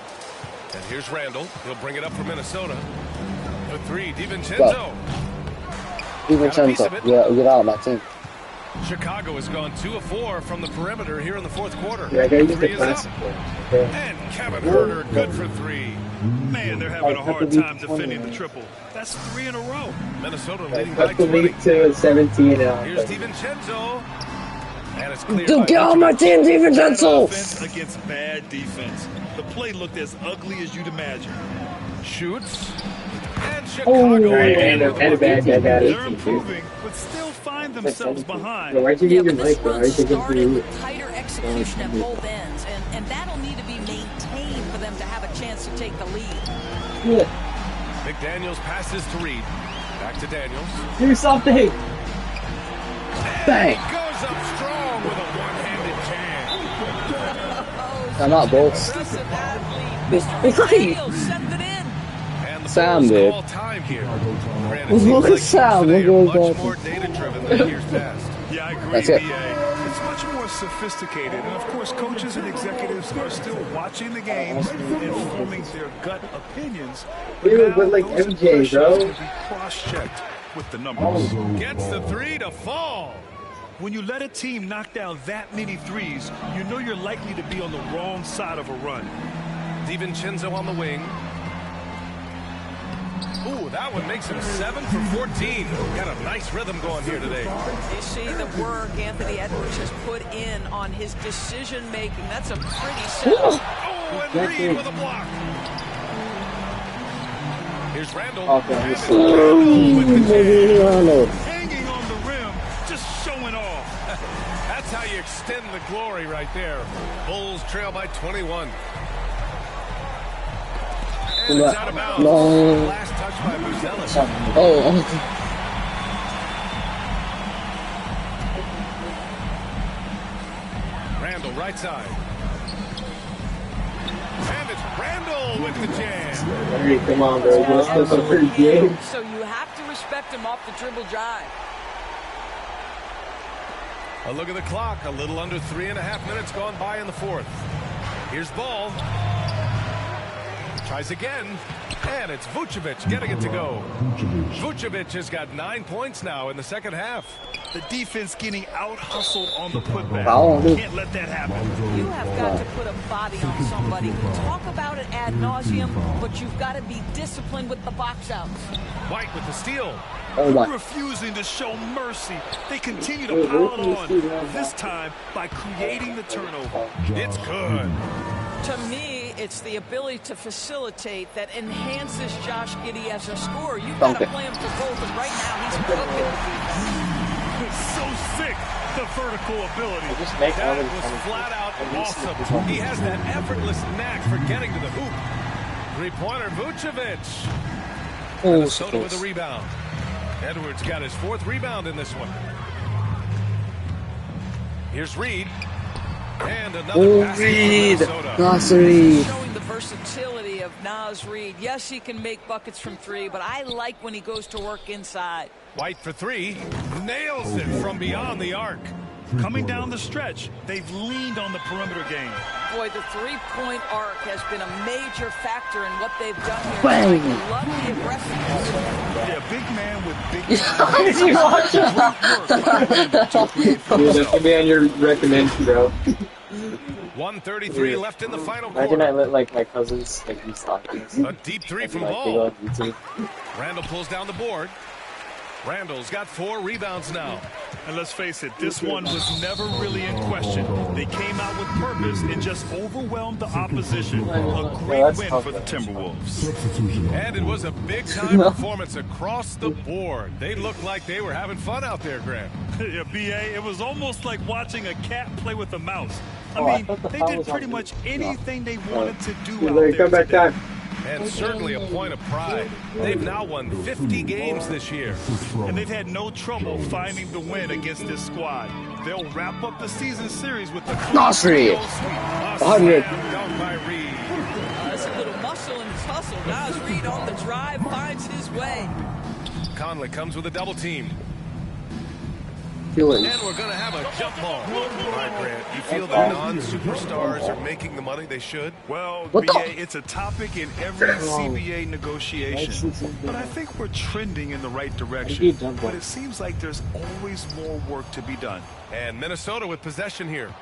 And here's Randle. He'll bring it up for Minnesota. The three, DiVincenzo. DiVincenzo, get out of my team. Chicago has gone 2 of 4 from the perimeter here in the fourth quarter. Yeah, I gotta use Three the is up. classic. And Kevin Herter, good for 3. Man, they're having a hard time defending the triple. That's 3 in a row. Minnesota leading by Cut the 20. lead to 17 now. Here's DiVincenzo. And it's clear. Dude, get on my team, DiVincenzo! Offense against bad defense. The play looked as ugly as you'd imagine. Shoots. And Chicago. And a bad guy got They're 18. improving, but still find themselves behind. Why'd you give your mic, bro? Why'd you give Started your with tighter execution at both ends, and that'll need to be maintained for them to have a chance to take the lead. McDaniels passes to Reed. Back to Daniels. Do something! Bang! He goes up strong with a one-handed jam. I'm not both. Aggressive athlete. Daniels sent it in. And the Sam Bulls did. call time here. Granted, Look seems at like Sam, today look are at much that. more data-driven than years past. Yeah, I agree, That's it. BA. It's much more sophisticated. And, of course, coaches and executives are still watching the games and forming their gut opinions. Dude, but like those MJ, impressions bro. can be cross-checked with the numbers. Gets the 3 to fall. When you let a team knock down that many threes, you know you're likely to be on the wrong side of a run. DiVincenzo on the wing. Ooh, that one makes him 7 for 14. Got a nice rhythm going here today. You see the work Anthony Edwards has put in on his decision-making. That's a pretty setup. Oh, and Reed with a block. Here's Randle. Okay. And it's Randle with the jam. Hanging on the rim, just showing off. That's how you extend the glory right there. Bulls trail by 21. And it's out of bounds. No. Last touch by Buzelis. Oh, Randle, right side. And it's Randle with the jam. Hey, come on, bro. You want to play some pretty game? So you have to respect him off the dribble drive. A look at the clock. A little under 3.5 minutes gone by in the fourth. Here's Ball. Tries again. And it's Vucevic getting it to go. Vucevic has got 9 points now in the second half. The defense getting out-hustled on the putback. Can't let that happen. You have got to put a body on somebody. We talk about it ad nauseum, but you've got to be disciplined with the box outs. White with the steal. Refusing to show mercy. They continue to pile it on, this time by creating the turnover. It's good. To me, it's the ability to facilitate that enhances Josh Giddey as a scorer. You've got to play him for both, and right now he's cooking. It's so sick, the vertical ability. That was flat out awesome. He has that effortless knack for getting to the hoop. Three-pointer, Vucevic. Minnesota with a rebound. Edwards got his 4th rebound in this one. Here's Reed. And another pass Reed. for Minnesota. Nice Reed. Showing the versatility of Naz Reid. Yes, he can make buckets from 3, but I like when he goes to work inside. White for 3. Nails it from beyond the arc. Coming down the stretch, they've leaned on the perimeter game. Boy, the three-point arc has been a major factor in what they've done here. Bang. I love the aggressiveness. Yeah, big man with big Did you watch Dude, that's gonna be on your recommendation, bro. 1:33 left in the final Imagine I quarter. let like my cousins like these stockings. A deep three from like, Ball. YouTube. Randall pulls down the board. Randall's got 4 rebounds now. And let's face it, this one was never really in question. They came out with purpose and just overwhelmed the opposition. A great win for the Timberwolves. And it was a big-time performance across the board. They looked like they were having fun out there, Grant. Yeah, B.A., it was almost like watching a cat play with a mouse. I mean, they did pretty much anything they wanted to do out there today. And certainly a point of pride. They've now won 50 games this year. And they've had no trouble finding the win against this squad. They'll wrap up the season series with the Nasri. 100. Down by Reed. That's a little muscle in his hustle. Now as Reed on the drive finds his way. Conley comes with a double team. And we're going to have a jump ball. All right, Grant, you feel the non-superstars are making the money they should? Well, BA, it's a topic in every CBA negotiation. But I think we're trending in the right direction. But it seems like there's always more work to be done. And Minnesota with possession here.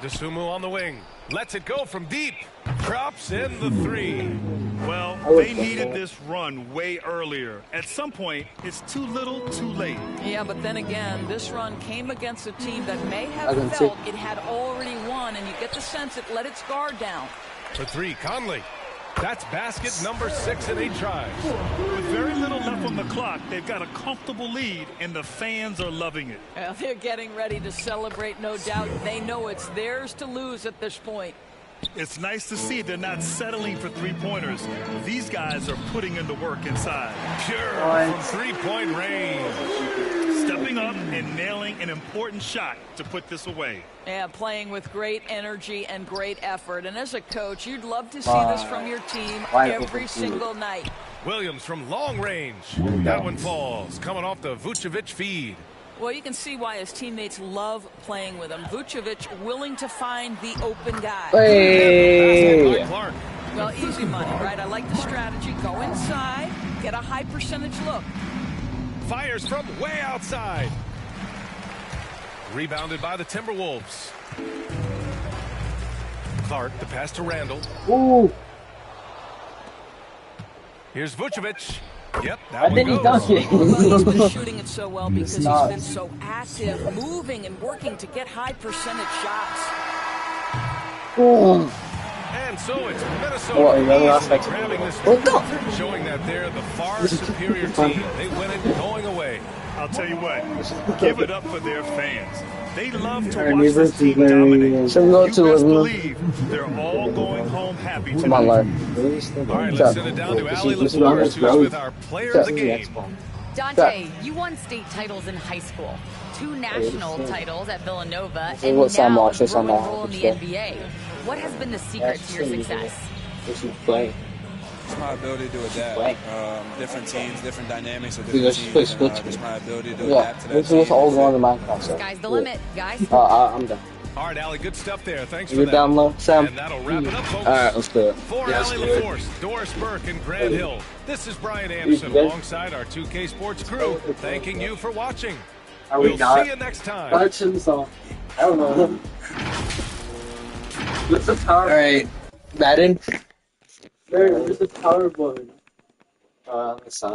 Dosunmu on the wing. Lets it go from deep. Drops in the 3. Well, they needed this run way earlier. At some point, it's too little, too late. Yeah, but then again, this run came against a team that may have felt it had already won, and you get the sense it let its guard down. For 3, Conley. That's basket number 6 in 8 tries. With very little left on the clock, they've got a comfortable lead, and the fans are loving it. Well, they're getting ready to celebrate, no doubt. They know it's theirs to lose at this point. It's nice to see they're not settling for three-pointers. These guys are putting in the work inside. Pure from three-point range. Stepping up and nailing an important shot to put this away. Yeah, playing with great energy and great effort. And as a coach, you'd love to see this from your team every single night. Williams from long range. That one falls, coming off the Vucevic feed. Well, you can see why his teammates love playing with him. Vucevic willing to find the open guy. Hey. Well, easy money, right? I like the strategy. Go inside, get a high percentage look. Fires from way outside. Rebounded by the Timberwolves. Clark, the pass to Randall. Ooh. Here's Vucevic. Yep, I think he dunked it. Well, he's been shooting it so well because he's been so active, moving and working to get high percentage shots. Ooh. And so it's Minnesota grabbing this one, showing that they're the far superior team. They win it going away. I'll tell you what, give it up for their fans. They love to watch this team dominate. You best believe they're all going home happy tonight. All right, let's send it down to Allie LaForce, who's with our player of the game. Dante, you won state titles in high school, 2 national titles at Villanova, and now a growing role in the NBA. What has been the secret to your success? It's my ability to adapt. Different teams, different dynamics of different teams. And, just my ability to adapt to that team. It's all going to Minecraft. Sky's the limit, guys. I'm done. All right, Allie, good stuff there. Thanks for You're that. down low, Sam. And that'll wrap it up, folks. All right, let's do it. For Allie LaForce, Doris Burke, and Grant Hill, this is Brian Anderson alongside our 2K Sports crew, thanking you for watching. We'll see you next time. I don't know. What's the power? All right, Madden. Where's the power button? It's not.